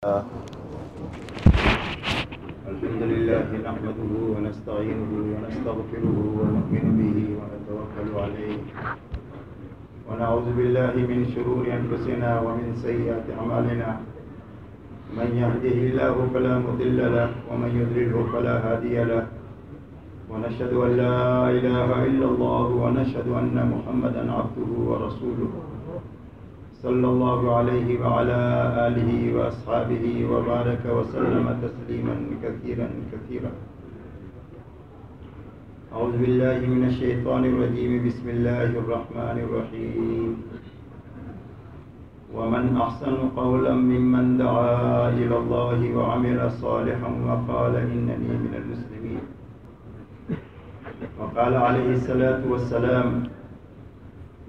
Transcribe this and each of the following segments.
الحمد لله نحمده ونستعينه ونستغفره ونؤمن به ونتوكل عليه ونعوذ بالله من شرور أنفسنا ومن سيئات أعمالنا من يهده الله فلا مضل له ومن يضلله فلا هادي له ونشهد أن لا إله إلا الله ونشهد أن محمدا عبده ورسوله صلى الله عليه وعلى آله وأصحابه وبارك وسلم تسليما كثيرا كثيرا. أعوذ بالله من الشيطان الرجيم. بسم الله الرحمن الرحيم. ومن أحسن قولا ممن دعا إلى الله وعمل صالحا وقال إنني من المسلمين. وقال عليه الصلاة والسلام: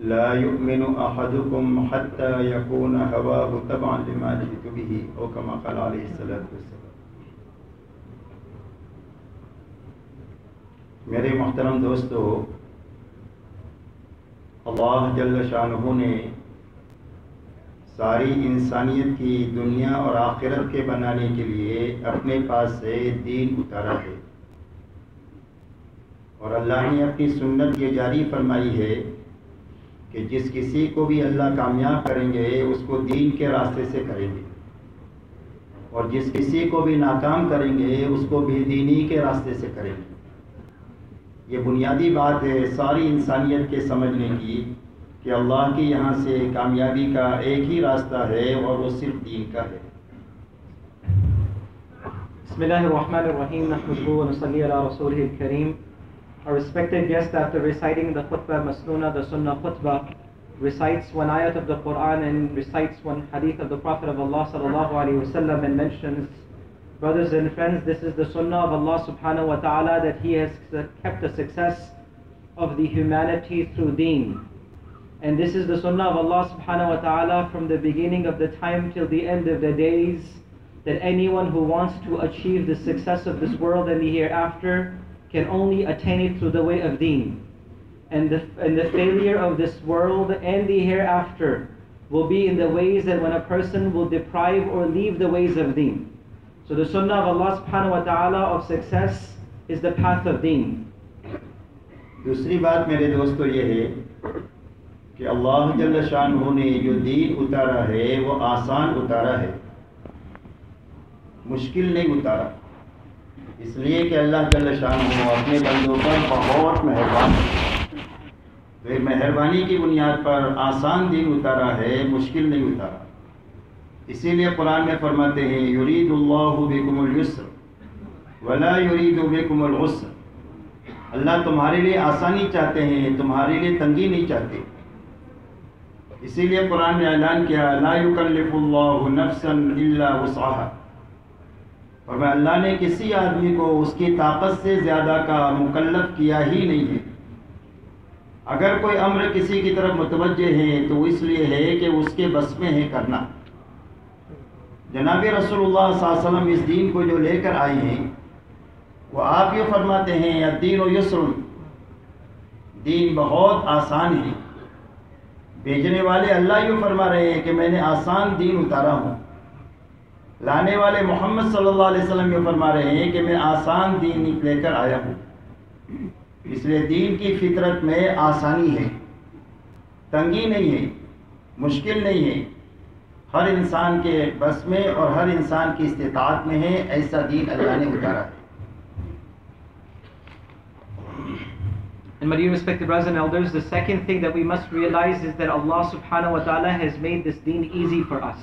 لا يؤمن أحدكم حتى يكون هواه تبعا لما جئت به، أو كما قال عليه الصلاة والسلام. میرے محترم دوستو، اللہ جل شانہ نے ساری انسانیت کی دنیا اور آخرت کے بنانے کے لیے اپنے پاس سے دین اتارا ہے، اور اللہ نے اپنی سنت یہ جاری فرمائی ہے کہ جس کسی کو بھی اللہ کامیاب کریں گے اس کو دین کے راستے سے کریں گے، اور جس کسی کو بھی ناکام کریں گے اس کو بھی دینی کے راستے سے کریں گے. یہ بنیادی بات ہے ساری انسانیت کے سمجھنے کی کہ اللہ کی یہاں سے کامیابی کا ایک ہی راستہ ہے اور وہ صرف دین کا ہے. بسم اللہ الرحمن الرحیم. نحمده ونصلی علی رسولہ الکریم. Our respected guest, after reciting the khutbah masnoona, the sunnah khutbah, recites one ayat of the Quran and recites one hadith of the Prophet of Allah sallallahu alaihi wasallam, and mentions, brothers and friends, this is the sunnah of Allah subhanahu wa ta'ala, that He has kept the success of the humanity through deen. And this is the sunnah of Allah subhanahu wa ta'ala from the beginning of the time till the end of the days, that anyone who wants to achieve the success of this world and the hereafter can only attain it through the way of deen. And the failure of this world and the hereafter will be in the ways that when a person will deprive or leave the ways of deen. So the sunnah of Allah subhanahu wa ta'ala of success is the path of deen. دوسری بات میرے دوستو یہ ہے کہ اللہ جل شانہ نے جو دین اتارا ہے وہ آسان اتارا ہے، مشکل نہیں اتارا، اس لیے کہ اللہ جل شانہ اپنے بندوں پر بہت مہربان ہے. تو مہربانی کی بنیاد پر آسان دین اتارا ہے، مشکل نہیں اتارا. اسی لیے قرآن میں فرماتے ہیں: یرید اللہ بکم الیسر ولا یرید بکم العسر. اللہ تمہارے لیے آسانی چاہتے ہیں، تمہارے لیے تنگی نہیں چاہتے. اسی لیے قرآن نے اعلان کیا: لا یکلف اللہ نفسا الا وسعها. اور میں اللہ نے کسی آدمی کو اس کی طاقت سے زیادہ کا مکلف کیا ہی نہیں ہے. اگر کوئی امر کسی کی طرف متوجہ ہے تو اس لیے ہے کہ اس کے بس میں ہے کرنا. جناب رسول اللہ صلی اللہ علیہ وسلم اس دین کو جو لے کر آئے ہیں وہ آپ یہ فرماتے ہیں: الدین یسر، دین بہت آسان ہے. بھیجنے والے اللہ یہ فرما رہے ہیں کہ میں نے آسان دین اتارا ہوں. لانے والے محمد صلی اللہ علیہ وسلم یہ فرما رہے ہیں کہ میں آسان دین لے کر آیا ہوں. اس لیے دین کی فطرت میں آسانی ہے، تنگی نہیں ہے، مشکل نہیں ہے. ہر انسان کے بس میں اور ہر انسان کی استطاعت میں ہے. ایسا دین اللہ نے اتارا ہے. And my dear respected brothers and elders, the second thing that we must realize is that Allah subhanahu wa ta'ala has made this deen easy for us.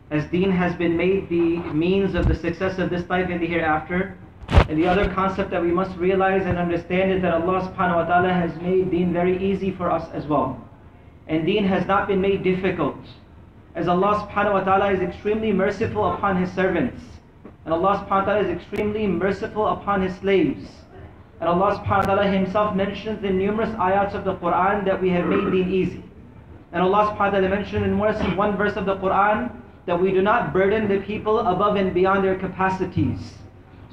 As deen has been made the means of the success of this life and the hereafter. And the other concept that we must realize and understand is that Allah subhanahu wa ta'ala has made deen very easy for us as well. And deen has not been made difficult. As Allah subhanahu wa ta'ala is extremely merciful upon His servants. And Allah subhanahu wa ta'ala is extremely merciful upon His slaves. And Allah subhanahu wa ta'ala Himself mentions in numerous ayats of the Quran that we have made deen easy. And Allah subhanahu wa ta'ala mentioned in more than one verse of the Quran that we do not burden the people above and beyond their capacities.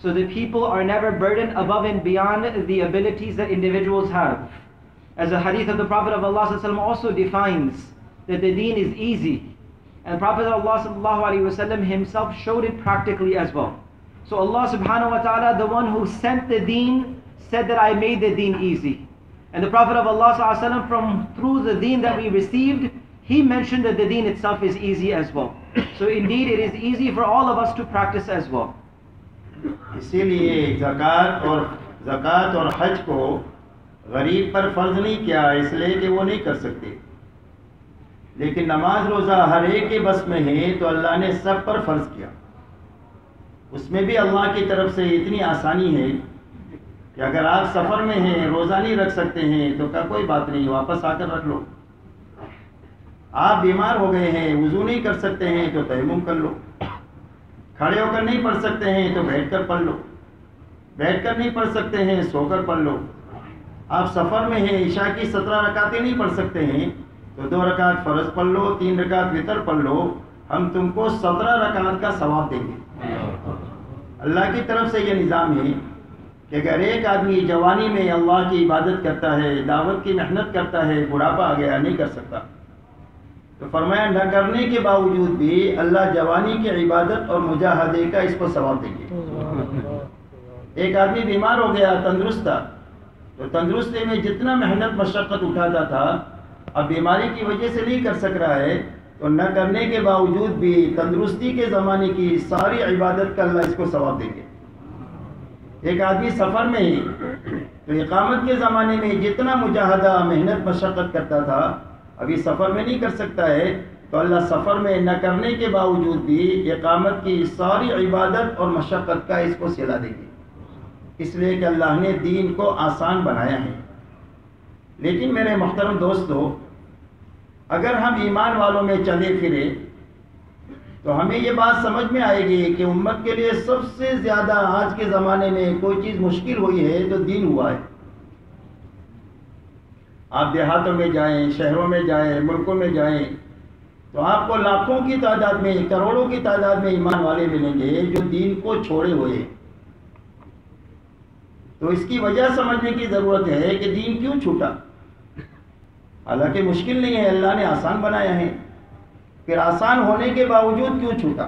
So the people are never burdened above and beyond the abilities that individuals have. As the hadith of the Prophet of Allah also defines that the deen is easy. And Prophet Allah sallallahu alaihi wasallam himself showed it practically as well. So Allah subhanahu wa ta'ala, the one who sent the deen, said that I made the deen easy. And the Prophet of Allah sallallahu alaihi wasallam, through the deen that we received, he mentioned that the deen itself is easy as well. So indeed it is easy for all of us to practice as well. اسی لیے زکوٰۃ اور حج کو غریب پر فرض نہیں کیا، اس لیے کہ وہ نہیں کر سکتے، لیکن نماز روزہ ہر ایک کے بس میں ہے تو اللہ نے سب پر فرض کیا. اس میں بھی اللہ کی طرف سے اتنی آسانی ہے کہ اگر آپ سفر میں ہیں، روزہ نہیں رکھ سکتے ہیں تو کوئی بات نہیں، واپس آ کر رکھ لو. آپ بیمار ہو گئے ہیں، وضو نہیں کر سکتے ہیں تو تیمم کر لو. کھڑے ہو کر نہیں پڑھ سکتے ہیں تو بیٹھ کر پڑھ لو. بیٹھ کر نہیں پڑھ سکتے ہیں، سو کر پڑھ لو. آپ سفر میں ہیں، عشاء کی 17 رکعتیں نہیں پڑھ سکتے ہیں تو 2 رکعت فرض پڑھ لو، 3 رکعت وتر پڑھ لو. ہم تم کو 17 رکعت کا ثواب دیں گے. اللہ کی طرف سے یہ نظام ہے کہ اگر ایک آدمی جوانی میں اللہ کی عبادت کرتا ہے، دعوت کی محنت کرتا ہے، بڑھاپا آ گیا نہیں کر سکتا، تو فرمایا نہ کرنے کے باوجود بھی اللہ جوانی کی عبادت اور مجاہدے کا اس کو ثواب دیں گے. ایک آدمی بیمار ہو گیا، تندرست تھا، تو تندرستی میں جتنا محنت مشقت اٹھاتا تھا اب بیماری کی وجہ سے نہیں کر سک رہا ہے، تو نہ کرنے کے باوجود بھی تندرستی کے زمانے کی ساری عبادت کا اللہ اس کو ثواب دیں گے. ایک آدمی سفر میں ہی تو اقامت کے زمانے میں جتنا مجاہدہ محنت مشقت کرتا تھا ابھی سفر میں نہیں کر سکتا ہے، تو اللہ سفر میں نہ کرنے کے باوجود بھی اقامت کی ساری عبادت اور مشقت کا اس کو صلہ دیں گے، اس لیے کہ اللہ نے دین کو آسان بنایا ہے. لیکن میرے محترم دوستو، اگر ہم ایمان والوں میں چلے پھرے تو ہمیں یہ بات سمجھ میں آئے گی کہ امت کے لیے سب سے زیادہ آج کے زمانے میں کوئی چیز مشکل ہوئی ہے تو دین ہوا ہے. آپ دیہاتوں میں جائیں، شہروں میں جائیں، ملکوں میں جائیں تو آپ کو لاکھوں کی تعداد میں، کروڑوں کی تعداد میں ایمان والے ملیں گے جو دین کو چھوڑے ہوئے. تو اس کی وجہ سمجھنے کی ضرورت ہے کہ دین کیوں چھوٹا. حالانکہ مشکل نہیں ہے، اللہ نے آسان بنایا ہے، پھر آسان ہونے کے باوجود کیوں چھوٹا.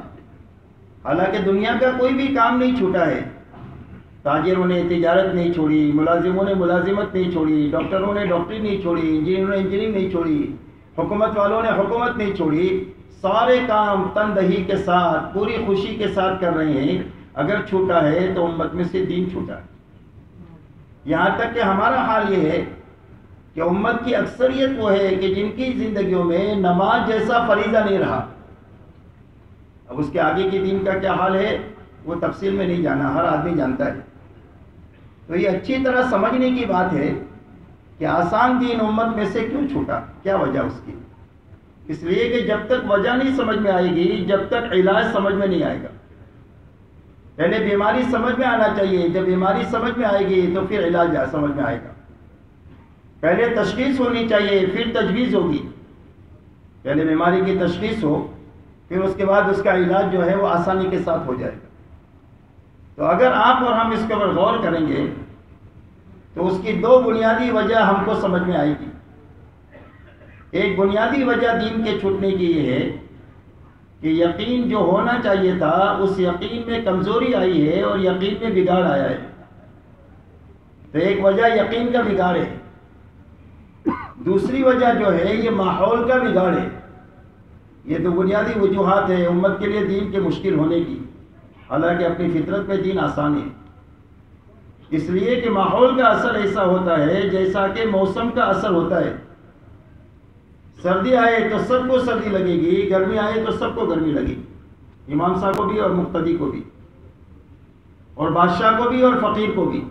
حالانکہ دنیا کا کوئی بھی کام نہیں چھوٹا ہے. تاجروں نے تجارت نہیں چھوڑی، ملازموں نے ملازمت نہیں چھوڑی، ڈاکٹروں نے ڈاکٹری نہیں چھوڑی، انجینئروں نے انجینئرنگ نہیں چھوڑی، حکومت والوں نے حکومت نہیں چھوڑی. سارے کام تندہی کے ساتھ، پوری خوشی کے ساتھ کر رہے ہیں. اگر چھوٹا ہے تو امت میں سے دین چھوٹا ہے. یہاں تک کہ ہمارا حال یہ ہے کہ امت کی اکثریت وہ ہے کہ جن کی زندگیوں میں نماز جیسا فریضہ نہیں رہا. اب اس کے آگے کی دین کا کیا حال ہے وہ تفصیل میں نہیں جانا، ہر آدمی جانتا ہے. تو یہ اچھی طرح سمجھنے کی بات ہے کہ آسان دین امت میں سے کیوں چھوٹا، کیا وجہ اس کی. اس لیے کہ جب تک وجہ نہیں سمجھ میں آئے گی، جب تک علاج سمجھ میں نہیں آئے گا. پہلے بیماری سمجھ میں آنا چاہیے، جب بیماری سمجھ میں آئے گی تو پھر علاج سمجھ میں آئے گا. پہلے تشخیص ہونی چاہیے پھر تجویز ہوگی. پہلے بیماری کی تشخیص ہو پھر اس کے بعد اس کا علاج جو ہے وہ آسانی کے ساتھ ہو جائے گا. تو اگر آپ اور ہم اس کے اوپر غور کریں گے تو اس کی 2 بنیادی وجہ ہم کو سمجھ میں آئے گی. ایک بنیادی وجہ دین کے چھوٹنے کی یہ ہے کہ یقین جو ہونا چاہیے تھا اس یقین میں کمزوری آئی ہے اور یقین میں بگاڑ آیا ہے. تو ایک وجہ یقین کا بگاڑ ہے. دوسری وجہ جو ہے یہ ماحول کا بگاڑ ہے. یہ 2 بنیادی وجوہات ہیں امت کے لیے دین کے مشکل ہونے کی. حالانکہ اپنی فطرت میں دین آسان ہے، اس لیے کہ ماحول کا اثر ایسا ہوتا ہے جیسا کہ موسم کا اثر ہوتا ہے. سردی آئے تو سب کو سردی لگے گی، گرمی آئے تو سب کو گرمی لگے گی، امام صاحب کو بھی اور مقتدی کو بھی، اور بادشاہ کو بھی اور فقیر کو بھی.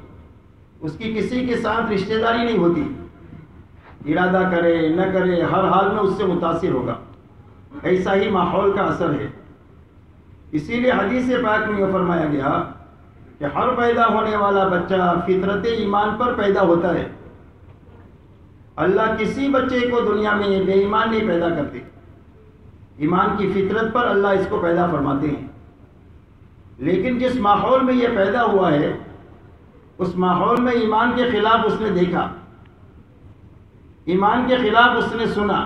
اس کی کسی کے ساتھ رشتہ داری نہیں ہوتی، ارادہ کرے نہ کرے ہر حال میں اس سے متاثر ہوگا. ایسا ہی ماحول کا اثر ہے. اسی لیے حدیث پاک میں یہ فرمایا گیا کہ ہر پیدا ہونے والا بچہ فطرت ایمان پر پیدا ہوتا ہے. اللہ کسی بچے کو دنیا میں بے ایمان نہیں پیدا کرتے، ایمان کی فطرت پر اللہ اس کو پیدا فرماتے ہیں. لیکن جس ماحول میں یہ پیدا ہوا ہے اس ماحول میں ایمان کے خلاف اس نے دیکھا، ایمان کے خلاف اس نے سنا،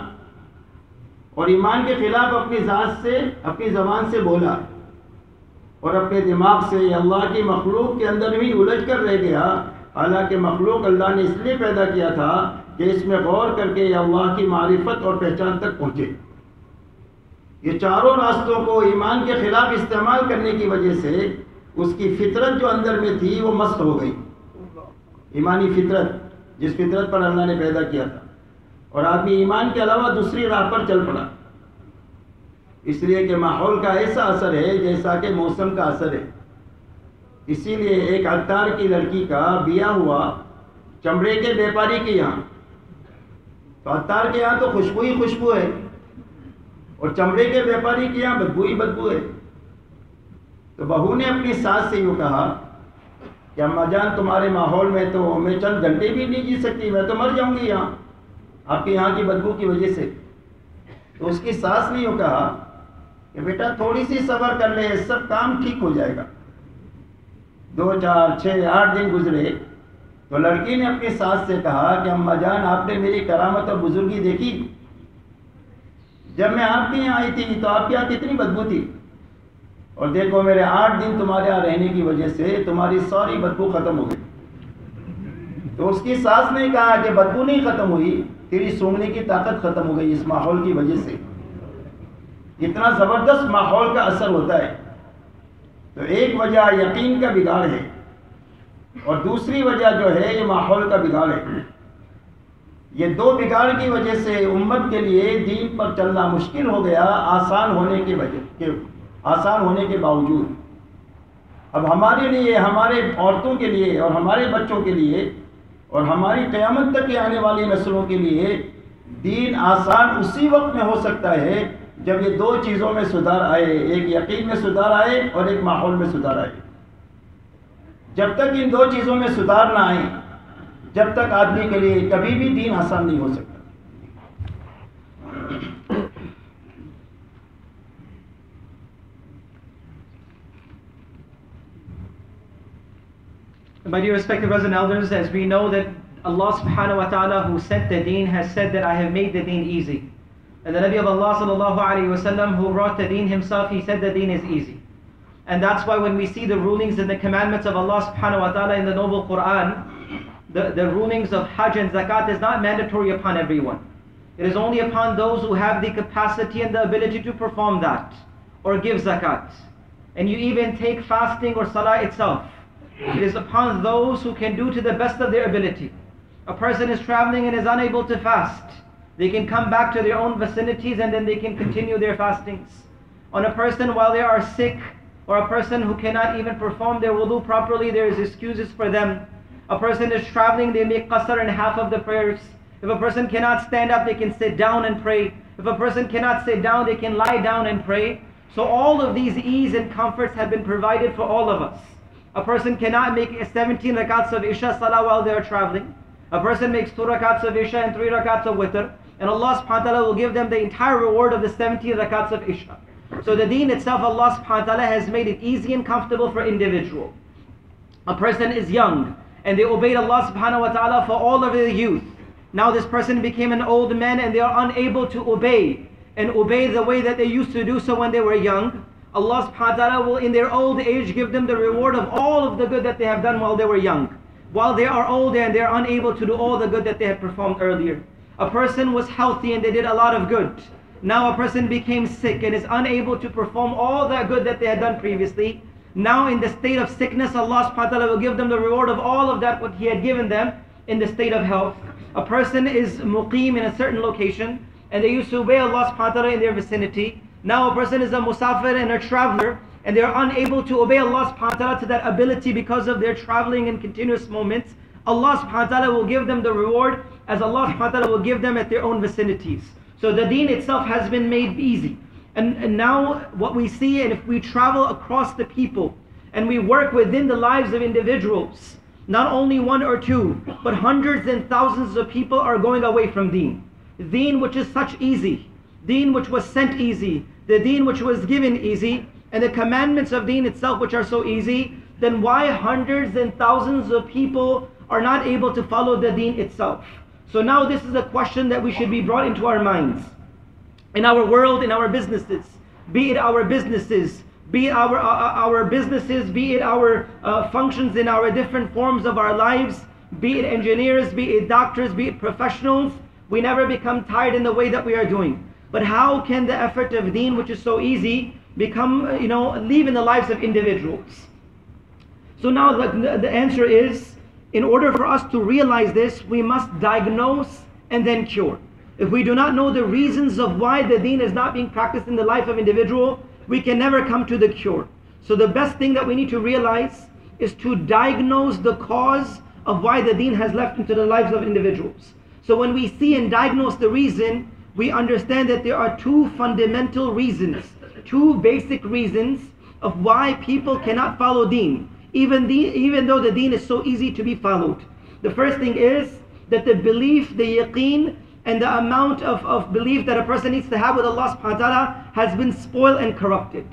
और ईमान के खिलाफ अपनी ज़ात से, अपनी ज़बान से बोला और अपने दिमाग से अल्लाह की मखलूक के अंदर भी उलझ कर रह गया। हालांकि मखलूक अल्लाह ने इसलिए पैदा किया था कि इसमें गौर करके अल्लाह की मारिफत और पहचान तक पहुँचे। ये चारों रास्तों को ईमान के खिलाफ इस्तेमाल करने की वजह से उसकी फितरत जो अंदर में थी वो मस्त हो गई। ईमानी फितरत, जिस फितरत पर अल्लाह ने पैदा किया था, और आदमी ईमान के अलावा दूसरी राह पर चल पड़ा। इसलिए कि माहौल का ऐसा असर है जैसा कि मौसम का असर है। इसीलिए एक अत्तार की लड़की का बिया हुआ चमड़े के व्यापारी के यहाँ, तो अत्तार के यहाँ तो खुशबू ही खुशबू है और चमड़े के व्यापारी के यहाँ बदबू ही बदबू है। तो बहू ने अपनी सास से यूँ कहा कि अम्मा जान, तुम्हारे माहौल में तो मैं चंद घंटे भी नहीं जी सकती, मैं तो मर जाऊंगी यहाँ आपके यहाँ की बदबू की वजह से। तो उसकी सास ने यूँ कहा कि बेटा थोड़ी सी सब्र कर ले, सब काम ठीक हो जाएगा। 2, 4, 6, 8 दिन गुजरे तो लड़की ने अपनी सास से कहा कि अम्मा जान, आपने मेरी करामत और बुजुर्गी देखी। जब मैं आपके यहाँ आई थी तो आपके यहाँ कितनी बदबू थी, और देखो मेरे 8 दिन तुम्हारे यहाँ रहने की वजह से तुम्हारी सारी बदबू खत्म हो गई। तो उसकी सास ने कहा कि बदबू नहीं खत्म हुई, तेरी सूंघने की ताकत खत्म हो गई इस माहौल की वजह से। इतना ज़बरदस्त माहौल का असर होता है। तो एक वजह यकीन का बिगाड़ है और दूसरी वजह जो है ये माहौल का बिगाड़ है। ये दो बिगाड़ की वजह से उम्मत के लिए दीन पर चलना मुश्किल हो गया, आसान होने के बावजूद। अब हमारे लिए, हमारे औरतों के लिए और हमारे बच्चों के लिए और हमारी क़यामत तक के आने वाली नस्लों के लिए दीन आसान उसी वक्त में हो सकता है जब ये दो चीज़ों में सुधार आए, एक यकीन में सुधार आए और एक माहौल में सुधार आए। जब तक इन दो चीज़ों में सुधार ना आए, जब तक आदमी के लिए कभी भी दीन आसान नहीं हो सकता। My dear respected brothers and elders, as we know that Allah subhanahu wa ta'ala who sent the deen has said that I have made the deen easy. And the Nabi of Allah sallallahu alayhi wa sallam who brought the deen himself, he said the deen is easy. And that's why when we see the rulings and the commandments of Allah subhanahu wa ta'ala in the noble Quran, the rulings of Hajj and Zakat is not mandatory upon everyone. It is only upon those who have the capacity and the ability to perform that or give Zakat. And you even take fasting or Salah itself. It is upon those who can do to the best of their ability. A person is traveling and is unable to fast. They can come back to their own vicinities and then they can continue their fastings. On a person while they are sick, or a person who cannot even perform their wudu properly, there is excuses for them. A person is traveling, they make qasr in half of the prayers. If a person cannot stand up, they can sit down and pray. If a person cannot sit down, they can lie down and pray. So all of these ease and comforts have been provided for all of us. A person cannot make 17 rakats of Isha Salah while they are traveling. A person makes 2 rakats of Isha and 3 rakats of Witr, and Allah subhanahu wa ta'ala will give them the entire reward of the 17 rakats of Isha. So the deen itself, Allah subhanahu wa ta'ala has made it easy and comfortable for individual. A person is young and they obeyed Allah subhanahu wa ta'ala for all of their youth. Now this person became an old man and they are unable to obey the way that they used to do so when they were young. Allah subhanahu wa ta'ala will in their old age give them the reward of all of the good that they have done while they were young. While they are older and they are unable to do all the good that they had performed earlier. A person was healthy and they did a lot of good. Now a person became sick and is unable to perform all that good that they had done previously. Now in the state of sickness, Allah subhanahu wa ta'ala will give them the reward of all of that what He had given them in the state of health. A person is muqim in a certain location and they used to obey Allah subhanahu wa ta'ala in their vicinity. Now a person is a musafir and a traveler and they are unable to obey Allah subhanahu wa ta'ala to that ability because of their traveling in continuous moments. Allah subhanahu wa ta'ala will give them the reward as Allah subhanahu wa ta'ala will give them at their own vicinities. So the deen itself has been made easy. And now what we see, and if we travel across the people and we work within the lives of individuals, not only one or two, but hundreds and thousands of people are going away from deen. Deen which is such easy, deen which was sent easy, the deen which was given easy, and the commandments of deen itself which are so easy, then why hundreds and thousands of people are not able to follow the deen itself? So now this is a question that we should be brought into our minds. in our world, in our businesses, be it our businesses, be it our businesses, be it our functions in our different forms of our lives, be it engineers, be it doctors, be it professionals, we never become tired in the way that we are doing. But how can the effort of deen, which is so easy, become, leave in the lives of individuals? So now the answer is, in order for us to realize this, we must diagnose and then cure. If we do not know the reasons of why the deen is not being practiced in the life of individual, we can never come to the cure. So the best thing that we need to realize is to diagnose the cause of why the deen has left into the lives of individuals. So when we see and diagnose the reason, we understand that there are two fundamental reasons, two basic reasons of why people cannot follow deen, even though the deen is so easy to be followed. The first thing is that the belief, the yaqeen, and the amount of belief that a person needs to have with Allah subhanahu wa ta'ala has been spoiled and corrupted.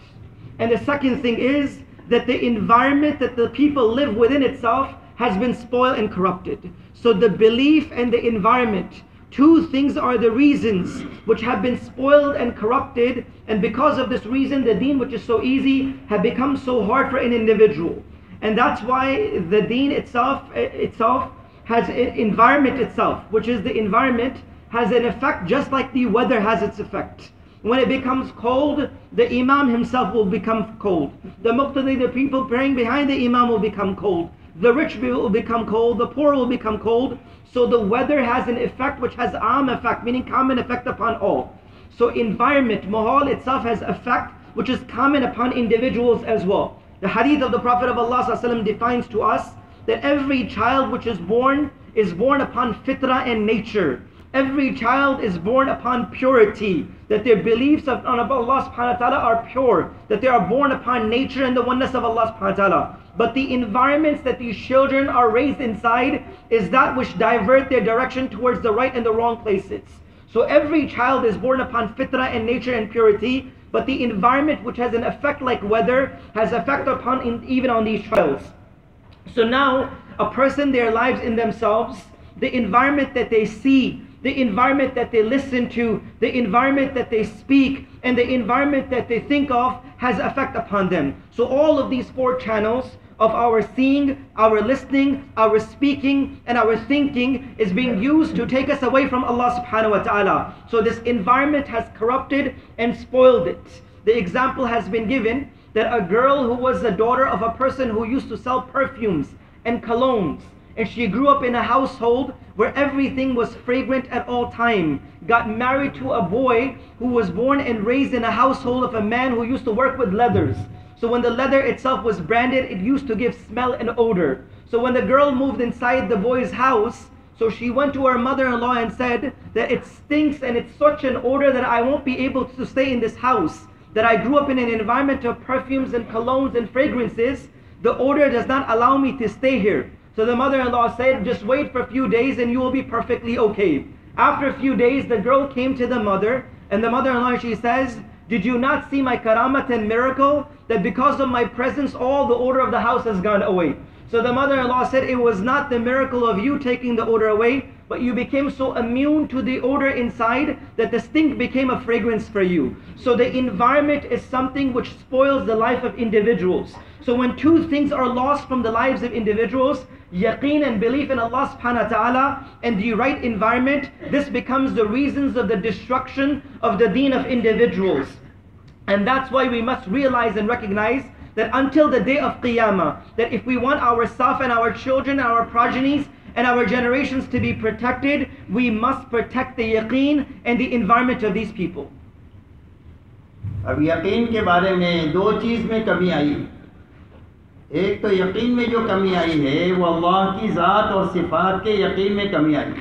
And the second thing is that the environment that the people live within itself has been spoiled and corrupted. So the belief and the environment, two things are the reasons which have been spoiled and corrupted, and because of this reason the deen, which is so easy, have become so hard for an individual. And that's why the deen itself has environment itself, which is the environment has an effect just like the weather has its effect. When it becomes cold, the imam himself will become cold. The muqtadi, the people praying behind the imam, will become cold. The rich people will become cold, the poor will become cold. So the weather has an effect which has am effect, meaning common effect upon all. So environment, mahal itself, has effect which is common upon individuals as well. The hadith of the Prophet of Allah ﷺ defines to us that every child which is born upon fitrah and nature. Every child is born upon purity, that their beliefs on Allah subhanahu wa ta'ala are pure, that they are born upon nature and the oneness of Allah subhanahu wa ta'ala. But the environments that these children are raised inside is that which divert their direction towards the right and the wrong places. So every child is born upon fitrah and nature and purity, but the environment, which has an effect like weather, has effect upon even on these childs. So now a person, their lives in themselves, the environment that they see, the environment that they listen to, the environment that they speak, and the environment that they think of has effect upon them. So all of these four channels of our seeing, our listening, our speaking, and our thinking is being used to take us away from Allah subhanahu wa ta'ala. So this environment has corrupted and spoiled it. The example has been given that a girl who was the daughter of a person who used to sell perfumes and colognes, and she grew up in a household where everything was fragrant at all time, got married to a boy who was born and raised in a household of a man who used to work with leathers. So when the leather itself was branded, it used to give smell and odor. So when the girl moved inside the boy's house, so she went to her mother-in-law and said that it stinks and it's such an odor that I won't be able to stay in this house, that I grew up in an environment of perfumes and colognes and fragrances. The odor does not allow me to stay here. So the mother-in-law said, just wait for a few days and you will be perfectly okay. After a few days, the girl came to the mother, and the mother-in-law, she says, did you not see my karamat and miracle? That because of my presence, all the odor of the house has gone away. So the mother-in-law said, it was not the miracle of you taking the odor away, but you became so immune to the odor inside that the stink became a fragrance for you. So the environment is something which spoils the life of individuals. So when two things are lost from the lives of individuals, yaqeen and belief in Allah subhanahu wa ta'ala and the right environment, this becomes the reasons of the destruction of the deen of individuals. And that's why we must realize and recognize that until the day of Qiyamah, that if we want ourselves and our children, our progenies, and our generations to be protected, we must protect the yaqeen and the environment of these people. अब यकीन के बारे में दो चीज़ में कमी आई। एक तो यकीन में जो कमी आई है वो अल्लाह की ज़ात और सिफ़ात के यकीन में कमी आई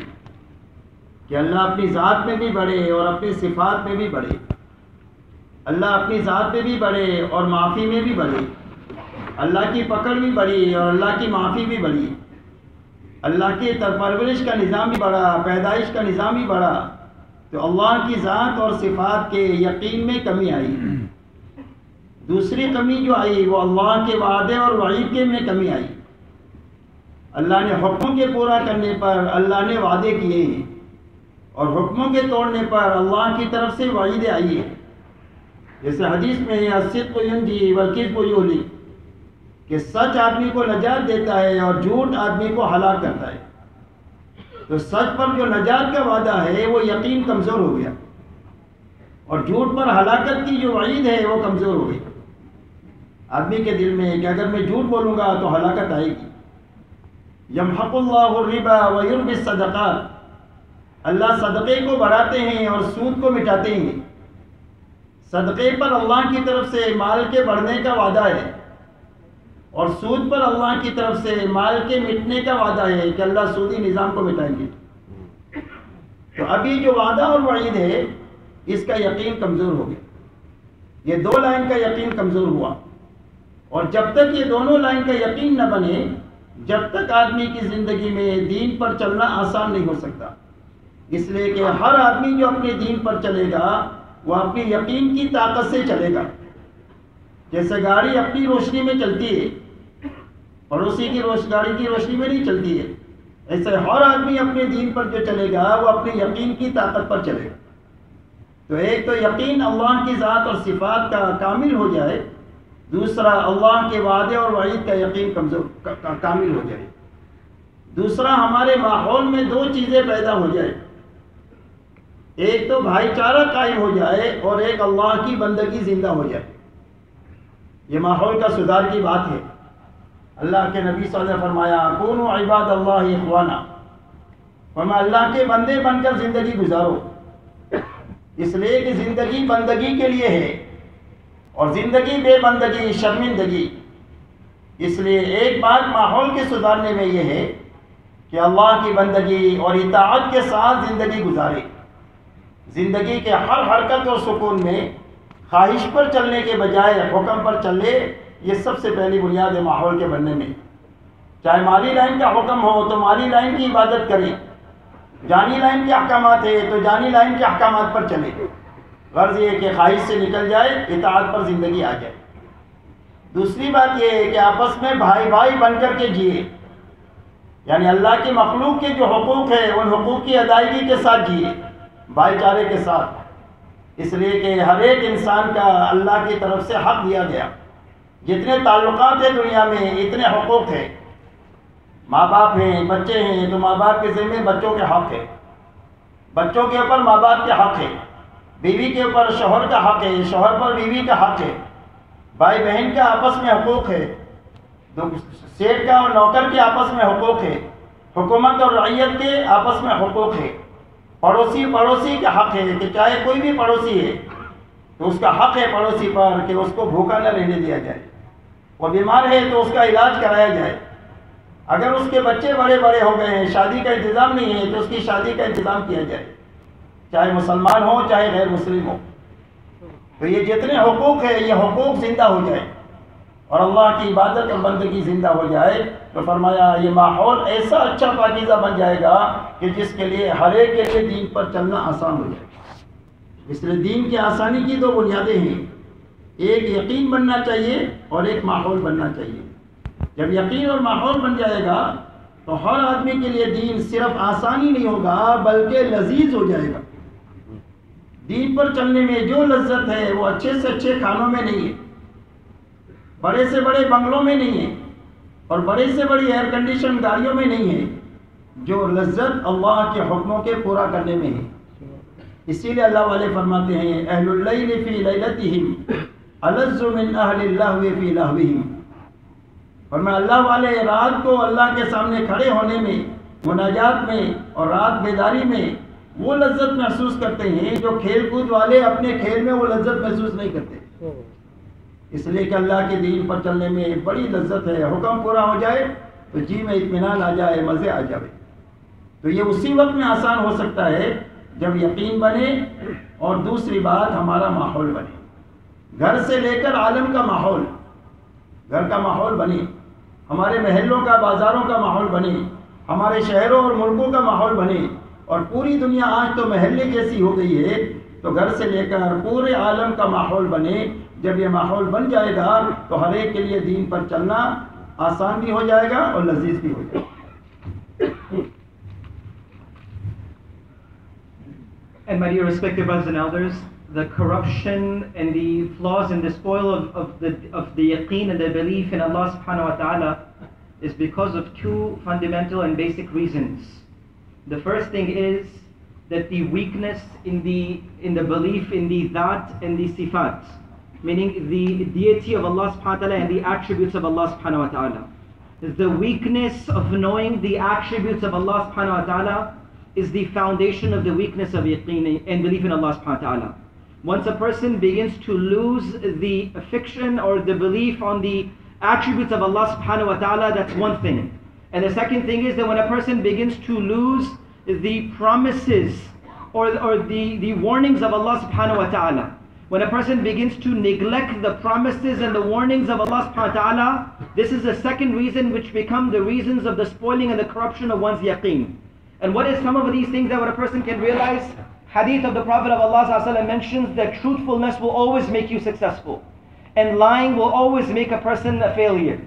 कि अल्लाह अपनी ज़ात में भी बढ़े और अपनी सिफ़ात में भी बढ़े। अल्लाह अपनी ज़ात में भी बढ़े और माफ़ी में भी बढ़े। अल्लाह की पकड़ भी बढ़ी और अल्लाह की माफ़ी भी बढ़ी। अल्लाह की परवरिश का निज़ाम भी बढ़ा, पैदाइश का निज़ाम भी बढ़ा। तो अल्लाह की ज़ात और सिफ़ात के यकीन में कमी आई। दूसरी कमी जो आई वो अल्लाह के वादे और वईद के में कमी आई। अल्लाह ने हुक्म के पूरा करने पर अल्लाह ने वादे किए हैं اور حکموں کے توڑنے پر اللہ کی طرف سے وعید آئی ہے. جیسے حدیث میں ہے الصدق ینجی والکذب یہلک، کہ سچ آدمی کو نجات دیتا ہے اور جھوٹ آدمی کو ہلاک کرتا ہے. تو سچ پر جو نجات کا وعدہ ہے وہ یقین کمزور ہو گیا، اور جھوٹ پر ہلاکت کی جو وعید ہے وہ کمزور ہو گئی. آدمی کے دل میں کہ اگر میں جھوٹ بولوں گا تو ہلاکت آئے گی. یمحق اللہ الربا ویربی الصدقات، اللہ صدقے کو بڑھاتے ہیں اور سود کو مٹاتے ہیں. صدقے پر اللہ کی طرف سے مال کے بڑھنے کا وعدہ ہے، اور سود پر اللہ کی طرف سے مال کے مٹنے کا وعدہ ہے کہ اللہ سودی نظام کو مٹائیں گے. تو ابھی جو وعدہ اور وعید ہے اس کا یقین کمزور ہو گیا. یہ دو لائن کا یقین کمزور ہوا، اور جب تک یہ دونوں لائن کا یقین نہ بنے، جب تک آدمی کی زندگی میں دین پر چلنا آسان نہیں ہو سکتا. اس لیے کہ ہر آدمی جو اپنے دین پر چلے گا وہ اپنی یقین کی طاقت سے چلے گا. جیسے گاڑی اپنی روشنی میں چلتی ہے، پڑوسی کی گاڑی کی روشنی میں نہیں چلتی ہے، ایسے ہر آدمی اپنے دین پر جو چلے گا وہ اپنے یقین کی طاقت پر چلے گا. تو ایک تو یقین اللہ کی ذات اور صفات کا کامل ہو جائے، دوسرا اللہ کے وعدے اور وعید کا یقین کامل ہو جائے. دوسرا ہمارے ماحول میں دو چیزیں پیدا ہو جائے، ایک تو بھائی چارہ قائم ہو جائے اور ایک اللہ کی بندگی زندہ ہو جائے. یہ ماحول کا سدھار کی بات ہے. اللہ کے نبی صلی اللہ علیہ وسلم نے فرمایا کونوا عباد اللہ اخوانا، فرمایا اللہ کے بندے بن کر زندگی گزارو. اس لیے کہ زندگی بندگی کے لیے ہے، اور زندگی بے بندگی شرمندگی. اس لیے ایک بات ماحول کے سدھارنے میں یہ ہے کہ اللہ کی بندگی اور اطاعت کے ساتھ زندگی گزارے. زندگی کے ہر حرکت اور سکون میں خواہش پر چلنے کے بجائے حکم پر چلے، یہ سب سے پہلی بنیاد ہے ماحول کے بننے میں. چاہے مالی لائن کا حکم ہو تو مالی لائن کی عبادت کریں، جانی لائن کے احکامات ہے تو جانی لائن کے احکامات پر چلے. غرض یہ کہ خواہش سے نکل جائے، اطاعت پر زندگی آ جائے. دوسری بات یہ ہے کہ آپس میں بھائی بھائی بن کر کے جیے، یعنی اللہ کی مخلوق کے جو حقوق ہیں ان حقوق کی ادائیگی کے ساتھ جیے، بھائی چارے کے ساتھ. اس لیے کہ ہر ایک انسان کا اللہ کی طرف سے حق دیا گیا. جتنے تعلقات ہیں دنیا میں اتنے حقوق ہیں. ماں باپ ہیں، بچے ہیں، تو ماں باپ کے ذمہ بچوں کے حق ہے، بچوں کے اوپر ماں باپ کے حق ہے، بیوی کے اوپر شوہر کا حق ہے، شوہر پر بیوی کا حق ہے، بھائی بہن کا آپس میں حقوق ہے، سیٹ کا اور نوکر کے آپس میں حقوق ہے، حکومت اور رعیت کے آپس میں حقوق ہے، پڑوسی کا حق ہے کہ چاہے کوئی بھی پڑوسی ہے تو اس کا حق ہے پڑوسی پر کہ اس کو بھوکا نہ رہنے دیا جائے، وہ بیمار ہے تو اس کا علاج کرایا جائے، اگر اس کے بچے بڑے بڑے ہو گئے ہیں، شادی کا انتظام نہیں ہے تو اس کی شادی کا انتظام کیا جائے، چاہے مسلمان ہو چاہے غیر مسلم ہو. تو یہ جتنے حقوق ہیں یہ حقوق زندہ ہو جائے اور اللہ کی عبادت اور بندگی زندہ ہو جائے. تو فرمایا یہ ماحول ایسا اچھا پاکیزہ بن جائے گا کہ جس کے لیے ہر ایک کے لیے دین پر چلنا آسان ہو جائے. اس لیے دین کی آسانی کی دو بنیادیں ہیں، ایک یقین بننا چاہیے اور ایک ماحول بننا چاہیے. جب یقین اور ماحول بن جائے گا تو ہر آدمی کے لیے دین صرف آسانی نہیں ہوگا بلکہ لذیذ ہو جائے گا. دین پر چلنے میں جو لذت ہے وہ اچھے سے اچھے کھانوں میں نہیں ہے، بڑے سے بڑے بنگلوں میں نہیں ہے، اور بڑے سے بڑی ایئر کنڈیشن گاڑیوں میں نہیں ہے. جو لذت اللہ کے حکموں کے پورا کرنے میں ہے. اسی لیے اللہ والے فرماتے ہیں اہل اللیل فی لیلتہم الذ من اہل اللہو فی لہوہم. فرمایا اللہ والے رات کو اللہ کے سامنے کھڑے ہونے میں، مناجات میں اور رات بیداری میں وہ لذت محسوس کرتے ہیں جو کھیل کود والے اپنے کھیل میں وہ لذت محسوس نہیں کرتے. اس لیے کہ اللہ کے دین پر چلنے میں بڑی لذت ہے. حکم پورا ہو جائے تو جی میں اطمینان آ جائے، مزے آ جائے. تو یہ اسی وقت میں آسان ہو سکتا ہے جب یقین بنے اور دوسری بات ہمارا ماحول بنے. گھر سے لے کر عالم کا ماحول، گھر کا ماحول بنے، ہمارے محلوں کا بازاروں کا ماحول بنے، ہمارے شہروں اور ملکوں کا ماحول بنے. اور پوری دنیا آج تو محلے جیسی ہو گئی ہے، تو گھر سے لے کر پورے عالم کا ماحول بنے. جب یہ ماحول بن جائے گا تو ہر ایک کے لیے دین پر چلنا آسان بھی ہو جائے گا اور لذیذ بھی ہو جائے گا. And my dear respected brothers and elders, the corruption and the flaws and the spoil of the yaqeen and the belief in Allah subhanahu wa ta'ala is because of two fundamental and basic reasons. The first thing is that the weakness in the belief in the dhat and the sifat, meaning the deity of Allah subhanahu wa ta'ala and the attributes of Allah subhanahu wa ta'ala. The weakness of knowing the attributes of Allah subhanahu wa ta'ala is the foundation of the weakness of yaqeen and belief in Allah subhanahu wa ta'ala. Once a person begins to lose the fiction or the belief on the attributes of Allah subhanahu wa ta'ala, that's one thing. And the second thing is that when a person begins to lose the promises or the warnings of Allah subhanahu wa ta'ala, when a person begins to neglect the promises and the warnings of Allah subhanahu wa ta'ala, this is the second reason which become the reasons of the spoiling and the corruption of one's yaqeen. And what is some of these things that what a person can realize? Hadith of the Prophet of Allah mentions that truthfulness will always make you successful, and lying will always make a person a failure.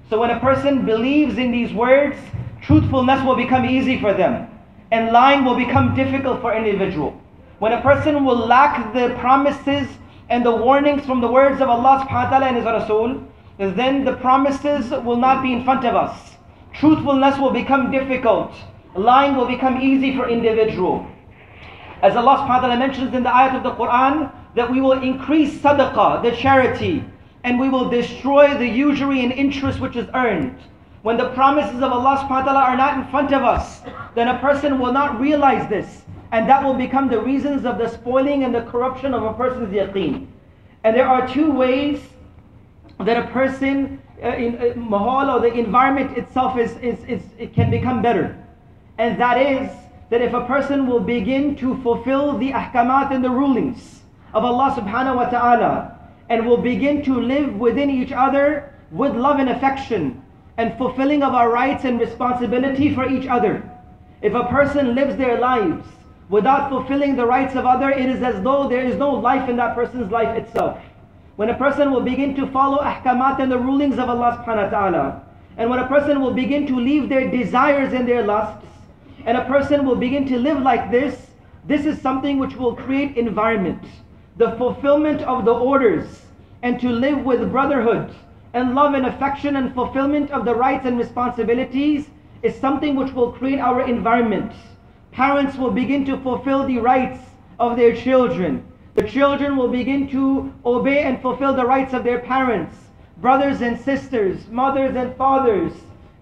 So when a person believes in these words, truthfulness will become easy for them, and lying will become difficult for an individual. When a person will lack the promises and the warnings from the words of Allah subhanahu wa ta'ala and His Rasul, then the promises will not be in front of us. Truthfulness will become difficult. Lying will become easy for individual. As Allah subhanahu wa ta'ala mentions in the ayat of the Quran, that we will increase sadaqah, the charity, and we will destroy the usury and interest which is earned. When the promises of Allah subhanahu wa ta'ala are not in front of us, then a person will not realize this, and that will become the reasons of the spoiling and the corruption of a person's yaqeen. And there are two ways that a person, in mahal or the environment itself it can become better. And that is that if a person will begin to fulfill the ahkamat and the rulings of Allah subhanahu wa ta'ala, and will begin to live within each other with love and affection, and fulfilling of our rights and responsibility for each other. If a person lives their lives without fulfilling the rights of others, it is as though there is no life in that person's life itself. When a person will begin to follow ahkamat and the rulings of Allah subhanahu wa ta'ala, and when a person will begin to leave their desires and their lusts, and a person will begin to live like this is something which will create environment. The fulfillment of the orders, and to live with brotherhood and love and affection and fulfillment of the rights and responsibilities is something which will create our environment. Parents will begin to fulfill the rights of their children. The children will begin to obey and fulfill the rights of their parents. Brothers and sisters, mothers and fathers,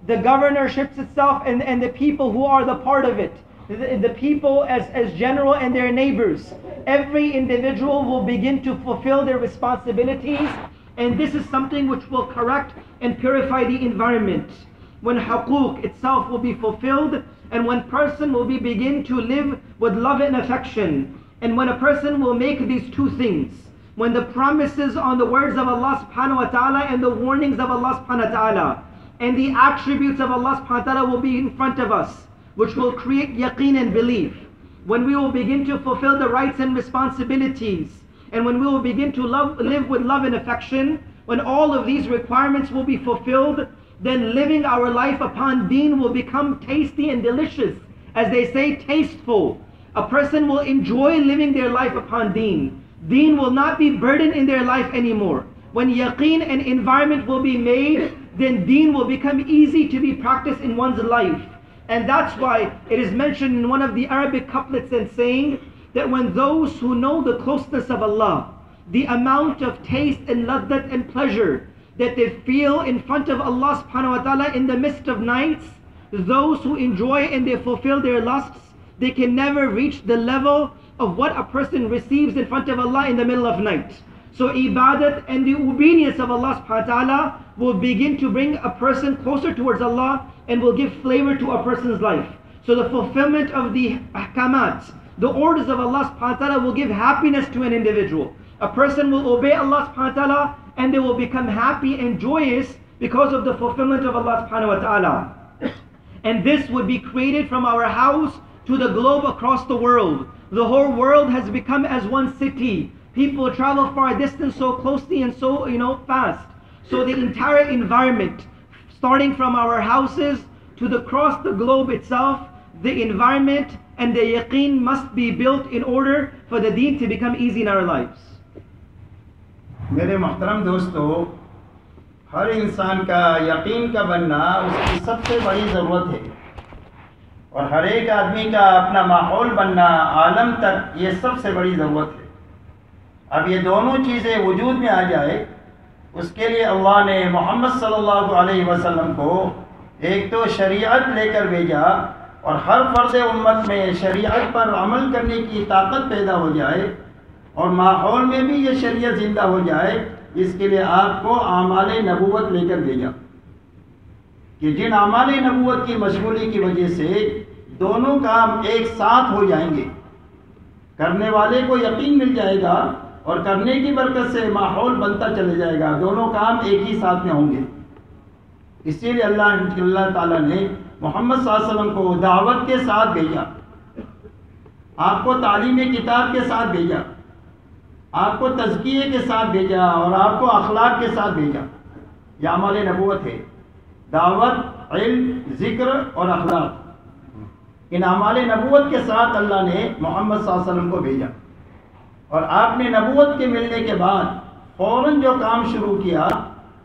the governorships itself and the people who are the part of it, the people as general and their neighbors. Every individual will begin to fulfill their responsibilities, and this is something which will correct and purify the environment. When huquq itself will be fulfilled, and when person will begin to live with love and affection, and when a person will make these two things, when the promises on the words of Allah subhanahu wa ta'ala and the warnings of Allah subhanahu wa ta'ala and the attributes of Allah subhanahu wa ta'ala will be in front of us, which will create yaqeen and belief. When we will begin to fulfill the rights and responsibilities, and when we will begin to live with love and affection, when all of these requirements will be fulfilled, then living our life upon deen will become tasty and delicious. As they say, tasteful. A person will enjoy living their life upon deen. Deen will not be burdened in their life anymore. When yaqeen and environment will be made, then deen will become easy to be practiced in one's life. And that's why it is mentioned in one of the Arabic couplets and saying that when those who know the closeness of Allah, the amount of taste and laddat and pleasure that they feel in front of Allah subhanahu wa ta'ala in the midst of nights, those who enjoy and they fulfill their lusts, they can never reach the level of what a person receives in front of Allah in the middle of night. So ibadat and the obedience of Allah subhanahu wa ta'ala will begin to bring a person closer towards Allah and will give flavor to a person's life. So the fulfillment of the ahkamat, the orders of Allah subhanahu wa ta'ala will give happiness to an individual. A person will obey Allah subhanahu wa ta'ala and they will become happy and joyous because of the fulfillment of Allah subhanahu wa ta'ala. And this would be created from our house to the globe across the world. The whole world has become as one city. People travel far distance so closely and so fast. So the entire environment, starting from our houses to across the globe itself, the environment and the yaqeen must be built in order for the deen to become easy in our lives. میرے محترم دوستو، ہر انسان کا یقین کا بننا اس کی سب سے بڑی ضرورت ہے، اور ہر ایک آدمی کا اپنا ماحول بننا عالم تک یہ سب سے بڑی ضرورت ہے۔ اب یہ دونوں چیزیں وجود میں آ جائے، اس کے لیے اللہ نے محمد صلی اللہ علیہ وسلم کو ایک تو شریعت لے کر بھیجا، اور ہر فرد امت میں شریعت پر عمل کرنے کی طاقت پیدا ہو جائے، اور ماحول میں بھی یہ شریعت زندہ ہو جائے۔ اس کے لیے آپ کو اعمال نبوت لے کر بھیجا، کہ جن اعمال نبوت کی مشغولی کی وجہ سے دونوں کام ایک ساتھ ہو جائیں گے، کرنے والے کو یقین مل جائے گا، اور کرنے کی برکت سے ماحول بنتا چلے جائے گا، دونوں کام ایک ہی ساتھ میں ہوں گے۔ اسی لیے اللہ تعالیٰ نے محمد صلی اللہ علیہ وسلم کو دعوت کے ساتھ بھیجا، آپ کو تعلیم کتاب کے ساتھ بھیجا، آپ کو تزکیے کے ساتھ بھیجا، اور آپ کو اخلاق کے ساتھ بھیجا۔ یہ اعمال نبوت ہے، دعوت، علم، ذکر اور اخلاق۔ ان اعمال نبوت کے ساتھ اللہ نے محمد صلی اللہ علیہ وسلم کو بھیجا، اور آپ نے نبوت کے ملنے کے بعد فوراً جو کام شروع کیا،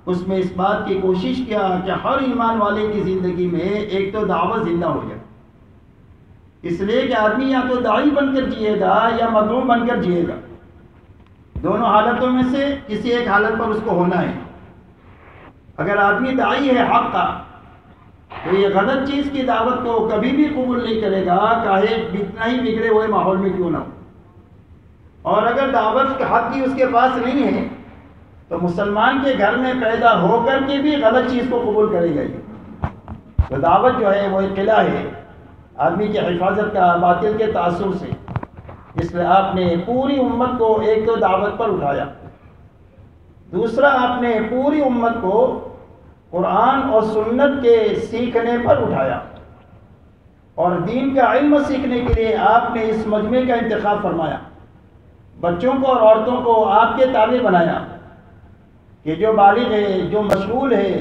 اس میں اس بات کی کوشش کیا کہ ہر ایمان والے کی زندگی میں ایک تو دعوت زندہ ہو جائے، اس لیے کہ آدمی یا تو داعی بن کر جیے گا یا مدعو بن کر جیے گا، دونوں حالتوں میں سے کسی ایک حالت پر اس کو ہونا ہے۔ اگر آدمی داعی ہے حق کا، تو یہ غلط چیز کی دعوت کو کبھی بھی قبول نہیں کرے گا، چاہے کتنا ہی بگڑے ہوئے ماحول میں کیوں نہ ہو۔ اور اگر دعوت حق کی اس کے پاس نہیں ہے، تو مسلمان کے گھر میں پیدا ہو کر کے بھی غلط چیز کو قبول کرے گا۔ تو دعوت جو ہے وہ ایک قلعہ ہے آدمی کی حفاظت کا باطل کے تاثر سے، اس لیے آپ نے پوری امت کو ایک تو دعوت پر اٹھایا، دوسرا آپ نے پوری امت کو قرآن اور سنت کے سیکھنے پر اٹھایا، اور دین کا علم سیکھنے کے لیے آپ نے اس مجمع کا انتخاب فرمایا، بچوں کو اور عورتوں کو آپ کے تابع بنایا کہ جو بالغ ہے، جو مشغول ہے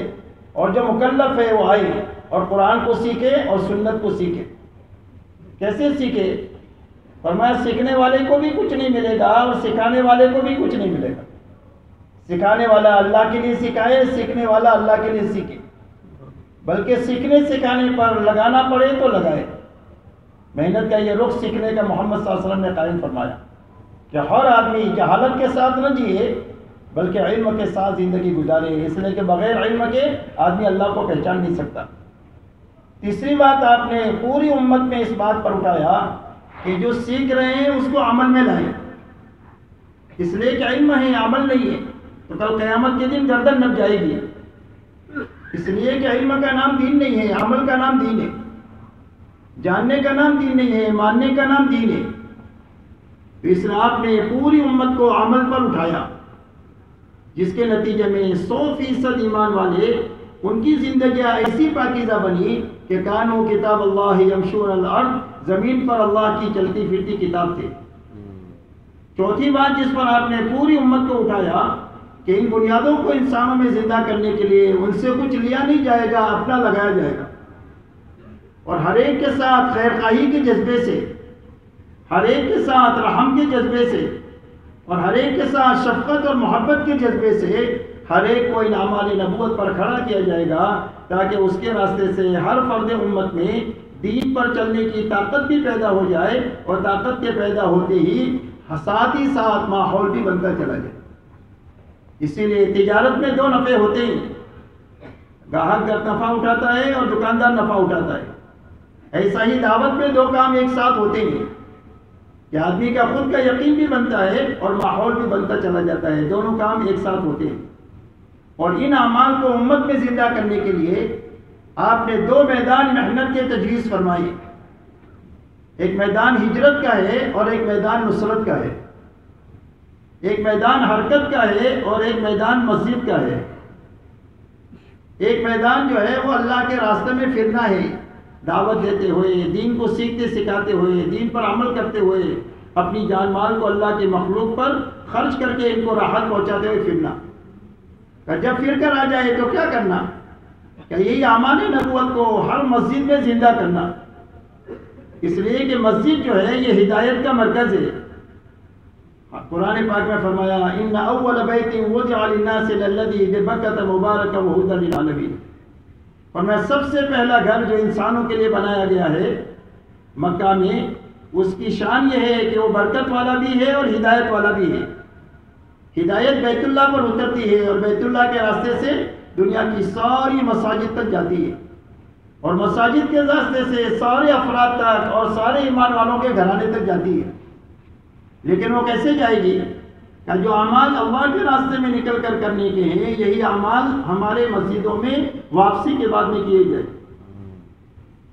اور جو مکلف ہے وہ آئے اور قرآن کو سیکھے اور سنت کو سیکھے۔ کیسے سیکھے؟ فرمایا سیکھنے والے کو بھی کچھ نہیں ملے گا اور سکھانے والے کو بھی کچھ نہیں ملے گا۔ سکھانے والا اللہ کے لیے سکھائے، سیکھنے والا اللہ کے لیے سیکھے، بلکہ سیکھنے سکھانے پر لگانا پڑے تو لگائے۔ محنت کا یہ رخ سیکھنے کا محمد صلی اللہ علیہ وسلم نے قائم فرمایا کہ ہر آدمی جہالت کے ساتھ نہ جیے بلکہ علم کے ساتھ زندگی گزارے، اس لیے کہ بغیر علم کے آدمی اللہ کو پہچان نہیں سکتا۔ تیسری بات آپ نے پوری امت میں اس بات پر اٹھایا کہ جو سیکھ رہے ہیں اس کو عمل میں لائیں، اس لیے کہ علم ہے عمل نہیں ہے تو کل قیامت کے دن گردن نپ جائے گی، اس لیے کہ علم کا نام دین نہیں ہے، عمل کا نام دین ہے، جاننے کا نام دین نہیں ہے، ماننے کا نام دین ہے۔ اس لیے آپ نے پوری امت کو عمل پر اٹھایا، جس کے نتیجے میں 100% ایمان والے ان کی زندگیاں ایسی پاکیزہ بنی کہ کانوا کتاب اللہ یمشون الارض، زمین پر اللہ کی چلتی پھرتی کتاب تھے۔ چوتھی بات جس پر آپ نے پوری امت کو اٹھایا کہ ان بنیادوں کو انسانوں میں زندہ کرنے کے لیے ان سے کچھ لیا نہیں جائے گا، اپنا لگایا جائے گا، اور ہر ایک کے ساتھ خیر خواہی کے جذبے سے، ہر ایک کے ساتھ رحم کے جذبے سے، اور ہر ایک کے ساتھ شفقت اور محبت کے جذبے سے ہر ایک کو ان اعمال نبوت پر کھڑا کیا جائے گا، تاکہ اس کے راستے سے ہر فرد امت میں دین پر چلنے کی طاقت بھی پیدا ہو جائے، اور طاقت کے پیدا ہوتے ہی ساتھ ماحول بھی بنتا چلا جائے۔ اسی لیے تجارت میں دو نفع ہوتے ہیں، گاہک نفع اٹھاتا ہے اور دکاندار نفع اٹھاتا ہے۔ ایسا ہی دعوت میں دو کام ایک ساتھ ہوتے ہیں کہ آدمی کا خود کا یقین بھی بنتا ہے اور ماحول بھی بنتا چلا جاتا ہے، دونوں کام ایک ساتھ ہوتے ہیں۔ اور ان اعمال کو امت میں زندہ کرنے کے لیے آپ نے دو میدان محنت کے تجویز فرمائی، ایک میدان ہجرت کا ہے اور ایک میدان نصرت کا ہے، ایک میدان حرکت کا ہے اور ایک میدان مسجد کا ہے۔ ایک میدان جو ہے وہ اللہ کے راستے میں پھرنا ہے، دعوت دیتے ہوئے، دین کو سیکھتے سکھاتے ہوئے، دین پر عمل کرتے ہوئے، اپنی جان مال کو اللہ کے مخلوق پر خرچ کر کے ان کو راحت پہنچاتے ہوئے پھرنا۔ جب پھر کر آ جائے تو کیا کرنا؟ کہ یہی اعمال نبوت کو ہر مسجد میں زندہ کرنا، इसलिए कि मस्जिद जो है ये हिदायत का मरकज़ है। कुरान पाक में फरमाया इन्ना अव्वल बैतिन वुदिअ लिन्नासि लल्लज़ी बिबक्कत मुबारकन व हुदन लिलआलमीन। फरमाया सबसे पहला घर जो इंसानों के लिए बनाया गया है मक्का में, उसकी शान यह है कि वो बरकत वाला भी है और हिदायत वाला भी है। हिदायत बैतुल्लाह पर उतरती है और बैतुल्लाह के रास्ते से दुनिया की सारी मसाजिद तक जाती है और मसाजिद के रास्ते से सारे अफराद तक और सारे ईमान वालों के घराने तक जाती है। लेकिन वो कैसे जाएगी? क्या जो अमाल अल्लाह के रास्ते में निकल कर करने के हैं, यही अमाल हमारे मस्जिदों में वापसी के बाद में किए जाए,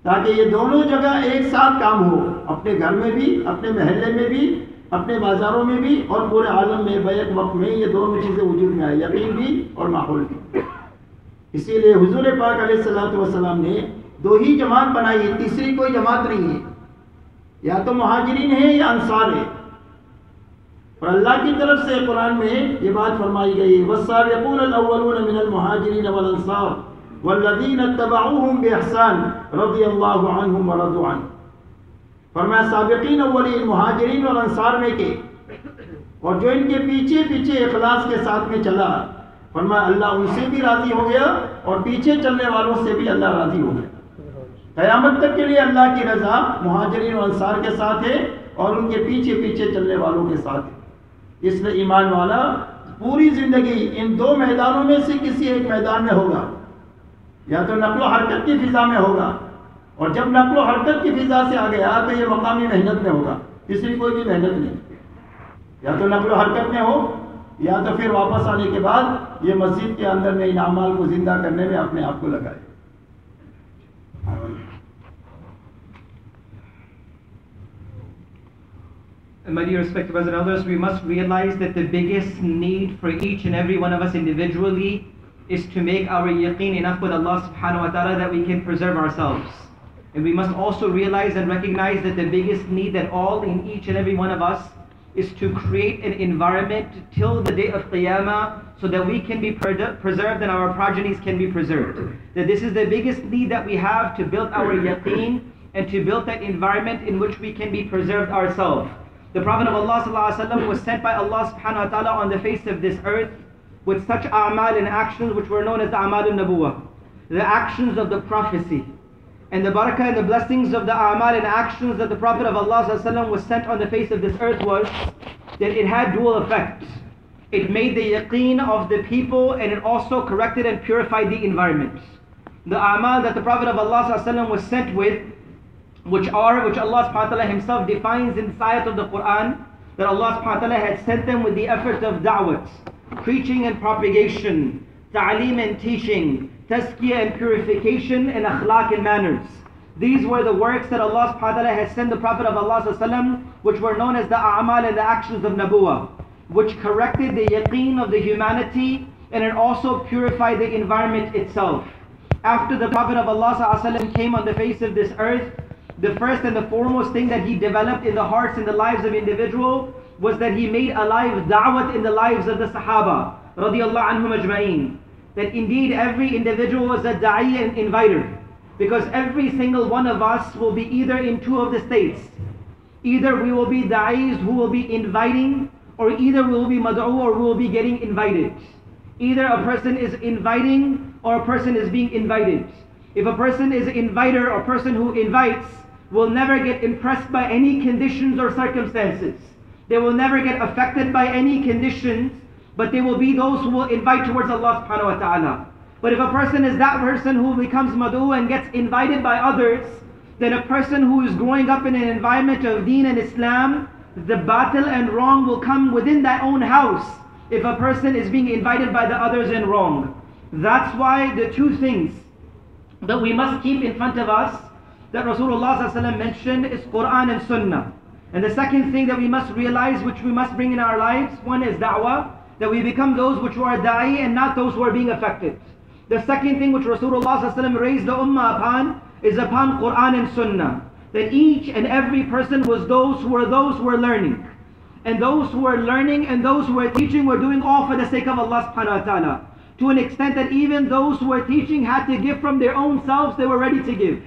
ताकि ये दोनों जगह एक साथ काम हो, अपने घर में भी, अपने महल्ले में भी, अपने बाज़ारों में भी और पूरे आलम में बैक वक्त में ये दोनों चीज़ें वजूद में आए, यकीन भी और माहौल भी। इसीलिए हुजूर पाक अलैहिस्सलातु वस्सलाम ने दो ही जमात बनाई है, तीसरी कोई जमात नहीं है। या तो मुहाजिरीन है या अंसार है। और अल्लाह की तरफ से कुरान में ये बात फरमाई गई है वस्साबिक़ूनल अव्वलून मिनल मुहाजिरीन वल अंसार वल्लज़ीना तबअूहुम बिइहसान रज़ियल्लाहु अन्हुम व रज़ू अन्हु। फरमाया साबिक़ीन अव्वलीन मुहाजिरीन और अंसार में के, और जो इनके पीछे पीछे इखलास के साथ में चला, फरमाया अल्लाह उनसे भी राज़ी हो गया और पीछे चलने वालों से भी अल्लाह राज़ी हो गया। क़यामत तक के लिए अल्लाह की रज़ा मुहाजिरीन और अंसार के साथ है और उनके पीछे पीछे चलने वालों के साथ है। इसलिए ईमान वाला पूरी ज़िंदगी इन दो मैदानों में से किसी एक मैदान में होगा, या तो नक़्ल हरकत की फ़िज़ा में होगा, और जब नक़्ल हरकत की फ़िज़ा से आ गया तो ये मकामी मेहनत में होगा, तीसरी कोई भी मेहनत नहीं। या तो नक़्ल हरकत में हो या तो फिर वापस आने के बाद ये मस्जिद के अंदर में इन अमाल को ज़िंदा करने में अपने आप को लगाए। My dear respected brothers and elders, we must realize that the biggest need for each and every one of us individually is to make our yaqeen enough with Allah subhanahu wa ta'ala that we can preserve ourselves. And we must also realize and recognize that the biggest need that all in each and every one of us is to create an environment till the day of Qiyamah so that we can be preserved and our progenies can be preserved. That this is the biggest need that we have, to build our yaqeen and to build that environment in which we can be preserved ourselves. The Prophet of Allah ﷺ was sent by Allah subhanahu wa ta'ala on the face of this earth with such a'mal and actions which were known as the a'mal al-nabuwah, the actions of the prophecy. And the barakah and the blessings of the a'mal and actions that the Prophet of Allah ﷺ was sent on the face of this earth was that it had dual effect. It made the yaqeen of the people and it also corrected and purified the environment. The a'mal that the Prophet of Allah ﷺ was sent with, which Allah subhanahu wa ta'ala himself defines in the ayat of the Quran, that Allah subhanahu wa ta'ala had sent them with the effort of da'wat, preaching and propagation, ta'aleem and teaching, tazkiyah and purification, and akhlaq and manners. These were the works that Allah subhanahu wa ta'ala had sent the Prophet of Allah ﷺ, which were known as the a'mal and the actions of nabuwah, which corrected the yaqeen of the humanity and it also purified the environment itself. After the Prophet of Allah ﷺ came on the face of this earth, the first and the foremost thing that he developed in the hearts and the lives of individuals was that he made alive da'wat in the lives of the Sahaba radiyallahu anhum ajma'een. That indeed every individual was a da'i and inviter, because every single one of us will be either in two of the states. Either we will be da'is who will be inviting, or either we will be mad'u or we will be getting invited. Either a person is inviting or a person is being invited. If a person is an inviter or person who invites, will never get impressed by any conditions or circumstances. They will never get affected by any conditions, but they will be those who will invite towards Allah subhanahu wa ta'ala. But if a person is that person who becomes mad'u and gets invited by others, then a person who is growing up in an environment of deen and Islam, the batil and wrong will come within that own house if a person is being invited by the others in wrong. That's why the two things that we must keep in front of us that Rasulullah ﷺ mentioned is Quran and Sunnah. And the second thing that we must realize, which we must bring in our lives, one is da'wah, that we become those which are da'i and not those who are being affected. The second thing which Rasulullah ﷺ raised the ummah upon is upon Quran and Sunnah. That each and every person was those who were learning. And those who were learning and those who were teaching were doing all for the sake of Allah subhanahu wa ta'ala. To an extent that even those who were teaching had to give from their own selves, they were ready to give.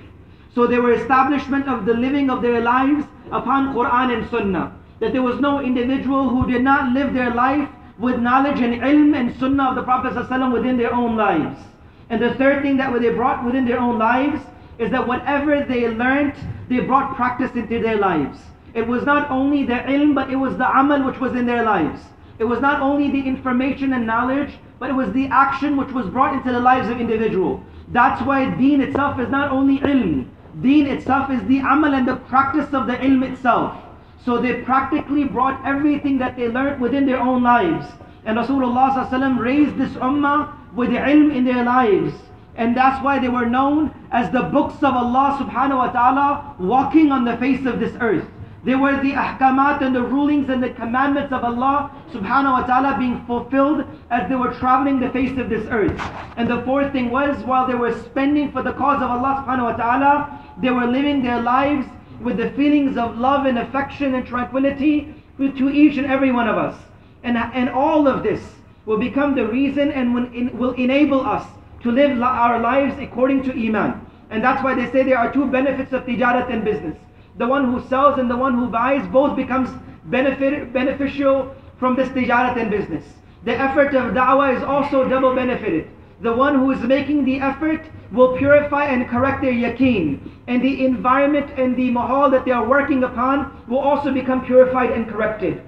So they were establishment of the living of their lives upon Quran and Sunnah. That there was no individual who did not live their life with knowledge and ilm and Sunnah of the Prophet ﷺ within their own lives. And the third thing that they brought within their own lives is that whatever they learnt, they brought practice into their lives. It was not only the ilm, but it was the amal which was in their lives. It was not only the information and knowledge, but it was the action which was brought into the lives of individuals. That's why deen itself is not only ilm. Deen itself is the amal and the practice of the ilm itself. So they practically brought everything that they learned within their own lives. And Rasulullah ﷺ raised this ummah with ilm in their lives. And that's why they were known as the books of Allah subhanahu wa ta'ala walking on the face of this earth. They were the ahkamat and the rulings and the commandments of Allah subhanahu wa ta'ala being fulfilled as they were traveling the face of this earth. And the fourth thing was, while they were spending for the cause of Allah subhanahu wa ta'ala, they were living their lives with the feelings of love and affection and tranquility to each and every one of us. And all of this will become the reason and will enable us to live our lives according to Iman. And that's why they say there are two benefits of tijarat and business. The one who sells and the one who buys, both becomes beneficial from this tijarat and business. The effort of da'wah is also double benefited. The one who is making the effort will purify and correct their yaqeen. And the environment and the mahal that they are working upon will also become purified and corrected.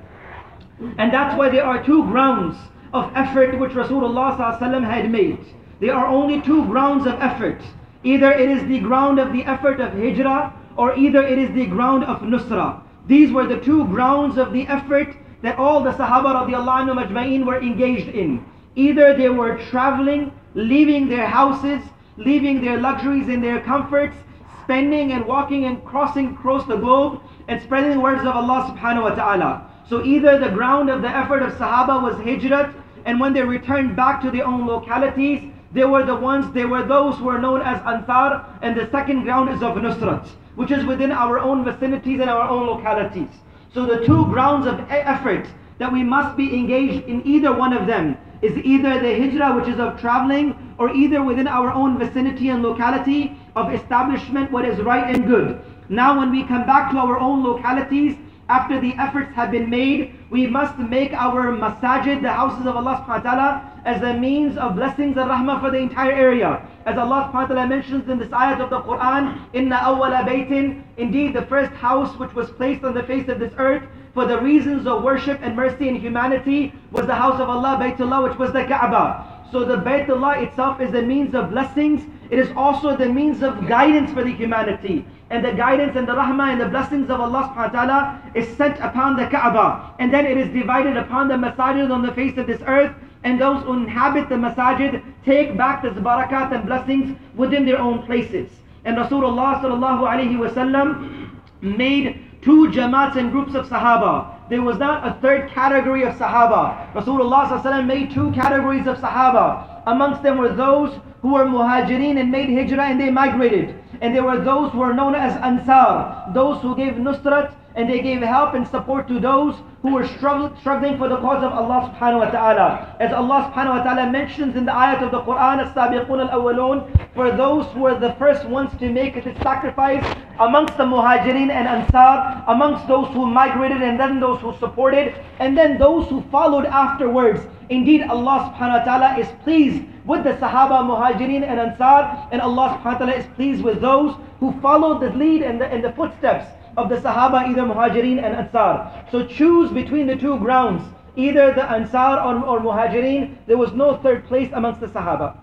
And that's why there are two grounds of effort which Rasulullah ﷺ had made. There are only two grounds of effort. Either it is the ground of the effort of hijrah, or either it is the ground of nusra. These were the two grounds of the effort that all the Sahaba radiallahu anhum ajma'in were engaged in. Either they were traveling, leaving their houses, leaving their luxuries and their comforts, spending and walking and crossing across the globe and spreading the words of Allah subhanahu wa ta'ala. So either the ground of the effort of Sahaba was hijrat, and when they returned back to their own localities, they were those who were known as Ansar, and the second ground is of Nusrat, which is within our own vicinities and our own localities. So the two grounds of effort that we must be engaged in, either one of them, is either the hijrah, which is of traveling, or either within our own vicinity and locality of establishment what is right and good. Now when we come back to our own localities, after the efforts have been made, we must make our masajid, the houses of Allah subhanahu wa ta'ala, as a means of blessings and rahmah for the entire area. As Allah subhanahu wa ta'ala mentions in this ayat of the Quran, Inna awwala baytin, indeed the first house which was placed on the face of this earth for the reasons of worship and mercy and humanity was the house of Allah, Baytullah, which was the Kaaba. So the Baytullah itself is the means of blessings. It is also the means of guidance for the humanity. And the guidance and the rahmah and the blessings of Allah subhanahu wa ta'ala is sent upon the Kaaba. And then it is divided upon the masajid on the face of this earth. And those who inhabit the masajid take back this barakat and blessings within their own places. And Rasulullah sallallahu alayhi wasallam made two jamaats and groups of Sahaba. There was not a third category of Sahaba. Rasulullah sallallahu alayhi wasallam made two categories of Sahaba. Amongst them were those who were muhajirin and made hijrah and they migrated. And there were those who were known as Ansar, those who gave nusrat and they gave help and support to those who were struggling for the cause of Allah subhanahu wa ta'ala. As Allah subhanahu wa ta'ala mentions in the ayat of the Quran, As-sabiqun al-awwalun, for those who were the first ones to make this sacrifice amongst the muhajirin and Ansar, amongst those who migrated and then those who supported, and then those who followed afterwards. Indeed, Allah subhanahu wa ta'ala is pleased with the Sahaba, Muhajirin and Ansar, and Allah subhanahu wa ta'ala is pleased with those who followed the lead and the footsteps of the Sahaba, either Muhajirin and Ansar. So choose between the two grounds, either the Ansar or Muhajirin. There was no third place amongst the Sahaba.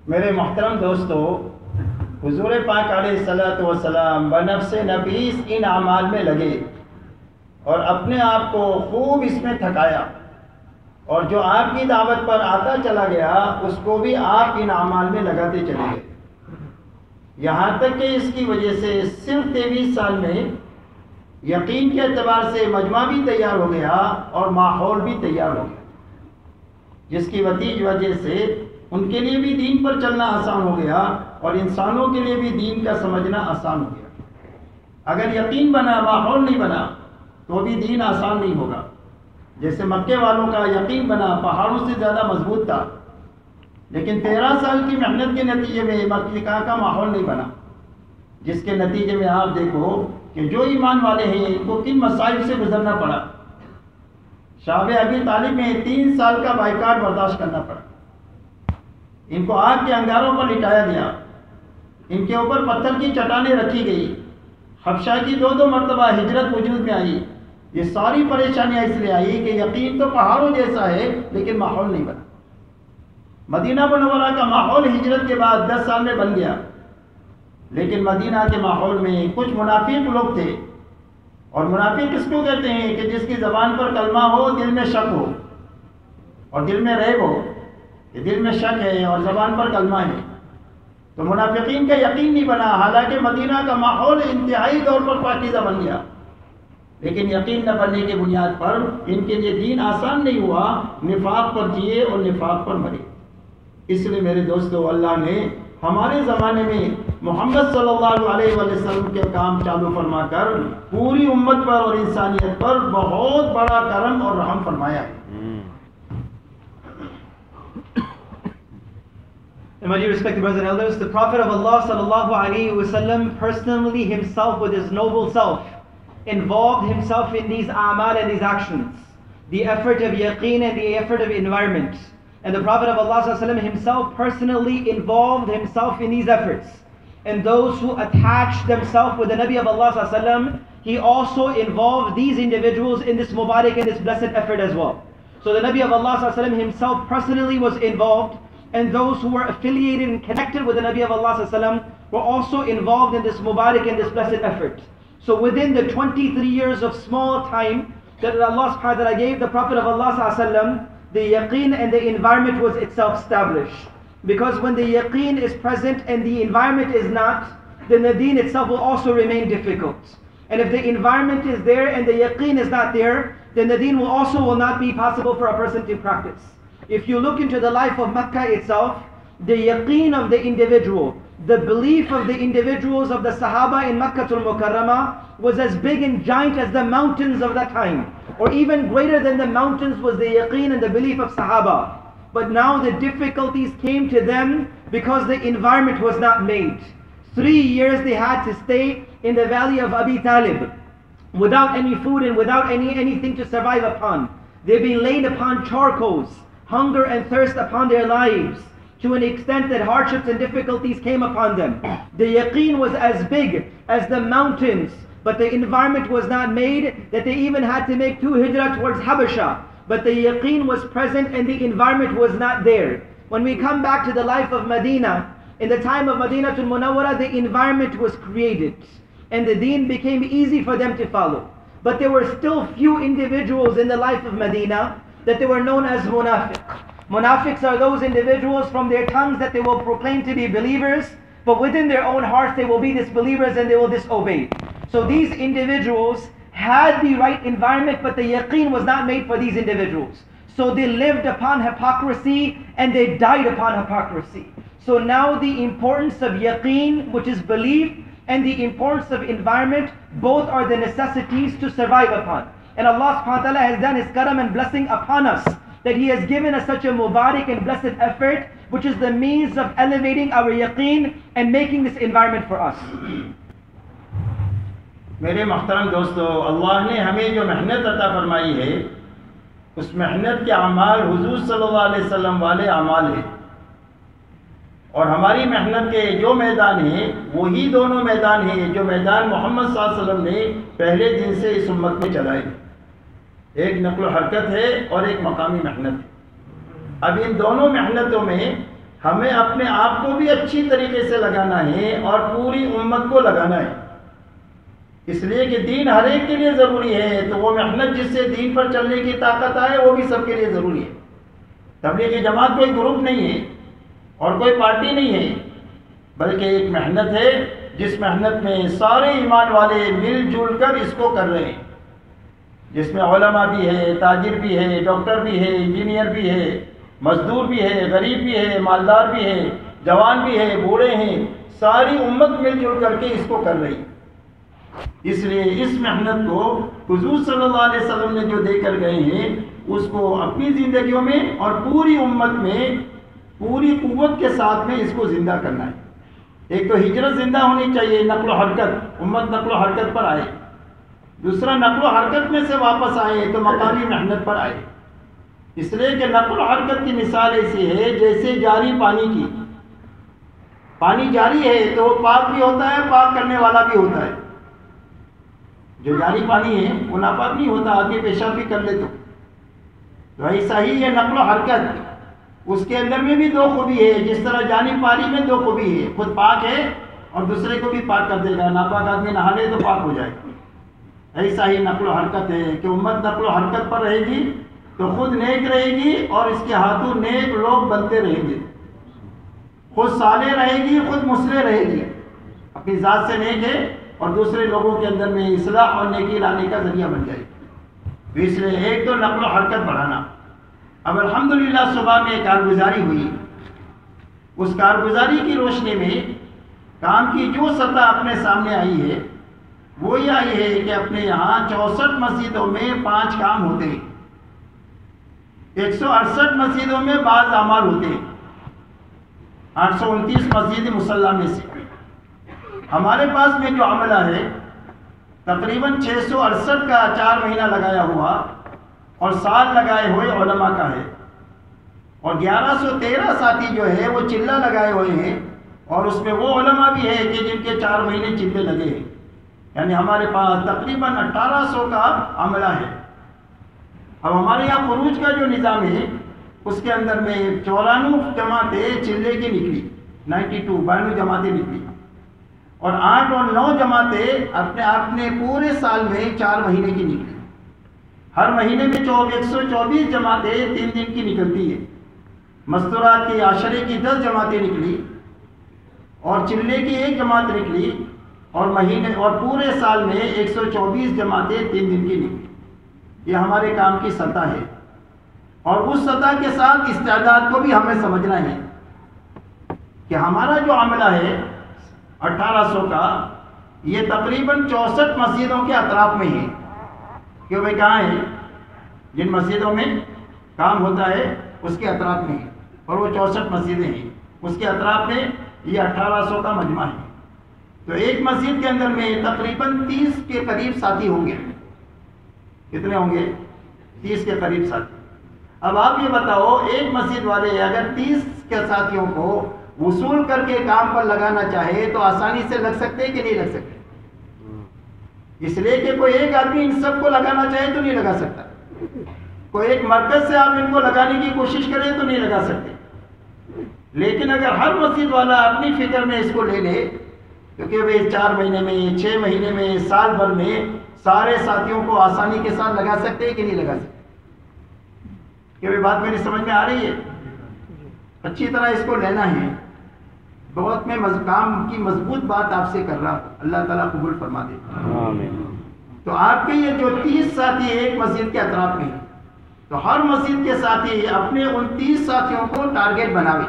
मेरे मोहतरम दोस्तों, हुजूर पाक अलैहिस्सलातु वस्सलाम बनफ्स नबीस इन अमाल में लगे और अपने आप को खूब इसमें थकाया, और जो आपकी दावत पर आता चला गया उसको भी आप इन अमाल में लगाते चले गए, यहाँ तक कि इसकी वजह से सिर्फ 23 साल में यकीन के एतबार से मजमा भी तैयार हो गया और माहौल भी तैयार हो गया, जिसकी वजह से उनके लिए भी दीन पर चलना आसान हो गया और इंसानों के लिए भी दीन का समझना आसान हो गया। अगर यकीन बना, माहौल नहीं बना, तो भी दीन आसान नहीं होगा। जैसे मक्के वालों का यकीन बना पहाड़ों से ज़्यादा मजबूत था, لیکن 13 سال کی محنت کے نتیجے میں مکہ کا ماحول نہیں بنا، جس کے نتیجے میں آپ دیکھو کہ جو ایمان والے ہیں ان کو کن مسائل سے گزرنا پڑا۔ شعب ابی طالب میں 3 سال کا بائیکاٹ برداشت کرنا پڑا، ان کو آگ کے انگاروں پر لٹایا گیا، ان کے اوپر پتھر کی چٹانیں رکھی گئی، حبشہ کی 2 مرتبہ ہجرت وجود میں آئی۔ یہ ساری پریشانیاں اس لیے آئی کہ یقین تو پہاڑوں جیسا ہے لیکن ماحول نہیں بنا۔ مدینہ منورہ کا ماحول ہجرت کے بعد 10 سال میں بن گیا، لیکن مدینہ کے ماحول میں کچھ منافق لوگ تھے، اور منافق کس کو کہتے ہیں کہ جس کی زبان پر کلمہ ہو دل میں شک ہو اور دل میں ریب ہو، کہ دل میں شک ہے اور زبان پر کلمہ ہے۔ تو منافقین کا یقین نہیں بنا، حالانکہ مدینہ کا ماحول انتہائی طور پر پاکیزہ بن گیا، لیکن یقین نہ بننے کی بنیاد پر ان کے لیے دین آسان نہیں ہوا، نفاق پر جیے اور نفاق پر مرے۔ اس لیے میرے دوستو، اللہ نے ہمارے زمانے میں محمد صلی اللہ علیہ وسلم کے کام چالو فرما کر پوری امت پر اور انسانیت پر بہت بڑا کرم اور رحم فرمایا ہے۔ And my dear respected brothers and elders, the Prophet of Allah sallallahu alaihi wasallam personally himself with his noble self involved himself in these a'mal and these actions, the effort of yaqeen and the effort of environment. And the Prophet of Allah sallallahu alaihi wasallam himself personally involved himself in these efforts. And those who attached themselves with the Nabi of Allah sallallahu alaihi wasallam, he also involved these individuals in this mubarak and this blessed effort as well. So the Nabi of Allah sallallahu alaihi wasallam himself personally was involved, and those who were affiliated and connected with the Nabi of Allah sallallahu alaihi wasallam were also involved in this mubarak and this blessed effort. So within the 23 years of small time that Allah subhanahu wa ta'ala gave the Prophet of Allah sallallahu alaihi wasallam, the yaqeen and the environment was itself established. Because when the yaqeen is present and the environment is not, then the deen itself will also remain difficult. And if the environment is there and the yaqeen is not there, then the deen will not be possible for a person to practice. If you look into the life of Makkah itself, the yaqeen of the individual, the belief of the individuals of the Sahaba in Makkatul Mukarramah was as big and giant as the mountains of that time, or even greater than the mountains was the yaqeen and the belief of Sahaba. But now the difficulties came to them because the environment was not made. 3 years they had to stay in the valley of Abi Talib without any food and without anything to survive upon. They've been laid upon charcoals, hunger and thirst upon their lives, to an extent that hardships and difficulties came upon them. The yaqeen was as big as the mountains, but the environment was not made, that they even had to make 2 hijrah towards Habasha. But the yaqeen was present and the environment was not there. When we come back to the life of Medina, in the time of Madinatul Munawwara, the environment was created and the deen became easy for them to follow. But there were still few individuals in the life of Medina that they were known as munafiq. Munafiqs are those individuals from their tongues that they will proclaim to be believers, but within their own hearts they will be disbelievers and they will disobey. So these individuals had the right environment, but the yaqeen was not made for these individuals. So they lived upon hypocrisy and they died upon hypocrisy. So now the importance of yaqeen, which is belief, and the importance of environment, both are the necessities to survive upon. And Allah subhanahu wa ta'ala has done His karam and blessing upon us, that He has given us such a mubarak and blessed effort, which is the means of elevating our yaqeen and making this environment for us. میرے محترم دوستو، اللہ نے ہمیں جو محنت عطا فرمائی ہے، اس محنت کے اعمال حضور صلی اللہ علیہ وسلم والے اعمال ہیں، اور ہماری محنت کے جو میدان ہیں وہی دونوں میدان ہیں جو میدان محمد صلی اللہ علیہ وسلم نے پہلے دن سے اس امت میں چلائے۔ ایک نقل و حرکت ہے اور ایک مقامی محنت ہے۔ اب ان دونوں محنتوں میں ہمیں اپنے آپ کو بھی اچھی طریقے سے لگانا ہے اور پوری امت کو لگانا ہے، اس لیے کہ دین ہر ایک کے لیے ضروری ہے، تو وہ محنت جس سے دین پر چلنے کی طاقت آئے وہ بھی سب کے لیے ضروری ہے۔ تبلیغی جماعت کوئی گروپ نہیں ہے اور کوئی پارٹی نہیں ہے، بلکہ ایک محنت ہے جس محنت میں سارے ایمان والے مل جل کر اس کو کر رہے ہیں، جس میں علماء بھی ہے، تاجر بھی ہے، ڈاکٹر بھی ہے، انجینئر بھی ہے، مزدور بھی ہے، غریب بھی ہے، مالدار بھی ہے، جوان بھی ہے، بوڑھے ہیں، ساری امت مل جل کر کے اس کو کر رہی ہے۔ اس لیے اس محنت کو حضور صلی اللہ علیہ وسلم نے جو دے کر گئے ہیں، اس کو اپنی زندگیوں میں اور پوری امت میں پوری قوت کے ساتھ میں اس کو زندہ کرنا ہے. ایک تو ہجرت زندہ ہونی چاہیے، نقل و حرکت، امت نقل و حرکت پر آئے. دوسرا نقل و حرکت میں سے واپس آئے تو مقامی محنت پر آئے. اس لیے کہ نقل و حرکت کی مثال ایسی ہے جیسے جاری پانی کی. پانی جاری ہے تو وہ پاک بھی ہوتا ہے، پاک کرنے والا بھی ہوتا ہے. جو جاری پانی ہے وہ ناپاک نہیں ہوتا، آدمی پیشاب بھی کر لے تو ایسا ہی یہ نقل و حرکت، اس کے اندر میں بھی دو خوبی ہے. جس طرح جانی پانی میں دو خوبی ہے، خود پاک ہے اور دوسرے کو بھی پاک کر دے گا. ناپاک آدمی نہا لے تو پاک ہو جائے گا. ایسا ہی نقل و حرکت ہے کہ امت نقل و حرکت پر رہے گی تو خود نیک رہے گی اور اس کے ہاتھوں نیک لوگ بنتے رہیں گے. خود صالح رہے گی، خود مصلح رہے گی، اپنی ذات سے نیک ہے اور دوسرے لوگوں کے اندر میں اصلاح اور نیکی لانے کا ذریعہ بن جائے گی. اس لیے ایک تو نقل و حرکت بڑھانا. اب الحمدللہ صبح میں کارگزاری ہوئی. اس کارگزاری کی روشنی میں کام کی جو سطح اپنے سامنے آئی ہے وہ یہ آئی ہے کہ اپنے یہاں 64 مسجدوں میں 5 کام ہوتے ہیں. 168 مسجدوں میں بعض اعمال ہوتے ہیں. 829 مسجد مصلی میں سے ہمارے پاس میں جو عملہ ہے تقریباً 668 کا 4 مہینہ لگایا ہوا اور سال لگائے ہوئے علماء کا ہے. اور 1113 ساتھی جو ہے وہ چلہ لگائے ہوئے ہیں اور اس میں وہ علماء بھی ہے کہ جن کے 4 مہینے چلے لگے ہیں. یعنی ہمارے پاس تقریباً 1800 کا عملہ ہے. اب ہمارے یہاں خروج کا جو نظام ہے اس کے اندر میں 94 جماعتیں چلے کی نکلی، 92 جماعتیں نکلی، اور 8 اور 9 جماعتیں اپنے پورے سال میں 4 مہینے کی نکلی. ہر مہینے میں 124 جماعتیں 3 دن کی نکلتی ہے. مستورات کی عاشرے کی 10 جماعتیں نکلی اور چلے کی 1 جماعت نکلی اور مہینے اور پورے سال میں 124 جماعتیں 3 دن کی نکلی. یہ ہمارے کام کی سطح ہے اور اس سطح کے ساتھ استعداد کو بھی ہمیں سمجھنا ہے کہ ہمارا جو عملہ ہے 1800 کا یہ تقریباً 64 مسجدوں کے اطراف میں ہے. کہ بھائی کہاں ہے؟ جن مسجدوں میں کام ہوتا ہے اس کے اطراف میں ہے اور وہ 64 مسجدیں ہیں. اس کے اطراف میں یہ 1800 کا مجمع ہے. تو ایک مسجد کے اندر میں تقریباً 30 کے قریب ساتھی ہوں گے. کتنے ہوں گے؟ 30 کے قریب ساتھی. اب آپ یہ بتاؤ ایک مسجد والے اگر 30 کے ساتھیوں کو وصول کر کے کام پر لگانا چاہے تو آسانی سے لگ سکتے کہ نہیں لگ سکتے؟ اس لیے کہ کوئی ایک آدمی ان سب کو لگانا چاہے تو نہیں لگا سکتا. کوئی ایک مرکز سے آپ ان کو لگانے کی کوشش کریں تو نہیں لگا سکتے. لیکن اگر ہر مسجد والا اپنی فکر میں اس کو لے لے کیونکہ بھائی 4 مہینے میں 6 مہینے میں سال بھر میں سارے ساتھیوں کو آسانی کے ساتھ لگا سکتے ہیں کہ نہیں لگا سکتے؟ کہ بات میری سمجھ میں آ رہی ہے؟ اچھی طرح اس کو لینا ہے. بہت میں کام کی مضبوط بات آپ سے کر رہا ہوں. اللہ تعالیٰ قبول فرما دے. آمین. تو آپ کے یہ جو 30 ساتھی ایک مسجد کے اطراف میں ہیں تو ہر مسجد کے ساتھی اپنے ان 30 ساتھیوں کو ٹارگیٹ بناوے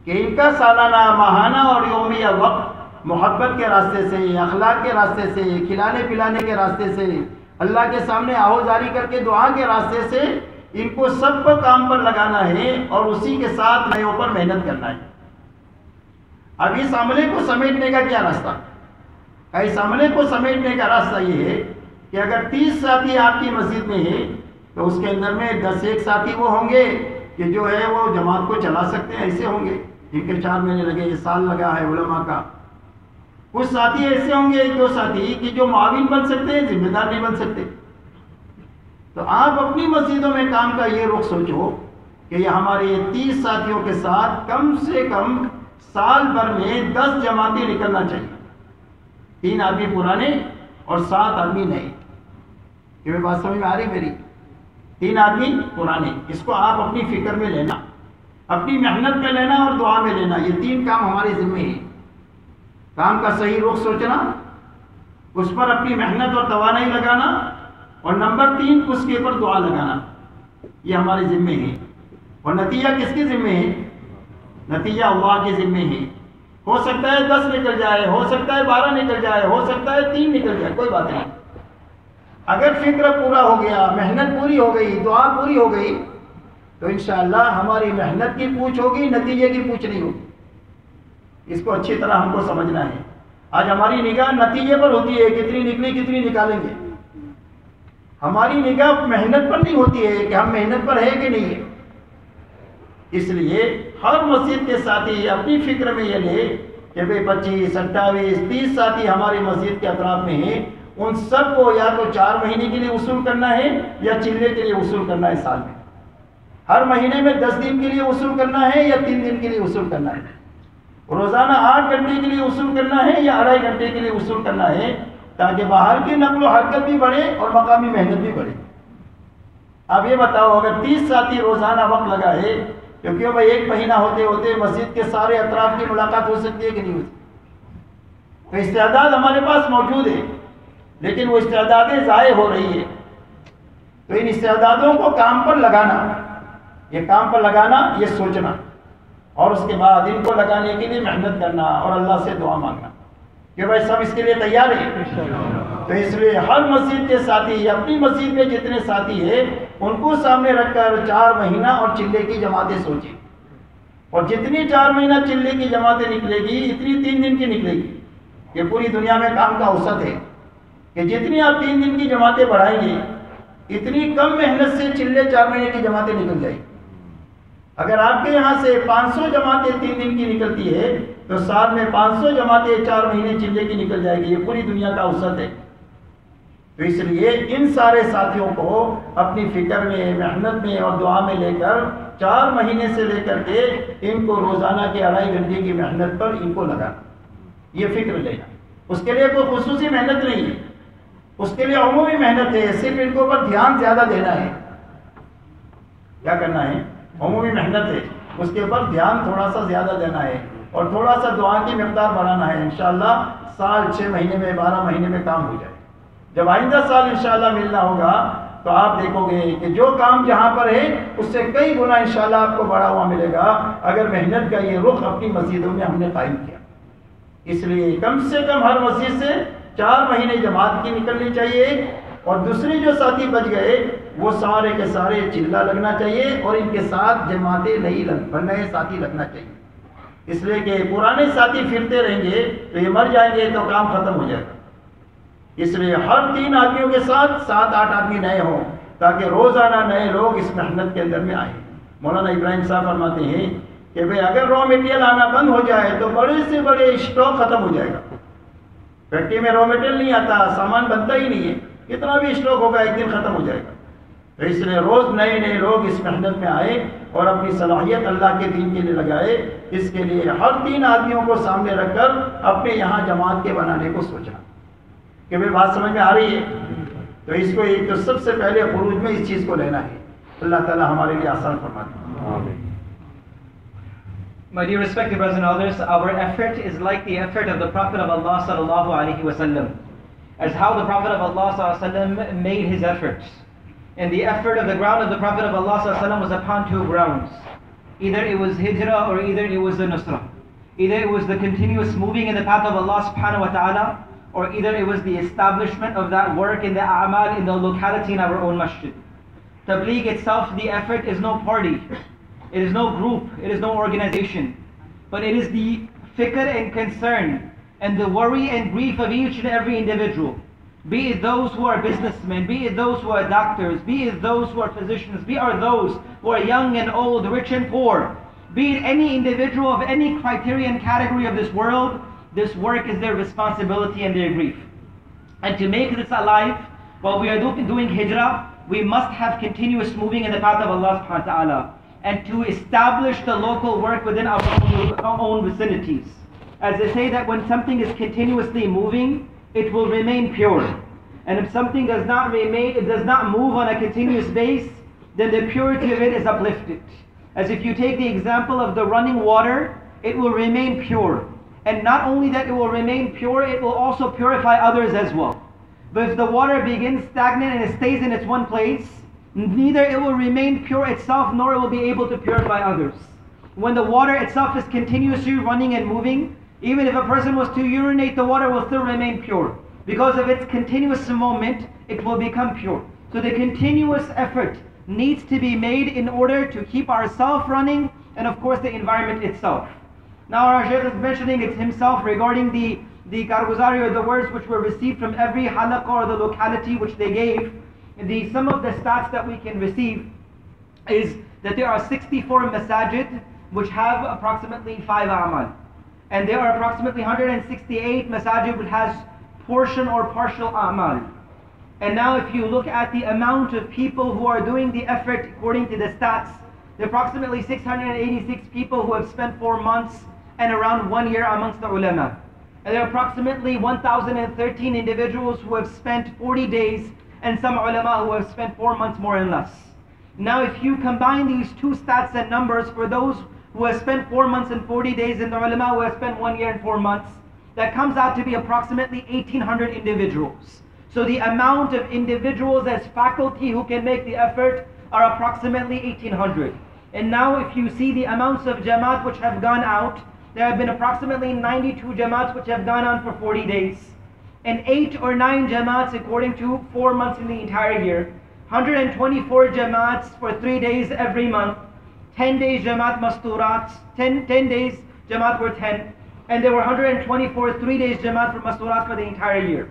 کہ ان کا سالانہ، ماہانہ اور یومیہ وقت محبت کے راستے سے، اخلاق کے راستے سے، کھلانے پلانے کے راستے سے، اللہ کے سامنے آہوزاری کر کے دعا کے راستے سے ان کو سب کو کام پر لگانا ہے اور اسی کے ساتھ نئےوں پر محنت کرنا ہے. اب اس عملے کو سمیٹنے کا کیا راستہ؟ اس عملے کو سمیٹنے کا راستہ یہ ہے کہ اگر 30 ساتھی آپ کی مسجد میں ہیں تو اس کے اندر میں 10 ساتھی وہ ہوں گے کہ جو ہے وہ جماعت کو چلا سکتے ہیں. ایسے ہوں گے جن کے 4 مہینے لگے، یہ سال لگا ہے علماء کا. کچھ ساتھی ایسے ہوں گے 1-2 ساتھی کہ جو معاون بن سکتے ہیں، ذمہ دار نہیں بن سکتے. تو آپ اپنی مسجدوں میں کام کا یہ رخ سوچو کہ یہ ہمارے 30 ساتھیوں کے ساتھ کم سے کم سال بھر میں 10 جماعتیں نکلنا چاہیے. 3 آدمی پرانے اور 7 آدمی نئے. یہ بات سمجھ میں آ رہی میری؟ 3 آدمی پرانے، اس کو آپ اپنی فکر میں لینا، اپنی محنت میں لینا اور دعا میں لینا. یہ 3 کام ہمارے ذمہ ہیں. کام کا صحیح رخ سوچنا، اس پر اپنی محنت اور توانائی لگانا، اور نمبر 3 اس کے اوپر دعا لگانا. یہ ہمارے ذمہ ہے. اور نتیجہ کس کے ذمہ ہے؟ نتیجہ اللہ کے ذمہ ہے. ہو سکتا ہے 10 نکل جائے، ہو سکتا ہے 12 نکل جائے، ہو سکتا ہے 3 نکل جائے، کوئی بات نہیں. اگر فکر پورا ہو گیا، محنت پوری ہو گئی، دعا پوری ہو گئی تو انشاءاللہ ہماری محنت کی پوچھ ہوگی، نتیجے کی پوچھ نہیں ہوگی. اس کو اچھی طرح ہم کو سمجھنا ہے. آج ہماری نگاہ نتیجے پر ہوتی ہے، کتنی نکلی کتنی نکالیں گے. ہماری نگاہ محنت پر نہیں ہوتی ہے کہ ہم محنت پر ہے کہ نہیں ہے. اس لیے ہر مسجد کے ساتھی اپنی فکر میں یہ لے کہ بھئی 25 28 30 ساتھی ہماری مسجد کے اطراف میں ہیں، ان سب کو یا تو 4 مہینے کے لیے وصول کرنا ہے یا چلے کے لیے وصول کرنا ہے. سال میں ہر مہینے میں 10 دن کے لیے وصول کرنا ہے یا 3 دن کے لیے وصول کرنا ہے. روزانہ 8 گھنٹے کے لیے وصول کرنا ہے یا 2.5 گھنٹے کے لیے وصول کرنا ہے، تاکہ باہر کی نقل و حرکت بھی بڑھے اور مقامی محنت بھی بڑھے. اب یہ بتاؤ اگر 30 ساتھی روزانہ وقت لگائے تو کیوں بھائی 1 مہینہ ہوتے ہوتے مسجد کے سارے اطراف کی ملاقات ہو سکتی ہے کہ نہیں ہو سکتی؟ تو استعداد ہمارے پاس موجود ہے، لیکن وہ استعدادیں ضائع ہو رہی ہے. تو ان استعدادوں کو کام پر لگانا، یہ کام پر لگانا، یہ سوچنا، اور اس کے بعد ان کو لگانے کے لیے محنت کرنا اور اللہ سے دعا مانگنا کہ بھائی سب اس کے لیے تیار ہیں. تو اس لیے ہر مسجد کے ساتھی اپنی مسجد میں جتنے ساتھی ہیں ان کو سامنے رکھ کر 4 مہینہ اور چلے کی جماعتیں سوچیں، اور جتنی 4 مہینہ چلے کی جماعتیں نکلے گی اتنی 3 دن کی نکلے گی. یہ پوری دنیا میں کام کا اوسط ہے کہ جتنی آپ 3 دن کی جماعتیں بڑھائیں گے اتنی کم محنت سے چلے 4 مہینے کی جماعتیں نکل جائیں گی. اگر آپ کے یہاں سے 500 جماعتیں 3 دن کی نکلتی ہے تو سال میں 500 جماعتیں 4 مہینے چلے کی نکل جائے گی. یہ پوری دنیا کا اوسط ہے. تو اس لیے ان سارے ساتھیوں کو اپنی فکر میں، محنت میں اور دعا میں لے کر 4 مہینے سے لے کر کے ان کو روزانہ کے 2.5 گھنٹے کی محنت پر ان کو لگانا، یہ فکر لینا. اس کے لیے کوئی خصوصی محنت نہیں ہے، اس کے لیے عمومی محنت ہے. صرف ان کو پر دھیان زیادہ دینا ہے. کیا کرنا ہے؟ عمومی محنت ہے، اس کے اوپر دھیان تھوڑا سا زیادہ دینا ہے اور تھوڑا سا دعا کی مقدار بڑھانا ہے. انشاءاللہ سال 6 مہینے میں 12 مہینے میں کام ہو جائے. جب آئندہ سال انشاءاللہ ملنا ہوگا تو آپ دیکھو گے کہ جو کام جہاں پر ہے اس سے کئی گنا انشاءاللہ آپ کو بڑا ہوا ملے گا اگر محنت کا یہ رخ اپنی مسجدوں میں ہم نے قائم کیا. اس لیے کم سے کم ہر مسجد سے 4 مہینے جماعت کی نکلنی چاہیے، اور دوسرے جو ساتھی بچ گئے وہ سارے کے سارے چلہ لگنا چاہیے اور ان کے ساتھ جماعتیں نئے ساتھی لگنا چاہیے. اس لیے کہ پرانے ساتھی پھرتے رہیں گے تو یہ مر جائیں گے تو کام ختم ہو جائے گا. اس لیے ہر 3 آدمیوں کے ساتھ 7-8 آدمی نئے ہوں تاکہ روزانہ نئے لوگ اس محنت کے اندر میں آئیں. مولانا ابراہیم صاحب فرماتے ہیں کہ بھئی اگر را میٹیریل آنا بند ہو جائے تو بڑے سے بڑے اسٹاک ختم ہو جائے گا. فیکٹری میں را میٹیریل نہیں آتا، سامان بنتا ہی نہیں ہے، کتنا بھی اسٹاک ہوگا ایک دن ختم ہو جائے گا. تو اس لیے روز نئے نئے لوگ اس محنت میں آئے اور اپنی صلاحیت اللہ کے دین کے لیے لگائے. اس کے لیے ہر 3 آدمیوں کو سامنے رکھ کر اپنے یہاں جماعت کے بنانے کو سوچا. کہ بھئی بات سمجھ میں آ رہی ہے؟ تو اس کو ایک تو سب سے پہلے خروج میں اس چیز کو لینا ہے. اللہ تعالی ہمارے لیے آسان فرما دے. آمین. My dear respected brothers and elders, our effort is like the effort of the Prophet of Allah sallallahu alaihi wasallam, as how the Prophet of Allah sallallahu alaihi wasallam made his efforts. And the effort of the ground of the Prophet of Allah sallallahu alaihi wasallam was upon 2 grounds. Either it was hijrah or either it was the nusrah. Either it was the continuous moving in the path of Allah subhanahu wa ta'ala, or either it was the establishment of that work in the a'mal in the locality in our own masjid. Tabligh itself, the effort is no party, it is no group, it is no organization, but it is the fikr and concern and the worry and grief of each and every individual. Be it those who are businessmen, be it those who are doctors, be it those who are physicians, be it those who are young and old, rich and poor, be it any individual of any criterion category of this world, this work is their responsibility and their grief. And to make this alive, while we are doing hijrah, we must have continuous moving in the path of Allah subhanahu wa ta'ala, and to establish the local work within our own vicinities. As they say that when something is continuously moving, it will remain pure. And if something does not move on a continuous base, then the purity of it is uplifted. As if you take the example of the running water, it will remain pure. And not only that it will remain pure, it will also purify others as well. But if the water begins stagnant and it stays in its one place, neither it will remain pure itself, nor it will be able to purify others. When the water itself is continuously running and moving, even if a person was to urinate, the water will still remain pure. Because of its continuous movement, it will become pure. So the continuous effort, needs to be made in order to keep ourselves running and of course the environment itself. Now our Shaykh is mentioning it himself regarding the karguzari or the words which were received from every halaqah or the locality which they gave. Some of the stats that we can receive is that there are 64 masajid which have approximately 5 a'mal. And there are approximately 168 masajid which has portion or partial a'mal. And now if you look at the amount of people who are doing the effort according to the stats, there are approximately 686 people who have spent 4 months and around 1 year amongst the ulama. And there are approximately 1,013 individuals who have spent 40 days and some ulama who have spent 4 months more and less. Now if you combine these two stats and numbers for those who have spent 4 months and 40 days and the ulama who have spent 1 year and 4 months, that comes out to be approximately 1,800 individuals. So the amount of individuals as faculty who can make the effort are approximately 1,800. And now if you see the amounts of jamaat which have gone out, there have been approximately 92 jamaats which have gone on for 40 days. And 8 or 9 jamaats according to 4 months in the entire year. 124 jamaats for 3 days every month. 10 days jamaat masturat, 10 days jamaat were 10. And there were 124 3 days jamaat for masturat for the entire year.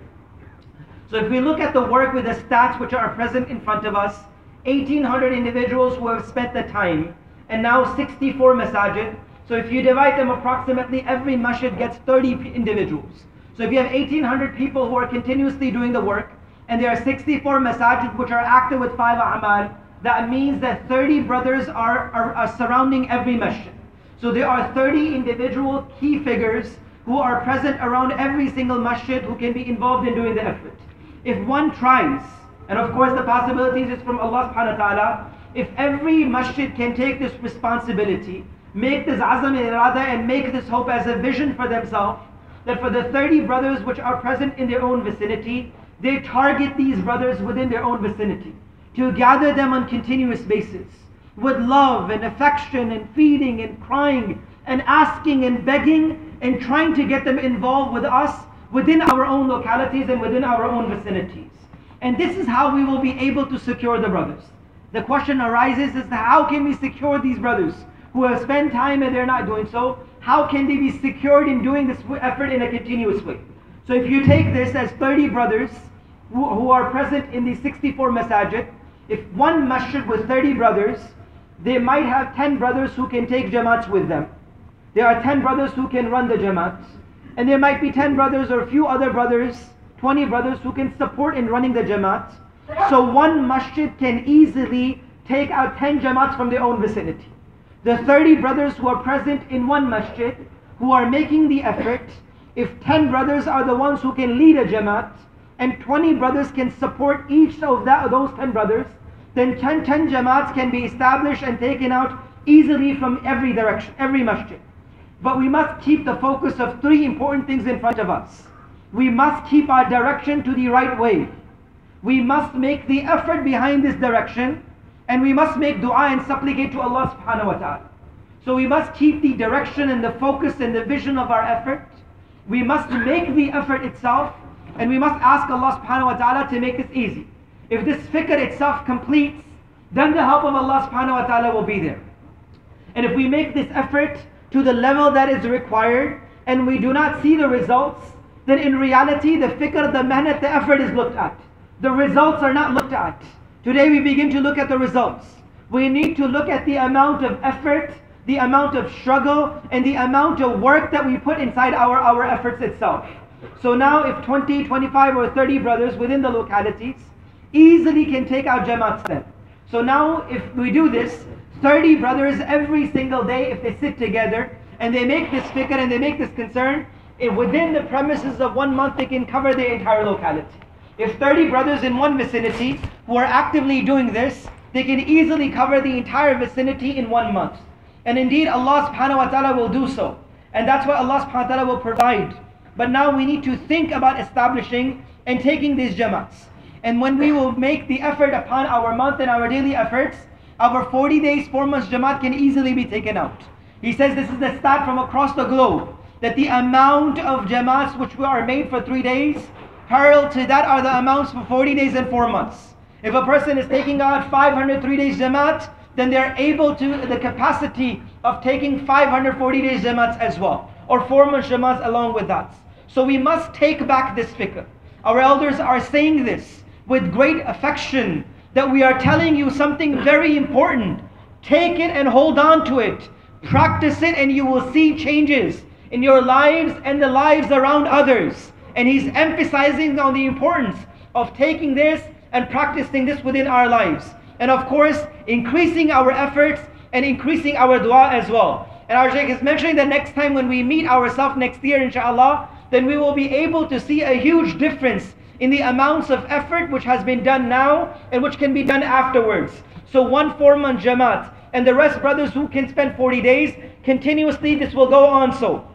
So if we look at the work with the stats which are present in front of us, 1,800 individuals who have spent the time, and now 64 masajid. So if you divide them, approximately every masjid gets 30 individuals. So if you have 1,800 people who are continuously doing the work, and there are 64 masajid which are active with 5 a'mal, that means that 30 brothers are surrounding every masjid. So there are 30 individual key figures who are present around every single masjid who can be involved in doing the effort. If one tries, and of course the possibilities is from Allah subhanahu wa ta'ala, if every masjid can take this responsibility, make this azam and irada and make this hope as a vision for themselves, that for the 30 brothers which are present in their own vicinity, they target these brothers within their own vicinity, to gather them on continuous basis, with love and affection and feeding and crying and asking and begging and trying to get them involved with us within our own localities and within our own vicinities. And this is how we will be able to secure the brothers. The question arises is how can we secure these brothers who have spent time and they're not doing so? How can they be secured in doing this effort in a continuous way? So if you take this as 30 brothers who are present in the 64 masajid, if one masjid with 30 brothers, they might have 10 brothers who can take jamaats with them. There are 10 brothers who can run the jamaats. And there might be 10 brothers or a few other brothers, 20 brothers who can support in running the jamaats. So one masjid can easily take out 10 jamaats from their own vicinity. The 30 brothers who are present in one masjid, who are making the effort, if 10 brothers are the ones who can lead a jamaat, and 20 brothers can support each of those 10 brothers, then 10 jamaats can be established and taken out easily from every direction, every masjid. But we must keep the focus of 3 important things in front of us. We must keep our direction to the right way. We must make the effort behind this direction, and we must make dua and supplicate to Allah subhanahu wa ta'ala. So we must keep the direction and the focus and the vision of our effort. We must make the effort itself, and we must ask Allah subhanahu wa ta'ala to make this easy. If this fikr itself completes, then the help of Allah subhanahu wa ta'ala will be there. And if we make this effort to the level that is required, and we do not see the results, then in reality the fikr, the mehnat, the effort is looked at. The results are not looked at. Today we begin to look at the results. We need to look at the amount of effort, the amount of struggle, and the amount of work that we put inside our efforts itself. So now if 20, 25 or 30 brothers within the localities easily can take out jamaats then. So now if we do this, 30 brothers every single day, if they sit together and they make this fikr and they make this concern, within the premises of 1 month they can cover the entire locality. If 30 brothers in one vicinity who are actively doing this, they can easily cover the entire vicinity in 1 month. And indeed Allah subhanahu wa ta'ala will do so. And that's why Allah subhanahu wa ta'ala will provide. But now we need to think about establishing and taking these jamaats. And when we will make the effort upon our month and our daily efforts, our 40 days, 4 months jamaat can easily be taken out. He says this is the stat from across the globe, that the amount of jamaats which are made for 3 days, parallel to that are the amounts for 40 days and 4 months. If a person is taking out 500 3 days Jamaat, then they are able to, the capacity of taking 540 days Jamaats as well, or 4 months Jamaats along with that. So we must take back this fiqh. Our elders are saying this with great affection, that we are telling you something very important. Take it and hold on to it. Practice it and you will see changes in your lives and the lives around others. And he's emphasizing on the importance of taking this and practicing this within our lives. And of course, increasing our efforts and increasing our dua as well. And our Shaykh is mentioning that next time when we meet ourselves next year, inshallah, then we will be able to see a huge difference in the amounts of effort which has been done now and which can be done afterwards. So 1 4-month Jamaat, and the rest brothers who can spend 40 days, continuously this will go on so.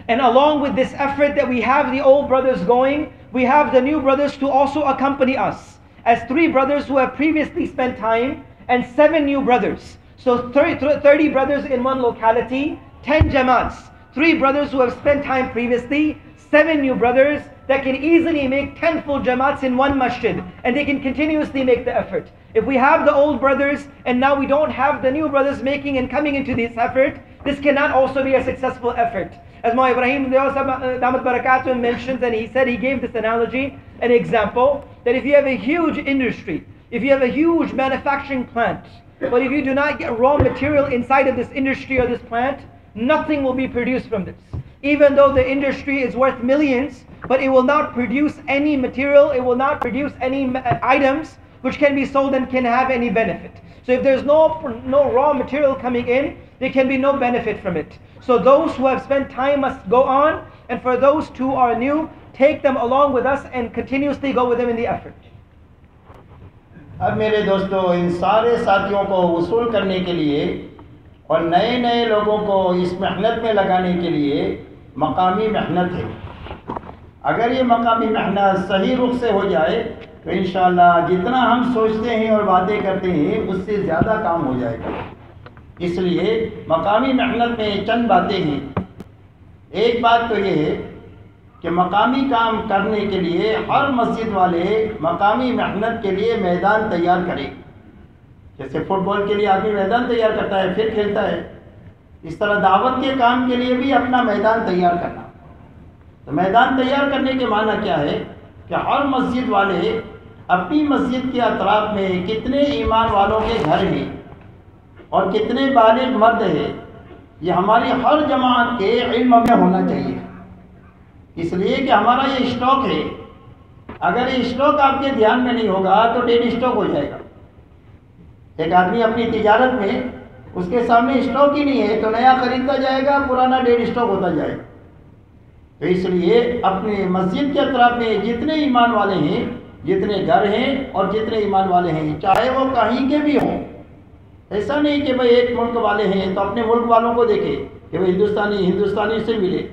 And along with this effort that we have the old brothers going, we have the new brothers to also accompany us. As 3 brothers who have previously spent time, and 7 new brothers. So 30 brothers in one locality, 10 Jamaats. 3 brothers who have spent time previously, 7 new brothers that can easily make 10 full Jamaats in one masjid. And they can continuously make the effort. If we have the old brothers and now we don't have the new brothers making and coming into this effort, this cannot also be a successful effort. As Maulana Ibrahim Damat Barakatuh mentions, and he said, he gave this analogy, an example, that if you have a huge industry, if you have a huge manufacturing plant, but if you do not get raw material inside of this industry or this plant, nothing will be produced from this. Even though the industry is worth millions, but it will not produce any material, it will not produce any items which can be sold and can have any benefit. So if there's no raw material coming in, there can be no benefit from it. So those who have spent time must go on, and for those who are new, take them along with us and continuously go with them in the effort. اب میرے دوستو، ان سارے ساتھیوں کو وصول کرنے کے لیے اور نئے نئے لوگوں کو اس محنت میں لگانے کے لیے مقامی محنت ہے. اگر یہ مقامی محنت صحیح رخ سے ہو جائے تو انشاءاللہ جتنا ہم سوچتے ہیں اور وعدے کرتے ہیں اس سے زیادہ کام ہو جائے گا. اس لیے مقامی محنت میں چند باتیں ہیں. ایک بات تو یہ ہے کہ مقامی کام کرنے کے لیے ہر مسجد والے مقامی محنت کے لیے میدان تیار کریں. جیسے فٹ بال کے لیے آدمی میدان تیار کرتا ہے پھر کھیلتا ہے، اس طرح دعوت کے کام کے لیے بھی اپنا میدان تیار کرنا. تو میدان تیار کرنے کے معنی کیا ہے کہ ہر مسجد والے اپنی مسجد کے اطراف میں کتنے ایمان والوں کے گھر ہیں اور کتنے بالغ مرد ہیں، یہ ہماری ہر جماعت کے علم میں ہونا چاہیے. اس لیے کہ ہمارا یہ اسٹاک ہے. اگر یہ اسٹاک آپ کے دھیان میں نہیں ہوگا تو ڈیڈ اسٹاک ہو جائے گا. ایک آدمی اپنی تجارت میں اس کے سامنے اسٹاک ہی نہیں ہے تو نیا خریدتا جائے گا، پرانا ڈیڈ اسٹاک ہوتا جائے گا. تو اس لیے اپنے مسجد کے اطراف میں جتنے ایمان والے ہیں، جتنے گھر ہیں اور جتنے ایمان والے ہیں، چاہے وہ کہیں کے بھی ہوں، ایسا نہیں کہ بھئی ایک ملک والے ہیں تو اپنے ملک والوں کو دیکھے کہ وہ ہندوستانی سے ملے،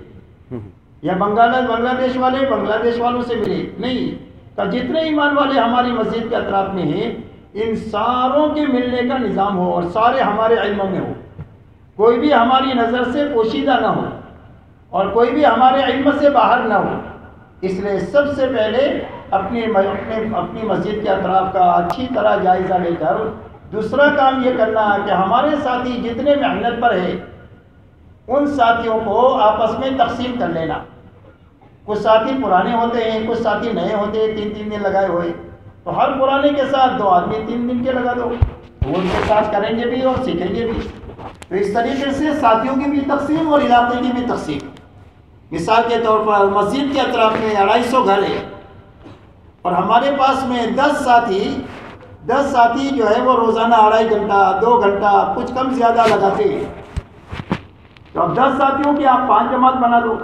یا بنگلہ دیش والے بنگلہ دیش والوں سے ملے. نہیں، کہ جتنے ایمان والے ہماری مسجد کے اطراف میں ہیں ان ساروں کے ملنے کا نظام ہو اور سارے ہمارے علموں میں ہو. کوئی بھی ہماری نظر سے پوشیدہ نہ ہو اور کوئی بھی ہمارے علم سے باہر نہ ہو. اس لیے سب سے پہلے اپنی مسجد کے اطراف کا اچھی طرح جائزہ لے کر دوسرا کام یہ کرنا کہ ہمارے ساتھی جتنے محنت پر ہیں ان ساتھیوں کو آپس میں تقسیم کر لینا. کچھ ساتھی پرانے ہوتے ہیں، کچھ ساتھی نئے ہوتے ہیں 3 دن لگائے ہوئے، تو ہر پرانے کے ساتھ 2 آدمی 3 دن کے لگا دو، وہ ان کے ساتھ کریں گے بھی اور سیکھیں گے بھی. تو اس طریقے سے ساتھیوں کی بھی تقسیم اور علاقے کی بھی تقسیم. مثال کے طور پر مسجد کے اطراف میں 250 گھر ہیں اور ہمارے پاس میں 10 ساتھی جو ہے وہ روزانہ 2.5 گھنٹہ 2 گھنٹہ کچھ کم زیادہ لگاتے ہیں. تو اب 10 ساتھیوں کی آپ 5 جماعت بنا دو.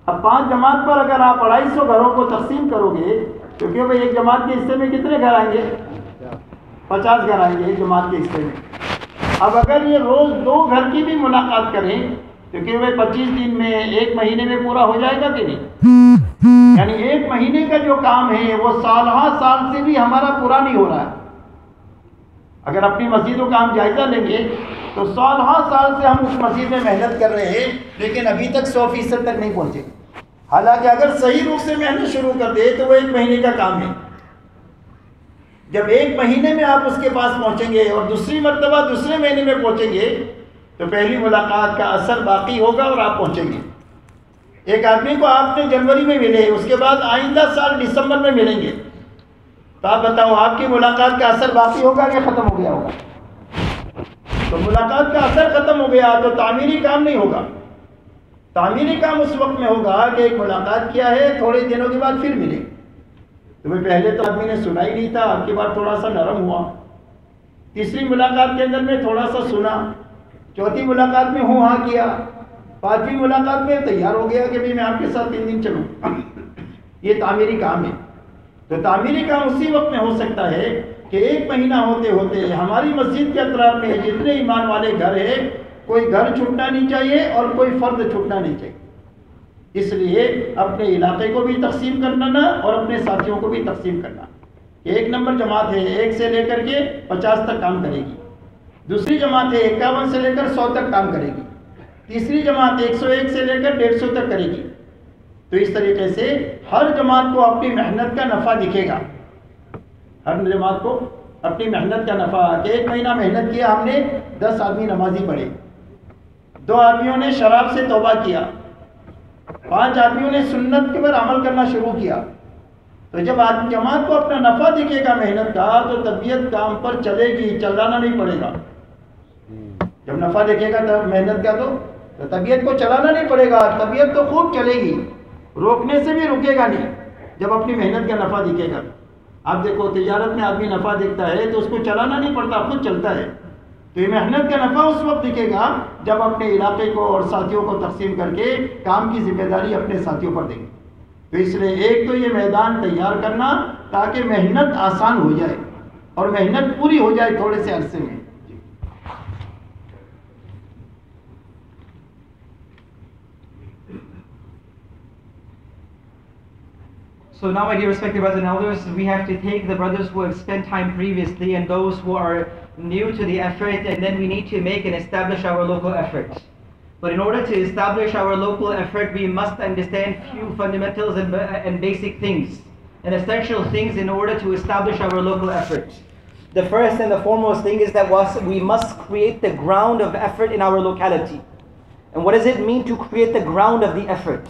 اب 5 جماعت پر اگر آپ 250 گھروں کو تقسیم کرو گے، کیونکہ بھائی ایک جماعت کے حصے میں کتنے گھر آئیں گے؟ 50 گھر آئیں گے ایک جماعت کے حصے میں. اب اگر یہ روز 2 گھر کی بھی ملاقات کریں، کیونکہ وہ 25 دن میں 1 مہینے میں پورا ہو جائے گا کہ نہیں؟ یعنی 1 مہینے کا جو کام ہے وہ سال سے بھی ہمارا پورا نہیں ہو رہا ہے. اگر اپنی مسجدوں کا ہم جائزہ لیں گے تو سال سے ہم اس مسجد میں محنت کر رہے ہیں لیکن ابھی تک 100% تک نہیں پہنچے. حالانکہ اگر صحیح روپ سے محنت شروع کر دے تو وہ 1 مہینے کا کام ہے. जब एक महीने में आप उसके पास पहुंचेंगे और दूसरी मर्तबा दूसरे महीने में पहुंचेंगे तो पहली मुलाकात का असर बाकी होगा और आप पहुंचेंगे। एक आदमी को आपने जनवरी में मिले, उसके बाद आइंदा साल दिसंबर में मिलेंगे, तो आप बताओ आपकी मुलाकात का असर बाकी होगा या ख़त्म हो गया होगा? तो मुलाकात का असर ख़त्म हो गया तो तामीरी काम नहीं होगा। तामीरी काम उस वक्त में होगा कि एक मुलाकात किया है, थोड़े दिनों के बाद फिर मिले। तुम्हें पहले तो आदमी ने सुना ही नहीं था, आपके बाद थोड़ा सा नरम हुआ, तीसरी मुलाकात के अंदर में थोड़ा सा सुना, चौथी मुलाकात में हूँ हाँ किया, पांचवी मुलाकात में तैयार हो गया कि भाई मैं आपके साथ 3 दिन चलूँ। ये तामीरी काम है। तो तामीरी काम उसी वक्त में हो सकता है कि 1 महीना होते होते हमारी मस्जिद के अतराफ में जितने ईमान वाले घर है, कोई घर छूटना नहीं चाहिए और कोई फ़र्द छूटना नहीं चाहिए। इसलिए अपने इलाके को भी तकसीम करना और अपने साथियों को भी तकसीम करना। 1 नंबर जमात है 1 से लेकर के 50 तक काम करेगी, दूसरी जमात है 51 से लेकर 100 तक काम करेगी, तीसरी जमात 101 से लेकर 150 तक करेगी। तो इस तरीके से हर जमात को अपनी मेहनत का नफ़ा दिखेगा। हर जमात को अपनी मेहनत का नफ़ा, कि 1 महीना मेहनत किया हमने, 10 आदमी नमाजी पढ़े, 2 आदमियों ने शराब से तौबा किया, 5 आदमियों ने सुन्नत के पर अमल करना शुरू किया। तो जब जमात को अपना नफ़ा दिखेगा मेहनत का, तो तबीयत काम पर चलेगी, चलाना नहीं पड़ेगा। जब नफ़ा दिखेगा तब मेहनत का तो तबीयत को चलाना नहीं पड़ेगा, तबीयत तो खूब चलेगी, रोकने से भी रुकेगा नहीं जब अपनी मेहनत का नफ़ा दिखेगा। आप देखो तिजारत में आदमी नफ़ा दिखता है तो उसको चलाना नहीं पड़ता, खुद चलता है। तो ये मेहनत का नफ़ा उस वक्त दिखेगा जब अपने इलाके को और साथियों को तकसीम करके काम की जिम्मेदारी अपने साथियों पर देंगे। तो इसलिए एक तो ये मैदान तैयार करना ताकि मेहनत आसान हो जाए और मेहनत पूरी हो जाए थोड़े से अरसे में। So now, my dear respected brothers and elders, we have to take the brothers who have spent time previously and those who are new to the effort, and then we need to make and establish our local effort. But in order to establish our local effort, we must understand few fundamentals and basic things, and essential things in order to establish our local effort. The first and the foremost thing is that we must create the ground of effort in our locality. And what does it mean to create the ground of the effort?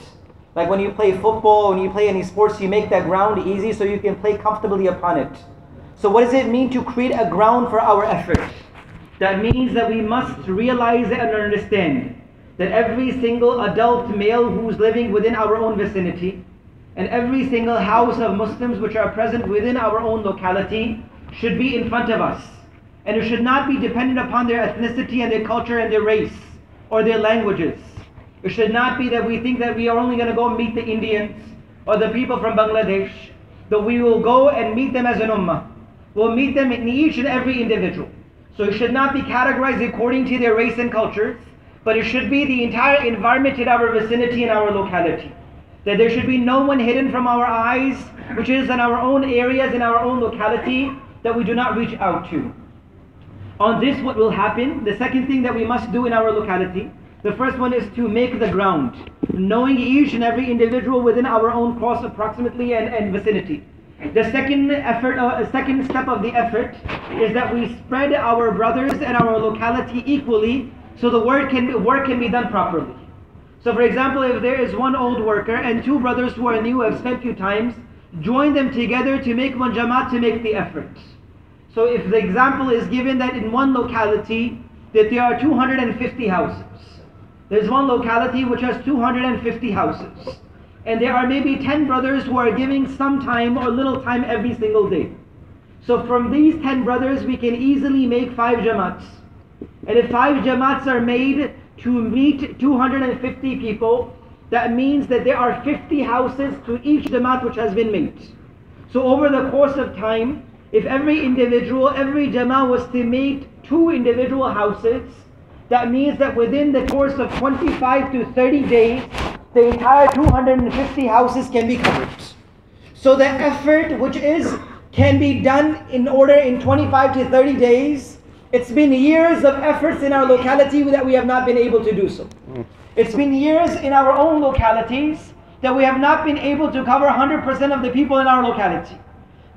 Like when you play football, when you play any sports, you make that ground easy so you can play comfortably upon it. So what does it mean to create a ground for our effort? That means that we must realize and understand that every single adult male who's living within our own vicinity and every single house of Muslims which are present within our own locality should be in front of us. And it should not be dependent upon their ethnicity and their culture and their race or their languages. It should not be that we think that we are only going to go meet the Indians or the people from Bangladesh, but we will go and meet them as an ummah. We'll meet them in each and every individual. So it should not be categorized according to their race and cultures, but it should be the entire environment in our vicinity and our locality. That there should be no one hidden from our eyes, which is in our own areas, in our own locality, that we do not reach out to. On this, what will happen? The second thing that we must do in our locality, the first one is to make the ground, knowing each and every individual within our own cross approximately and vicinity. The second second step of the effort is that we spread our brothers and our locality equally so the work can be done properly. So for example, if there is one old worker and 2 brothers who are new, who have spent few times, join them together to make one jamaat to make the effort. So if the example is given that in one locality that there are 250 houses, there's one locality which has 250 houses, and there are maybe 10 brothers who are giving some time or little time every single day. So from these 10 brothers we can easily make 5 jamaats. And if 5 jamaats are made to meet 250 people, that means that there are 50 houses to each jamaat which has been made. So over the course of time, if every individual, every jamaat was to meet 2 individual houses, that means that within the course of 25 to 30 days, the entire 250 houses can be covered. So the effort which can be done in 25 to 30 days, it's been years of efforts in our locality that we have not been able to do so. It's been years in our own localities that we have not been able to cover 100% of the people in our locality.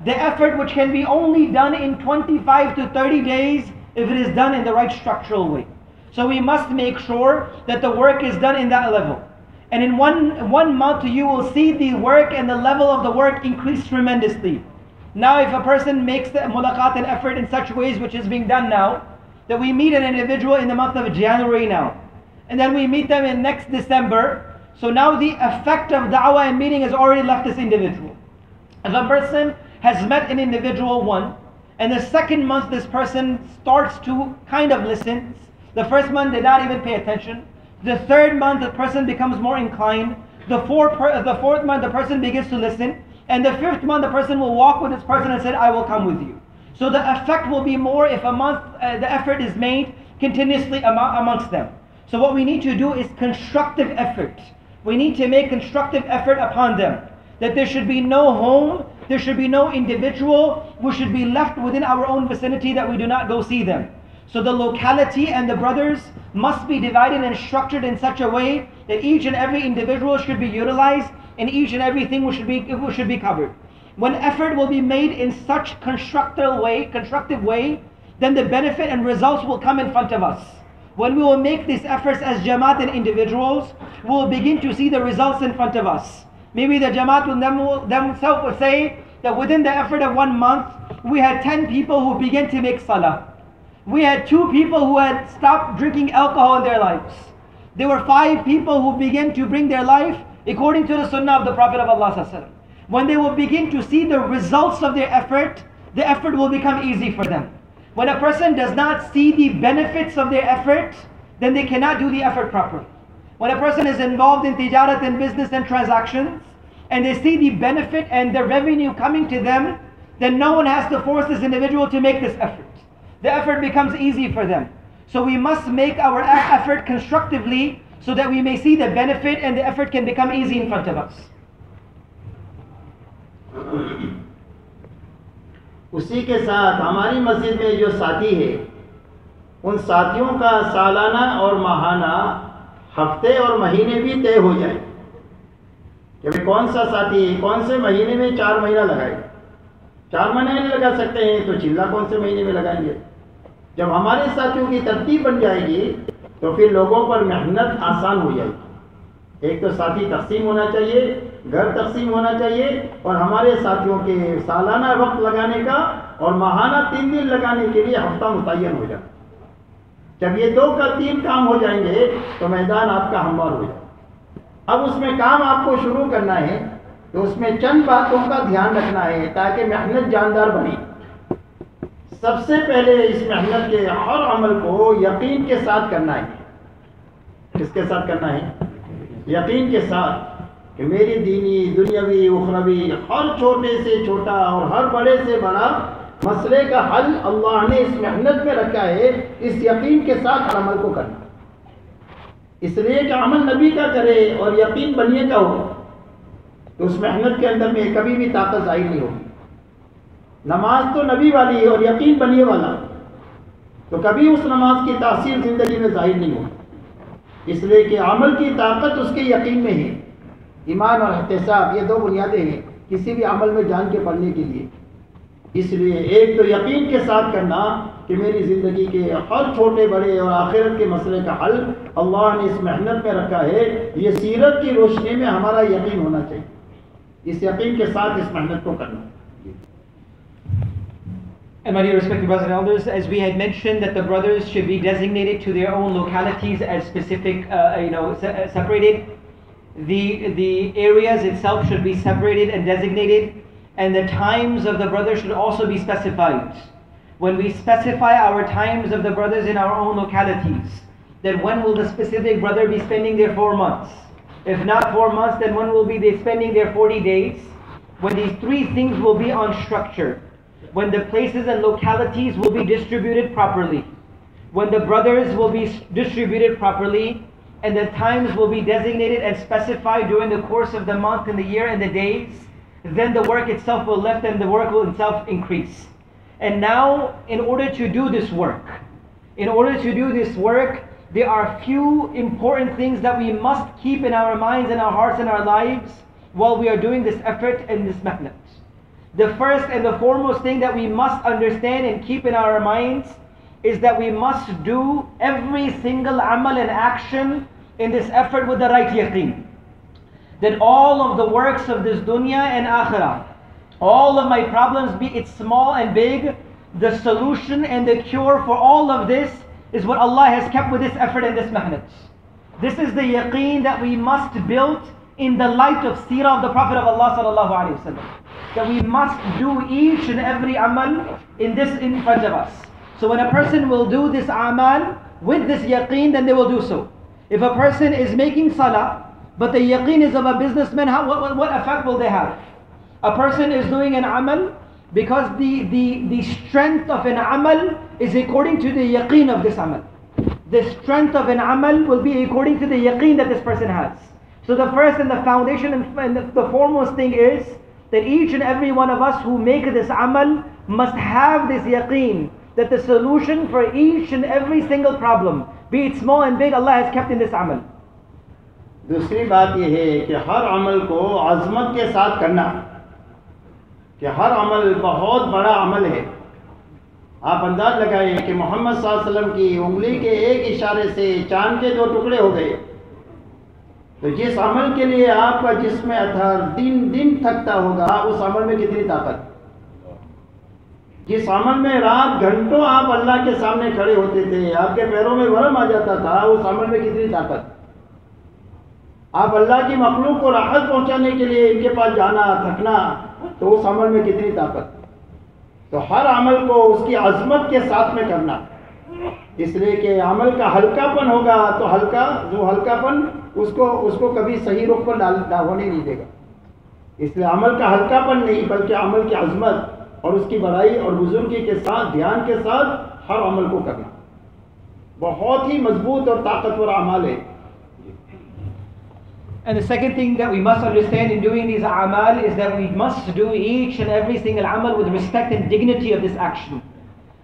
the effort which can be only done in 25 to 30 days if it is done in the right structural way. So we must make sure that the work is done in that level. And in one month you will see the work and the level of the work increase tremendously. Now if a person makes the mulaqat and effort in such ways which is being done now, that we meet an individual in the month of January now, and then we meet them in next December, so now the effect of da'wah and meeting has already left this individual. If a person has met an individual one, and the second month this person starts to kind of listen, the first month did not even pay attention, the third month the person becomes more inclined, the fourth month the person begins to listen, and the fifth month the person will walk with this person and say, I will come with you. So the effect will be more if a month the effort is made continuously amongst them. So what we need to do is constructive effort. We need to make constructive effort upon them. That there should be no home, there should be no individual who should be left within our own vicinity that we do not go see them. So the locality and the brothers must be divided and structured in such a way that each and every individual should be utilized and each and everything should be covered. When effort will be made in such constructive way, then the benefit and results will come in front of us. When we will make these efforts as Jamaat and individuals, we will begin to see the results in front of us. Maybe the Jamaat themselves will say that within the effort of 1 month, we had 10 people who began to make salah. We had 2 people who had stopped drinking alcohol in their lives. There were 5 people who began to bring their life according to the sunnah of the Prophet of Allah. When they will begin to see the results of their effort, the effort will become easy for them. When a person does not see the benefits of their effort, then they cannot do the effort properly. When a person is involved in tijarat and business and transactions, and they see the benefit and the revenue coming to them, then no one has to force this individual to make this effort. The effort becomes easy for them. So we must make our effort constructively so that we may see the benefit and the effort can become easy in front of us. उसी के साथ हमारी मस्जिद में जो साथी है, उन साथियों का सालाना और माहाना, हफ्ते और महीने भी तय हो जाए कि भाई कौन सा साथी कौन से महीने में 4 महीना लगाए। 4 महीने नहीं लगा सकते हैं तो चिल्ला कौन से महीने में लगाएंगे। जब हमारे साथियों की तरतीब बन जाएगी तो फिर लोगों पर मेहनत आसान हो जाएगी। एक तो साथी तकसीम होना चाहिए, घर तकसीम होना चाहिए, और हमारे साथियों के सालाना वक्त लगाने का और माहाना 3 दिन लगाने के लिए हफ्ता मुतय्यन हो जाए। जब ये 2 का 3 काम हो जाएंगे तो मैदान आपका हमवार हो जाए। अब उसमें काम आपको शुरू करना है तो उसमें चंद बातों का ध्यान रखना है ताकि मेहनत जानदार बने। सबसे पहले इस मेहनत के हर अमल को यकीन के साथ करना है। किसके साथ करना है? यकीन के साथ कि मेरी दीनी, दुनियावी, उखरवी हर छोटे से छोटा और हर बड़े से बड़ा मसले का हल अल्लाह ने इस मेहनत में रखा है। इस यकीन के साथ हर अमल को करना, इसलिए कि अमल नबी का करे और यकीन बनिए का हो तो उस मेहनत के अंदर में कभी भी ताकत जाहिर नहीं होगी। नमाज तो नबी वाली है और यकीन बनिए वाला, तो कभी उस नमाज की तासीर जिंदगी में जाहिर नहीं होगी। इसलिए कि अमल की ताकत उसके यकीन में है। ईमान और एहतिसाब ये 2 बुनियादें हैं किसी भी अमल में जान के पढ़ने के लिए। इसलिए एक तो यकीन के साथ करना कि मेरी ज़िंदगी के हर छोटे बड़े और आखिरत के मसले का हल अल्लाह ने इस मेहनत में रखा है। ये सीरत की रोशनी में हमारा यकीन होना चाहिए। इस यकीन के साथ इस मेहनत को करना। And my dear respected brothers and elders, as we had mentioned that the brothers should be designated to their own localities as specific, separated. The areas itself should be separated and designated, and the times of the brothers should also be specified. When we specify our times of the brothers in our own localities, then when will the specific brother be spending their 4 months? If not 4 months, then when will be they spending their 40 days? When these 3 things will be on structure. When the places and localities will be distributed properly. When the brothers will be distributed properly, and the times will be designated and specified during the course of the month and the year and the days, then the work itself will lift and the work will itself increase. And now, in order to do this work, there are few important things that we must keep in our minds and our hearts and our lives while we are doing this effort and this mehnat. The first and the foremost thing that we must understand and keep in our minds is that we must do every single amal and action in this effort with the right yaqeen. That all of the works of this dunya and akhirah, all of my problems, be it small and big, the solution and the cure for all of this is what Allah has kept with this effort and this mehnat. This is the yaqeen that we must build in the light of seerah of the Prophet of Allah sallallahu alaihi wasallam. That we must do each and every amal in front of us. So when a person will do this amal with this yaqeen, then they will do so. If a person is making salah, but the yaqeen is of a businessman, what effect will they have? A person is doing an amal because the strength of an amal is according to the yaqeen of this amal. The strength of an amal will be according to the yaqeen that this person has. So the first and the foundation and the foremost thing is that each and every one of us who make this amal must have this yaqeen that the solution for each and every single problem, be it small and big, Allah has kept in this amal. دوسری بات یہ ہے کہ ہر عمل کو عظمت کے ساتھ کرنا، کہ ہر عمل بہت بڑا عمل ہے. آپ انداز لگائیں کہ محمد صلی اللہ علیہ وسلم کی انگلی کے ایک اشارے سے چاند کے 2 ٹکڑے ہو گئے. تو جس عمل کے لیے آپ کا جسم اطہر دن تھکتا ہوگا، اس عمل میں کتنی طاقت. جس عمل میں رات گھنٹوں آپ اللہ کے سامنے کھڑے ہوتے تھے، آپ کے پیروں میں ورم آ جاتا تھا، اس عمل میں کتنی طاقت. آپ اللہ کی مخلوق کو راحت پہنچانے کے لیے ان کے پاس جانا، تھکنا، تو اس عمل میں کتنی طاقت. تو ہر عمل کو اس کی عظمت کے ساتھ میں کرنا، اس لیے کہ عمل کا ہلکا پن ہوگا تو ہلکا پن اس کو کبھی صحیح رخ پر ہونے نہیں دے گا. اس لیے عمل کا ہلکا پن نہیں، بلکہ عمل کی عظمت اور اس کی بڑائی اور بزرگی کے ساتھ، دھیان کے ساتھ ہر عمل کو کرنا بہت ہی مضبوط اور طاقتور اعمال ہے. And the second thing that we must understand in doing these amal is that we must do each and every single amal with respect and dignity of this action.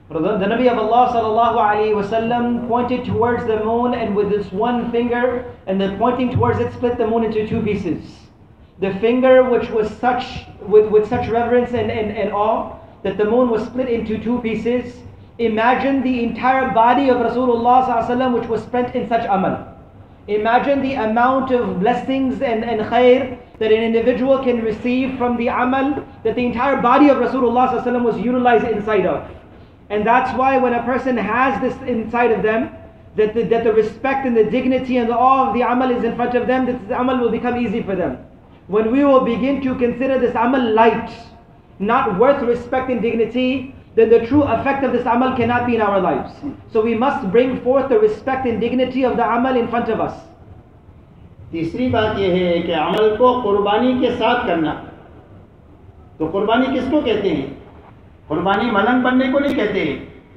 The Nabi of Allah sallallahu alaihi wasallam pointed towards the moon, and with this one finger and then pointing towards it, split the moon into 2 pieces. The finger which was with such reverence and awe that the moon was split into 2 pieces. Imagine the entire body of Rasulullah sallallahu alaihi wasallam which was spent in such amal. Imagine the amount of blessings and khair that an individual can receive from the amal that the entire body of Rasulullah sallallahu alaihi wasallam was utilized inside of. And that's why when a person has this inside of them, that the respect and the dignity and the awe of the amal is in front of them, that the amal will become easy for them. When we will begin to consider this amal light, not worth respect and dignity, then the true effect of this amal cannot be in our lives. So we must bring forth the respect and dignity of the amal in front of us. تیسری بات یہ ہے کہ عمل کو قربانی کے ساتھ کرنا. تو قربانی کس کو کہتے ہیں؟ قربانی ملنگ بننے کو نہیں کہتے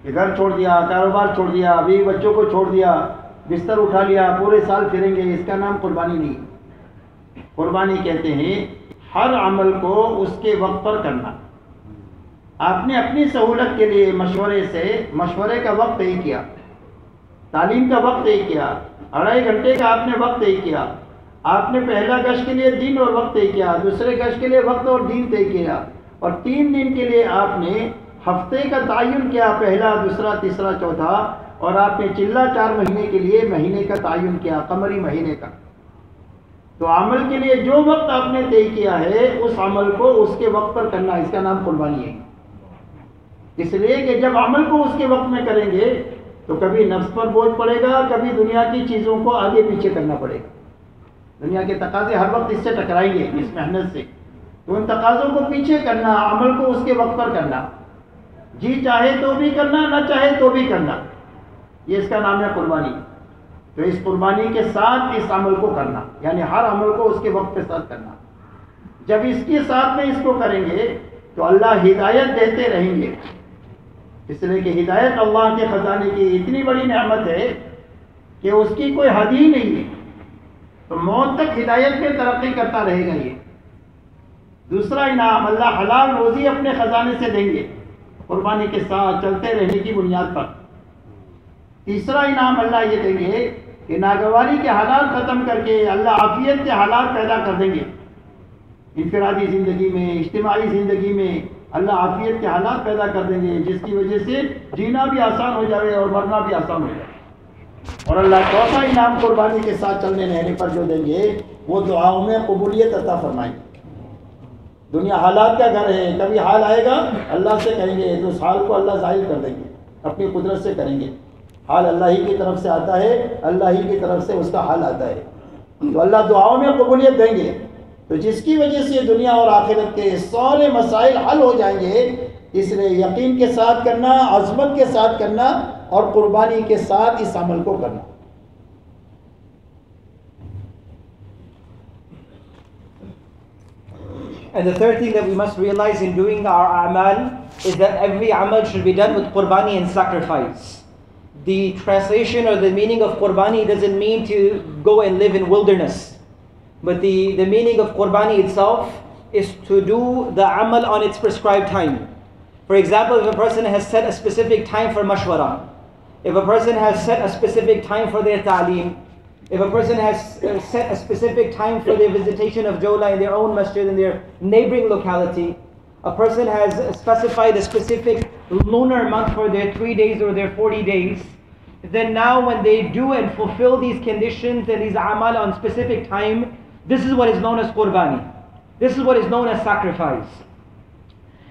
کہ گھر چھوڑ دیا، کاروبار چھوڑ دیا، بیوی بچوں کو چھوڑ دیا، بستر اٹھا لیا، پورے سال پھریں گے، اس کا نام قربانی نہیں. قربانی کہتے ہیں ہر عمل کو اس کے وقت پر کرنا. آپ نے اپنی سہولت کے لیے مشورے کا وقت طے کیا، تعلیم کا وقت طے کیا، 2.5 گھنٹے کا آپ نے وقت طے کیا. آپ نے پہلا گشت کے لیے دن اور وقت طے کیا، دوسرے گشت کے لیے وقت اور دن طے کیا، اور 3 دن کے لیے آپ نے ہفتے کا تعین کیا، پہلا، دوسرا، تیسرا، چوتھا، اور آپ نے چلہ 4 مہینے کے لیے مہینے کا تعین کیا، قمری مہینے کا. تو عمل کے لیے جو وقت آپ نے طے کیا ہے اس عمل کو اس کے وقت پر کرنا، اس کا نام قربانی ہے. اس لیے کہ جب عمل کو اس کے وقت میں کریں گے تو کبھی نفس پر بوجھ پڑے گا، کبھی دنیا کی چیزوں کو آگے پیچھے کرنا پڑے گا. دنیا کے تقاضے ہر وقت اس سے ٹکرائیں گے، اس محنت سے. تو ان تقاضوں کو پیچھے کرنا، عمل کو اس کے وقت پر کرنا، جی چاہے تو بھی کرنا، نہ چاہے تو بھی کرنا، یہ اس کا نام ہے قربانی. تو اس قربانی کے ساتھ اس عمل کو کرنا، یعنی ہر عمل کو اس کے وقت کے ساتھ کرنا. جب اس کے ساتھ میں اس کو کریں گے تو اللہ ہدایت دیتے رہیں گے. اس لیے کہ ہدایت اللہ کے خزانے کی اتنی بڑی نعمت ہے کہ اس کی کوئی حد ہی نہیں ہے. تو موت تک ہدایت پہ ترقی کرتا رہے گا. یہ دوسرا انعام اللہ حلال روزی اپنے خزانے سے دیں گے قربانی کے ساتھ چلتے رہنے کی بنیاد پر. تیسرا انعام اللہ یہ دیں گے کہ ناگواری کے حالات ختم کر کے اللہ عافیت کے حالات پیدا کر دیں گے. इनफरादी ज़िंदगी में, इज्तिमाई ज़िंदगी में अल्लाह आफियत के हालात पैदा कर देंगे, जिसकी वजह से जीना भी आसान हो जाए और मरना भी आसान हो जाए। और अल्लाह चौथा इनाम कुर्बानी के साथ चलने रहने पर जो देंगे वो दुआओं में कबूलियत अता फरमाएंगे। दुनिया हालात का घर है, कभी हाल आएगा अल्लाह से कहेंगे तो उस हाल को अल्लाह ज़ाहिर कर देंगे, अपनी कुदरत से करेंगे। हाल अल्लाह ही की तरफ से आता है, अल्लाह ही की तरफ से उसका हाल आता है, तो अल्लाह दुआओं में कबूलियत देंगे, तो जिसकी वजह से दुनिया और आखिरत के सारे मसाइल हल हो जाएंगे। इसलिए यकीन के साथ करना, अज़मत के साथ करना और कुर्बानी के साथ इस अमल को करना। And the third thing that we must realize in doing our a'mal is that every amal should be done with qurbani and sacrifice. The translation or the meaning of qurbani doesn't mean to go and live in wilderness. But the meaning of qurbani itself is to do the amal on its prescribed time. For example, if a person has set a specific time for mashwara, if a person has set a specific time for their ta'aleem, if a person has set a specific time for their visitation of Jawla in their own masjid, in their neighboring locality, a person has specified a specific lunar month for their 3 days or their 40 days, then now when they do and fulfill these conditions and these amal on specific time, this is what is known as qurbani. This is what is known as sacrifice.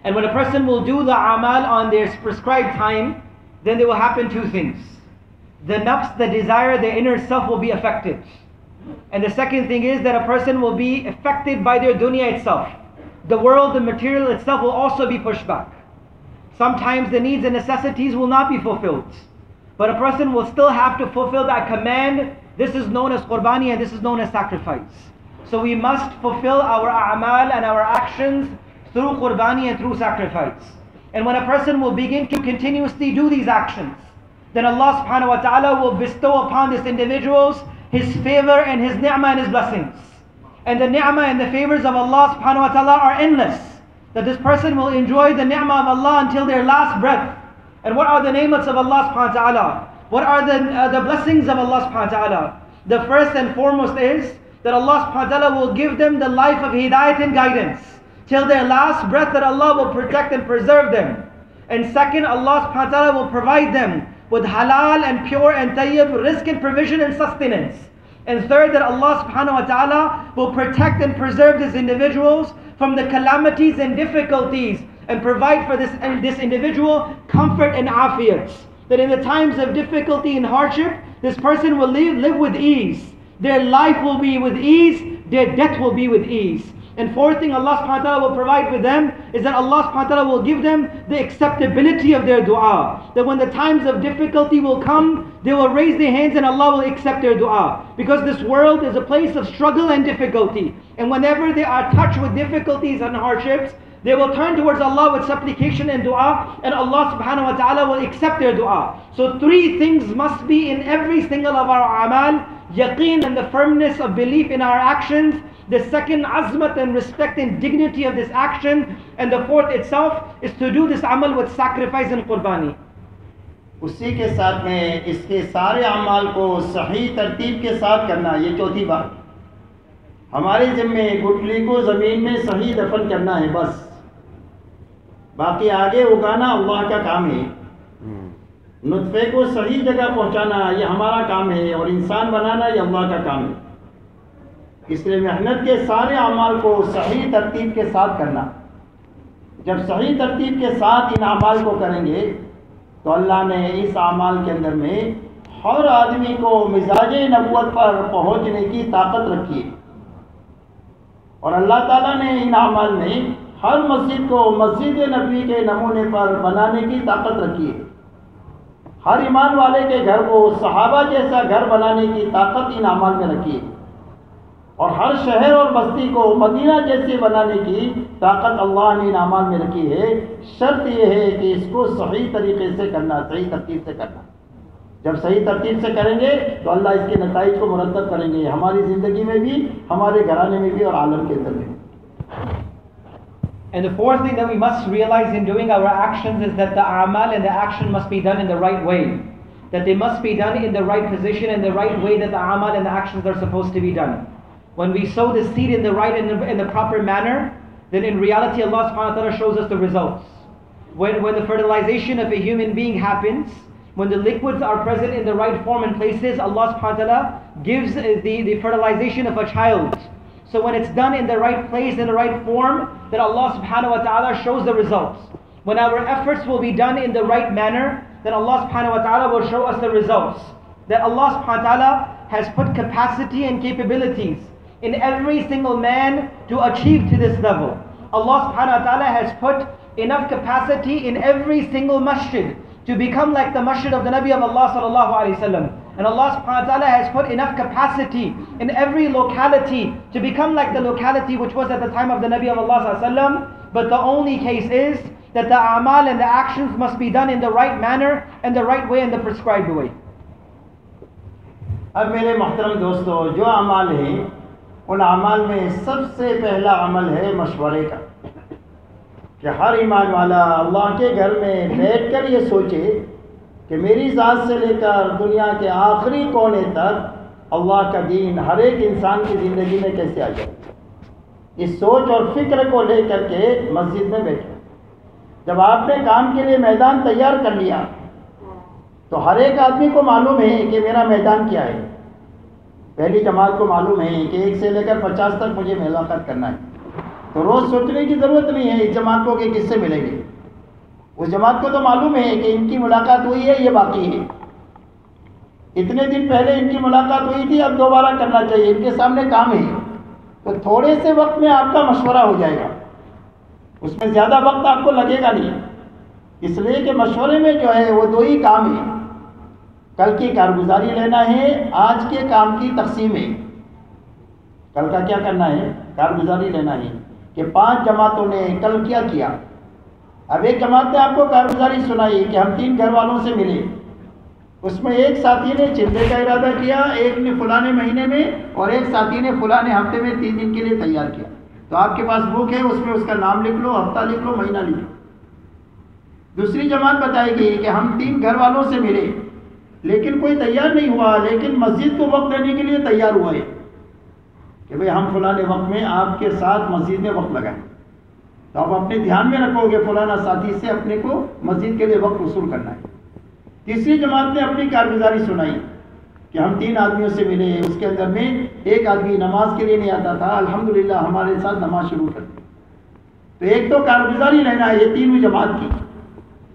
And when a person will do the amal on their prescribed time, then there will happen two things. The nafs, the desire, the inner self will be affected. And the second thing is that a person will be affected by their dunya itself. The world, the material itself will also be pushed back. Sometimes the needs and necessities will not be fulfilled. But a person will still have to fulfill that command. This is known as qurbani and this is known as sacrifice. So we must fulfill our a'mal and our actions through qurbani and through sacrifice. And when a person will begin to continuously do these actions, then Allah subhanahu wa ta'ala will bestow upon this individuals His favor and His ni'mah and His blessings. And the ni'mah and the favors of Allah subhanahu wa ta'ala are endless. That this person will enjoy the ni'mah of Allah until their last breath. And what are the ni'mats of Allah subhanahu wa ta'ala? What are the blessings of Allah subhanahu wa ta'ala? The first and foremost is that Allah subhanahu wa ta'ala will give them the life of hidayat and guidance till their last breath, that Allah will protect and preserve them. And second, Allah subhanahu wa ta'ala will provide them with halal and pure and tayyib rizq and provision and sustenance. And third, that Allah subhanahu wa ta'ala will protect and preserve these individuals from the calamities and difficulties and provide for this individual comfort and afiyat. That in the times of difficulty and hardship, this person will live with ease. Their life will be with ease, their death will be with ease. And fourth thing Allah subhanahu wa ta'ala will provide with them is that Allah subhanahu wa ta'ala will give them the acceptability of their dua. That when the times of difficulty will come, they will raise their hands and Allah will accept their dua. Because this world is a place of struggle and difficulty. And whenever they are touched with difficulties and hardships, they will turn towards Allah with supplication and dua, and Allah subhanahu wa ta'ala will accept their dua. So three things must be in every single of our amal: yaqeen and the firmness of belief in our actions. The second, azmat and respect and dignity of this action. And the fourth itself is to do this amal with sacrifice and qurbani. उसी के साथ में इसके सारे अमाल को सही तरतीब के साथ करना, ये चौथी बात। हमारे ज़िम्मे गुठली को ज़मीन में सही दफन करना है बस, बाकी आगे उगाना अल्लाह का काम है। नुत्फे को सही जगह पहुंचाना ये हमारा काम है, और इंसान बनाना ये अल्लाह का काम है। इसलिए मेहनत के सारे अमाल को सही तरतीब के साथ करना। जब सही तरतीब के साथ इन अमाल को करेंगे तो अल्लाह ने इस अमाल के अंदर में हर आदमी को मिजाज नबूवत पर पहुंचने की ताकत रखी है। और अल्लाह ताला ने इन अमाल में हर मस्जिद को मस्जिद नबी के नमूने पर बनाने की ताकत रखी है। हर ईमान वाले के घर को सहाबा जैसा घर बनाने की ताकत इन अमाल में रखी है। और हर शहर और बस्ती को मदीना जैसे बनाने की ताकत अल्लाह ने इन अमाल में रखी है। शर्त यह है कि इसको सही तरीके से करना, सही तरतीब से करना। जब सही तरतीब से करेंगे तो अल्लाह इसके नताइज को मुरतब करेंगे, हमारी ज़िंदगी में भी, हमारे घराने में भी और आलम के अंदर में। And the fourth thing that we must realize in doing our actions is that the amal and the action must be done in the right way. That they must be done in the right position and the right way that the amal and the actions are supposed to be done. When we sow the seed in the right and in the proper manner, then in reality Allah subhanahu wa ta'ala shows us the results. When the fertilization of a human being happens, when the liquids are present in the right form and places, Allah subhanahu wa ta'ala gives the fertilization of a child. So when it's done in the right place, in the right form, then Allah subhanahu wa ta'ala shows the results. When our efforts will be done in the right manner, then Allah subhanahu wa ta'ala will show us the results. That Allah subhanahu wa ta'ala has put capacity and capabilities in every single man to achieve to this level. Allah subhanahu wa ta'ala has put enough capacity in every single masjid to become like the masjid of the Nabi of Allah sallallahu alayhi wasallam. And Allah subhanahu wa ta'ala has put enough capacity in every locality to become like the locality which was at the time of the Nabi of Allah sallallahu alayhi wasallam. But the only case is that the a'mal and the actions must be done in the right manner and the right way and the prescribed way. اب میرے محترم دوستو، جو اعمال ہیں ان اعمال میں سب سے پہلا عمل ہے مشورے کا، کہ ہر ایمان والا اللہ کے گھر میں بیٹھ کر یہ سوچے کہ میری ذات سے لے کر دنیا کے آخری کونے تک اللہ کا دین ہر ایک انسان کی زندگی میں کیسے آ جائے. اس سوچ اور فکر کو لے کر کے مسجد میں بیٹھے. جب آپ نے کام کے لیے میدان تیار کر لیا تو ہر ایک آدمی کو معلوم ہے کہ میرا میدان کیا ہے. پہلی جماعت کو معلوم ہے کہ 1 سے لے کر 50 تک مجھے ملاقات کرنا ہے. تو روز سوچنے کی ضرورت نہیں ہے اس جماعت کو کہ کس سے ملیں گے. اس جماعت کو تو معلوم ہے کہ ان کی ملاقات ہوئی ہے، یہ باقی ہے. اتنے دن پہلے ان کی ملاقات ہوئی تھی، اب دوبارہ کرنا چاہیے، ان کے سامنے کام ہے. تو تھوڑے سے وقت میں آپ کا مشورہ ہو جائے گا، اس میں زیادہ وقت آپ کو لگے گا نہیں. اس لیے کہ مشورے میں جو ہے وہ 2 ہی کام ہیں. کل کی کارگزاری لینا ہے، آج کے کام کی تقسیم ہے. کل کا کیا کرنا ہے؟ کارگزاری لینا ہے کہ 5 جماعتوں نے کل کیا کیا. اب ایک جماعت نے آپ کو کارگزاری سنائی کہ ہم 3 گھر والوں سے ملے. اس میں ایک ساتھی نے چلنے کا ارادہ کیا، ایک نے فلانے مہینے میں، اور ایک ساتھی نے فلانے ہفتے میں 3 دن کے لیے تیار کیا. تو آپ کے پاس بک ہے، اس میں اس کا نام لکھ لو، ہفتہ لکھ لو، مہینہ لکھ لو. دوسری جماعت بتائے گی کہ ہم 3 گھر والوں سے ملے لیکن کوئی تیار نہیں ہوا، لیکن مسجد کو وقت دینے کے لیے تیار ہوا ہے کہ بھئی ہم فلانے وقت میں آپ کے ساتھ مسجد میں وقت لگائیں. تو آپ اپنے دھیان میں رکھو گے فلانا ساتھی سے اپنے کو مسجد کے لیے وقت وصول کرنا ہے. تیسری جماعت نے اپنی کارگزاری سنائی کہ ہم 3 آدمیوں سے ملے، اس کے اندر میں ایک آدمی نماز کے لیے نہیں آتا تھا، الحمدللہ ہمارے ساتھ نماز شروع کر دی. تو ایک تو کارگزاری لینا ہے یہ 3ویں جماعت کی.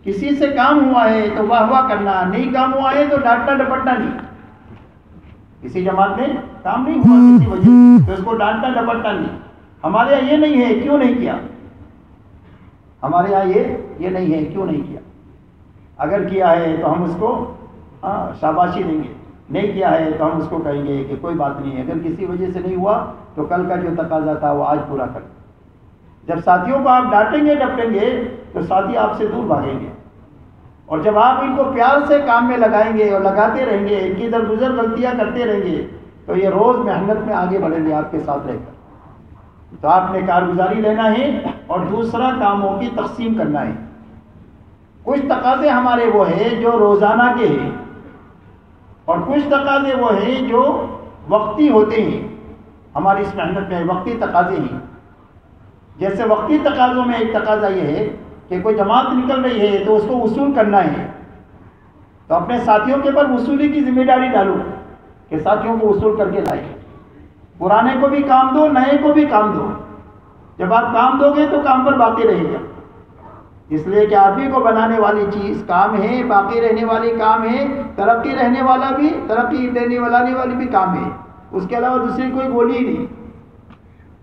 کسی سے کام ہوا ہے تو واہ واہ کرنا، نہیں کام ہوا ہے تو ڈانٹنا ڈپٹنا نہیں. کسی جماعت میں کام نہیں ہوا کسی وجہ سے تو اس کو ڈانٹنا ڈپٹنا نہیں. ہمارے یہاں یہ نہیں ہے، کیوں نہیں کیا؟ ہمارے یہاں یہ نہیں ہے، کیوں نہیں کیا؟ اگر کیا ہے تو ہم اس کو شاباشی دیں گے، نہیں کیا ہے تو ہم اس کو کہیں گے کہ کوئی بات نہیں ہے، اگر کسی وجہ سے نہیں ہوا تو کل کا جو تقاضا تھا وہ آج پورا کر. جب ساتھیوں کو آپ ڈانٹیں گے ڈپٹیں گے تو ساتھی آپ سے دور بھاگیں گے. اور جب آپ ان کو پیار سے کام میں لگائیں گے اور لگاتے رہیں گے، ان کی درگزر غلطیاں کرتے رہیں گے، تو یہ روز محنت میں آگے بڑھیں گے آپ کے ساتھ رہ کر. تو آپ نے کارگزاری لینا ہے اور دوسرا کاموں کی تقسیم کرنا ہے. کچھ تقاضے ہمارے وہ ہیں جو روزانہ کے ہیں اور کچھ تقاضے وہ ہیں جو وقتی ہوتے ہیں. ہماری اس محنت میں وقتی تقاضے ہیں. جیسے وقتی تقاضوں میں ایک تقاضا یہ ہے کہ کوئی جماعت نکل رہی ہے تو اس کو وصول کرنا ہے، تو اپنے ساتھیوں کے پر وصولی کی ذمہ داری ڈالو کہ ساتھیوں کو وصول کر کے لائے. پرانے کو بھی کام دو، نئے کو بھی کام دو. جب آپ کام دو گے تو کام پر باقی رہے گا. اس لیے کہ آدمی کو بنانے والی چیز کام ہے، باقی رہنے والی کام ہے، ترقی رہنے والا بھی، ترقی دینے والی بھی کام ہے. اس کے علاوہ دوسری کوئی گولی ہی نہیں.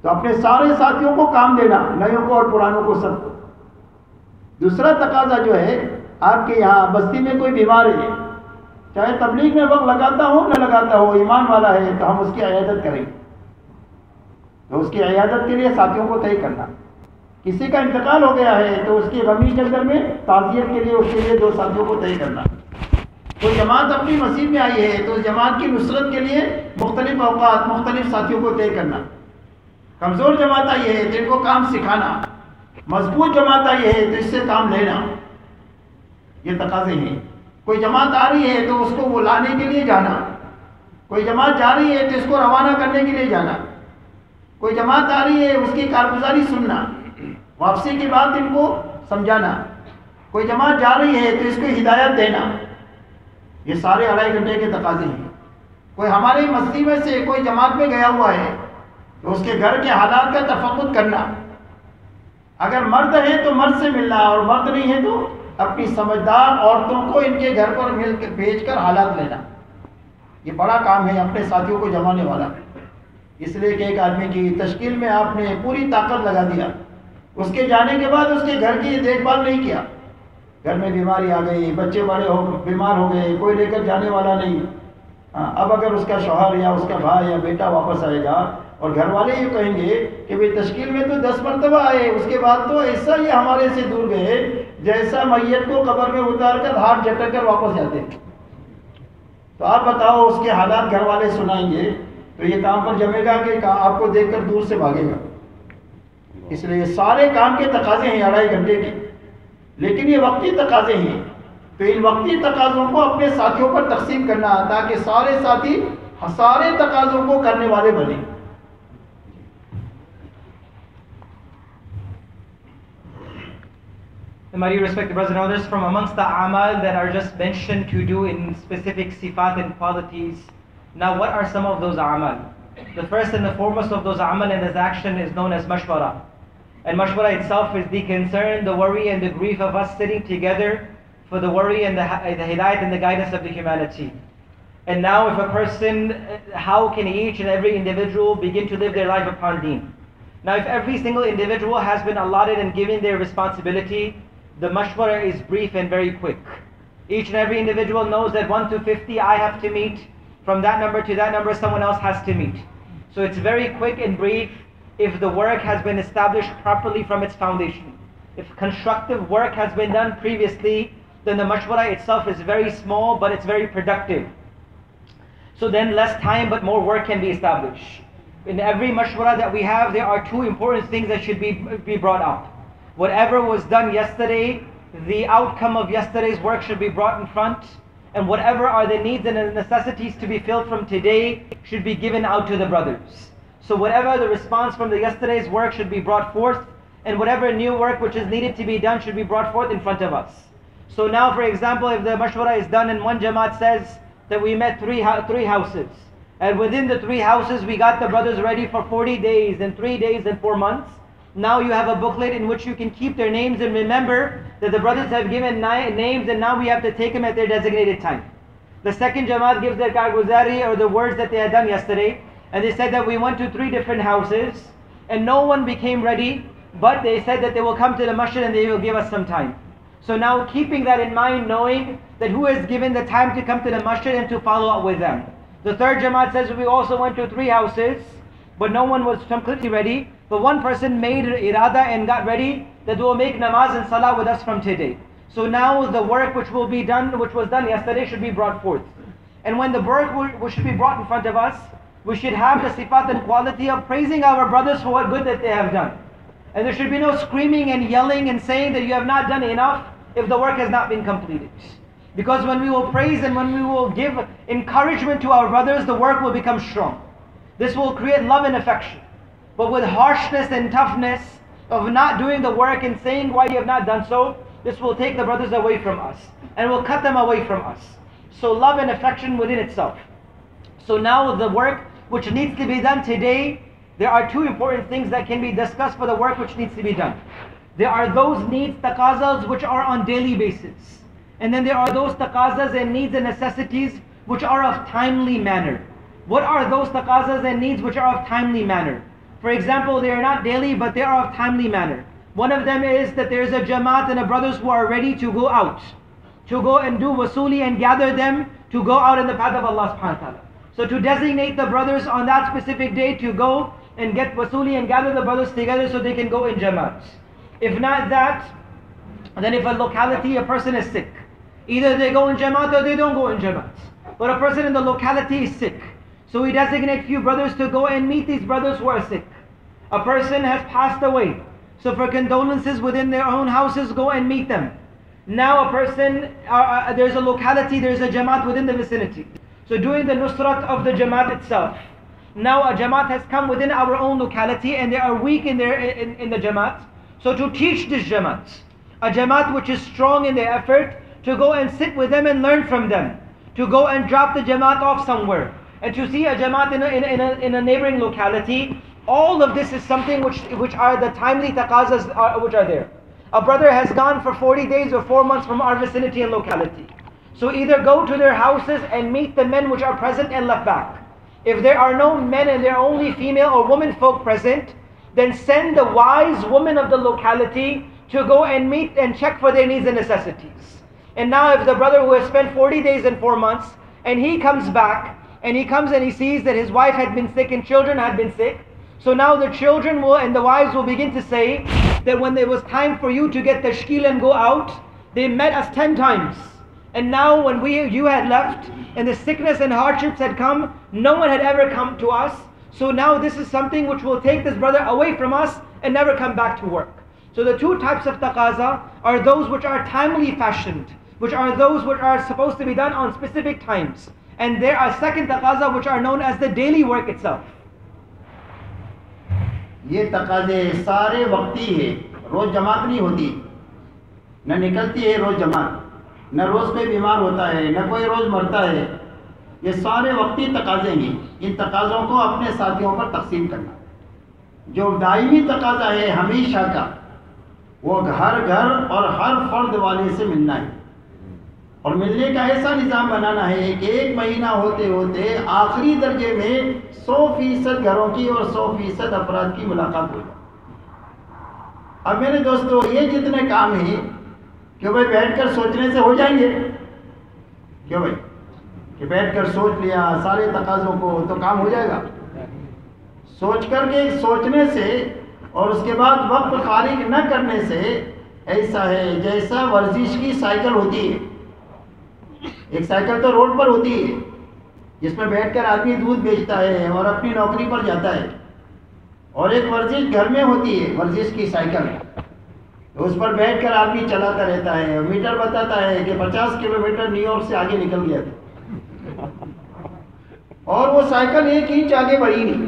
تو اپنے سارے ساتھیوں کو کام دینا، نئےوں کو اور پرانوں کو سب کو. دوسرا تقاضا جو ہے، آپ کے یہاں بستی میں کوئی بیمار ہے، چاہے تبلیغ میں وقت لگاتا ہو نہ لگاتا ہو، ایمان والا ہے تو ہم اس کی عیادت کریں گے. تو اس کی عیادت کے لیے ساتھیوں کو طے کرنا. کسی کا انتقال ہو گیا ہے تو اس کی غمی کے اندر میں تعزیت کے لیے اس کے لیے 2 ساتھیوں کو طے کرنا. کوئی جماعت اپنی مسجد میں آئی ہے تو اس جماعت کی نصرت کے لیے مختلف اوقات مختلف ساتھیوں کو طے کرنا. کمزور جماعت آئی ہے تو ان کو کام سکھانا، مضبوط جماعت آئی ہے تو اس سے کام لینا. یہ تقاضے ہیں. کوئی جماعت آ رہی ہے تو اس کو وہ لانے کے لیے جانا، کوئی جماعت جا رہی ہے تو اس کو روانہ کرنے کے لیے جانا. कोई जमात आ रही है उसकी कारगुजारी सुनना, वापसी के बाद इनको समझाना, कोई जमात जा रही है तो इसको हिदायत देना, ये सारे 2.5 घंटे के तकाजे हैं। कोई हमारी मस्जिद में से कोई जमात में गया हुआ है तो उसके घर के हालात का तफक्कुर करना, अगर मर्द है तो मर्द से मिलना और मर्द नहीं है तो अपनी समझदार औरतों को इनके घर पर मिल भेज कर हालात लेना। ये बड़ा काम है अपने साथियों को जमाने वाला, इसलिए कि एक आदमी की तश्कील में आपने पूरी ताकत लगा दिया, उसके जाने के बाद उसके घर की देखभाल नहीं किया, घर में बीमारी आ गई, बच्चे बड़े हो बीमार हो गए, कोई लेकर जाने वाला नहीं। अब अगर उसका शौहर या उसका भाई या बेटा वापस आएगा और घर वाले ये कहेंगे कि भाई तश्कील में तो 10 मरतबा आए, उसके बाद तो ऐसा ही हमारे से दूर गए जैसा मैयत को कब्र में उतार कर हाथ झटक कर वापस जाते। तो आप बताओ उसके हालात घर वाले सुनाएंगे तो ये काम पर जमेगा कि आपको देखकर दूर से भागेगा। इसलिए सारे काम के तकाजे हैं 2.5 घंटे के, लेकिन ये वक्ती तकाजे हैं, तो इन वक्ती तकाजों को अपने साथियों पर तकसीम करना ताकि सारे साथी सारे तकाजों को करने वाले बने। My dear respected brothers and elders, from amongst the amal that are just mentioned to do in specific sifat and qualities, now what are some of those amal? The first and the foremost of those amal and this action is known as mashwara. And mashwara itself is the concern, the worry and the grief of us sitting together for the worry and the hidayat and the guidance of the humanity. And now if a person, how can each and every individual begin to live their life upon deen? Now if every single individual has been allotted and given their responsibility, the mashwara is brief and very quick. Each and every individual knows that 1 to 50 I have to meet, from that number to that number someone else has to meet. So it's very quick and brief if the work has been established properly from its foundation. If constructive work has been done previously, then the mashwara itself is very small but it's very productive. So then less time but more work can be established. In every mashwara that we have, there are 2 important things that should be brought up. Whatever was done yesterday, the outcome of yesterday's work should be brought in front, and whatever are the needs and the necessities to be filled from today should be given out to the brothers. So whatever the response from the yesterday's work should be brought forth, and whatever new work which is needed to be done should be brought forth in front of us. So now for example, if the mashwara is done and one jamaat says that we met three houses, and within the 3 houses we got the brothers ready for 40 days and 3 days and 4 months, now you have a booklet in which you can keep their names and remember that the brothers have given names and now we have to take them at their designated time. The second jamaat gives their karguzari or the words that they had done yesterday, and they said that we went to 3 different houses and no one became ready, but they said that they will come to the masjid and they will give us some time. So now keeping that in mind, knowing that who has given the time to come to the masjid and to follow up with them. The third jamaat says we also went to 3 houses but no one was completely ready, but one person made irada and got ready that will make namaz and salah with us from today. So now the work which will be done, which was done yesterday, should be brought forth. And when the work should be brought in front of us, we should have the sifat and quality of praising our brothers for what good that they have done. And there should be no screaming and yelling and saying that you have not done enough if the work has not been completed. Because when we will praise and when we will give encouragement to our brothers, the work will become strong. This will create love and affection. But with harshness and toughness of not doing the work and saying why you have not done so, this will take the brothers away from us and will cut them away from us. So love and affection within itself. So now the work which needs to be done today, there are 2 important things that can be discussed for the work which needs to be done. There are those needs, taqazas, which are on daily basis. And then there are those taqazas and needs and necessities which are of timely manner. What are those taqazas and needs which are of timely manner? For example, they are not daily, but they are of timely manner. One of them is that there is a jamaat and a brothers who are ready to go out, to go and do wasuli and gather them to go out in the path of Allah subhanahu wa ta'ala. So to designate the brothers on that specific day to go and get wasuli and gather the brothers together so they can go in jamaat. If not that, then if a locality, a person is sick, either they go in jamaat or they don't go in jamaat. But a person in the locality is sick, so we designate few brothers to go and meet these brothers who are sick. A person has passed away, so for condolences within their own houses, go and meet them. Now a person, there's a locality, there's a jamaat within the vicinity. So doing the nusrat of the jamaat itself. now a Jamaat has come within our own locality and they are weak in the Jamaat. So to teach this Jamaat, a Jamaat which is strong in their effort, to go and sit with them and learn from them, to go and drop the Jamaat off somewhere, and to see a Jamaat in a neighboring locality. All of this is something which are the timely taqazas which are there. A brother has gone for 40 days or 4 months from our vicinity and locality. So either go to their houses and meet the men which are present and left back. If there are no men and there are only female or women folk present, then send the wise woman of the locality to go and meet and check for their needs and necessities. And now if the brother who has spent 40 days and 4 months, and he comes back, and he comes and he sees that his wife had been sick and children had been sick, so now the children will and the wives will begin to say that when there was time for you to get tashkil and go out, they met us 10 times. And now when you had left and the sickness and hardships had come, no one had ever come to us. So now this is something which will take this brother away from us and never come back to work. So the two types of taqaza are those which are timely fashioned, which are those which are supposed to be done on specific times. And there are second taqaza which are known as the daily work itself. یہ تقاضے سارے وقتی ہے، روز جماعت نہیں ہوتی، نہ نکلتی ہے روز جماعت، نہ روز کوئی بیمار ہوتا ہے، نہ کوئی روز مرتا ہے. یہ سارے وقتی تقاضے ہیں. ان تقاضوں کو اپنے ساتھیوں پر تقسیم کرنا. جو دائمی تقاضا ہے ہمیشہ کا، وہ ہر گھر اور ہر فرد والے سے ملنا ہے، اور ملنے کا ایسا نظام بنانا ہے کہ 1 مہینہ ہوتے ہوتے آخری درجے میں 100% گھروں کی اور 100% افراد کی ملاقات ہو جائے. اب میرے دوستو، یہ جتنے کام ہیں کیوں بھائی بیٹھ کر سوچنے سے ہو جائیں گے؟ کیوں بھائی کہ بیٹھ کر سوچ لیا سارے تقاضوں کو تو کام ہو جائے گا؟ سوچ کر کے سوچنے سے اور اس کے بعد وقت فارغ نہ کرنے سے ایسا ہے جیسا ورزش کی سائیکل ہوتی ہے. ایک سائیکل تو روڈ پر ہوتی ہے جس میں بیٹھ کر آدمی دودھ بیچتا ہے اور اپنی نوکری پر جاتا ہے، اور ایک ورزش گھر میں ہوتی ہے، ورزش کی سائیکل، تو اس پر بیٹھ کر آدمی چلاتا رہتا ہے. میٹر بتاتا ہے کہ 50 کلومیٹر نیو یارک سے آگے نکل گیا تھا، اور وہ سائیکل 1 انچ آگے بڑھی نہیں.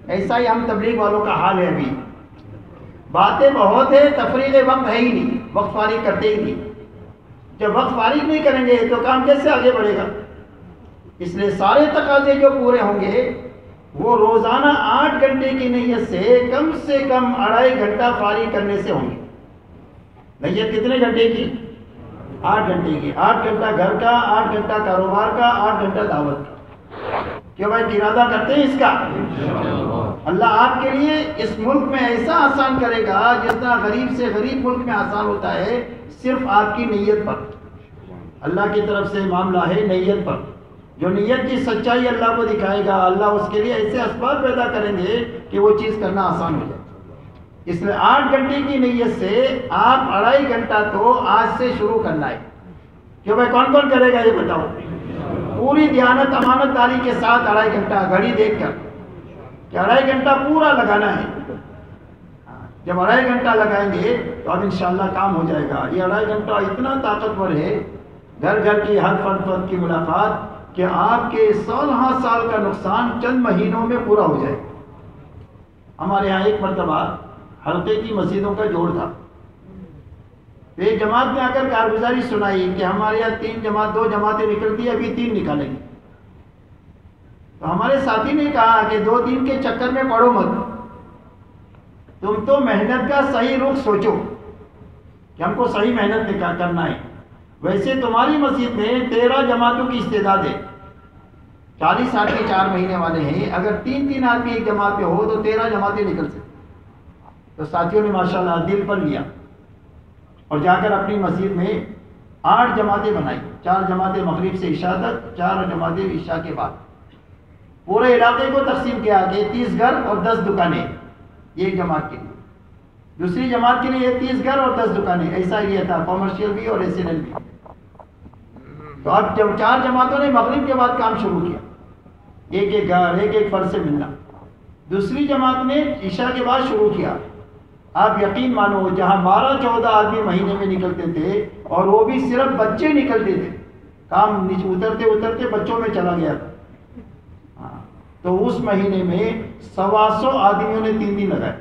ایسا ہی ہم تبلیغ والوں کا حال ہے. ابھی باتیں بہت ہے، تفریغ وقت ہے ہی نہیں، وقت فارغ کرتے ہی نہیں. جب وقت فارغ نہیں کریں گے تو کام کیسے آگے بڑھے گا؟ اس لیے سارے تقاضے جو پورے ہوں گے وہ روزانہ 8 گھنٹے کی نیت سے کم 2.5 گھنٹہ فارغ کرنے سے ہوں گے. نیت کتنے گھنٹے کی؟ 8 گھنٹے کی. 8 گھنٹہ گھر کا، 8 گھنٹہ کاروبار کا، 8 گھنٹہ دعوت کا. کیوں بھائی ارادہ کرتے ہیں اس کا؟ اللہ آپ کے لیے اس ملک میں ایسا آسان کرے گا جتنا غریب سے غریب ملک میں آسان ہوتا ہے، صرف آپ کی نیت پر. اللہ کی طرف سے معاملہ ہے نیت پر. جو نیت کی سچائی اللہ کو دکھائے گا، اللہ اس کے لیے ایسے اسباب پیدا کریں گے کہ وہ چیز کرنا آسان ہو جائے. اس لیے 8 گھنٹے کی نیت سے آپ 2.5 گھنٹہ تو آج سے شروع کرنا ہے. کیوں بھائی کون کون کرے گا یہ بتاؤ؟ پوری دیانت امانت داری کے ساتھ 2.5 گھنٹہ گھڑی دیکھ کر کہ 2.5 گھنٹہ پورا لگانا ہے. جب 2.5 گھنٹہ لگائیں گے تو اب انشاءاللہ کام ہو جائے گا. یہ 2.5 گھنٹہ اتنا طاقتور ہے، گھر گھر کی ہر فرد کی ملاقات، کہ آپ کے سال کا نقصان چند مہینوں میں پورا ہو جائے. ہمارے یہاں ایک مرتبہ حلقے کی مسجدوں کا جوڑ تھا. ایک جماعت نے آ کر کارگزاری سنائی کہ ہمارے یہاں 2 جماعتیں نکلتی ابھی 3 نکالیں گے. تو ہمارے ساتھی نے کہا کہ 2-3 کے چکر میں پڑو مت، تم تو محنت کا صحیح رخ سوچو کہ ہم کو صحیح محنت کرنا ہے. ویسے تمہاری مسجد میں 13 جماعتوں کی استعداد ہے، 40 آدمی 4 مہینے والے ہیں. اگر 3 آدمی ایک جماعت میں ہو تو 13 جماعتیں نکل سکتی. تو ساتھیوں نے ماشاءاللہ دل پر لیا اور جا کر اپنی مسجد میں 8 جماعتیں بنائی. 4 جماعتیں مغرب سے عشاء تک، 4 جماعتیں عشاء کے بعد. پورے علاقے کو تقسیم کیا کہ 30 گھر اور 10 دکانیں ایک جماعت کے لیے، دوسری جماعت کے لیے 30 گھر اور 10 دکانیں. ایسا یہ تھا، کامرشیل بھی اور ریسیڈنٹ بھی. تو اب جب 4 جماعتوں نے مغرب کے بعد کام شروع کیا، ایک گھر ایک فرد سے ملنا. دوسری جماعت نے عشاء کے بعد شروع کیا. آپ یقین مانو جہاں 12-14 آدمی مہینے میں نکلتے تھے اور وہ بھی صرف بچے نکلتے تھے، کام اترتے اترتے بچوں میں چلا گیا تھا. تو اس مہینے میں 125 آدمیوں نے 3 دن لگائے.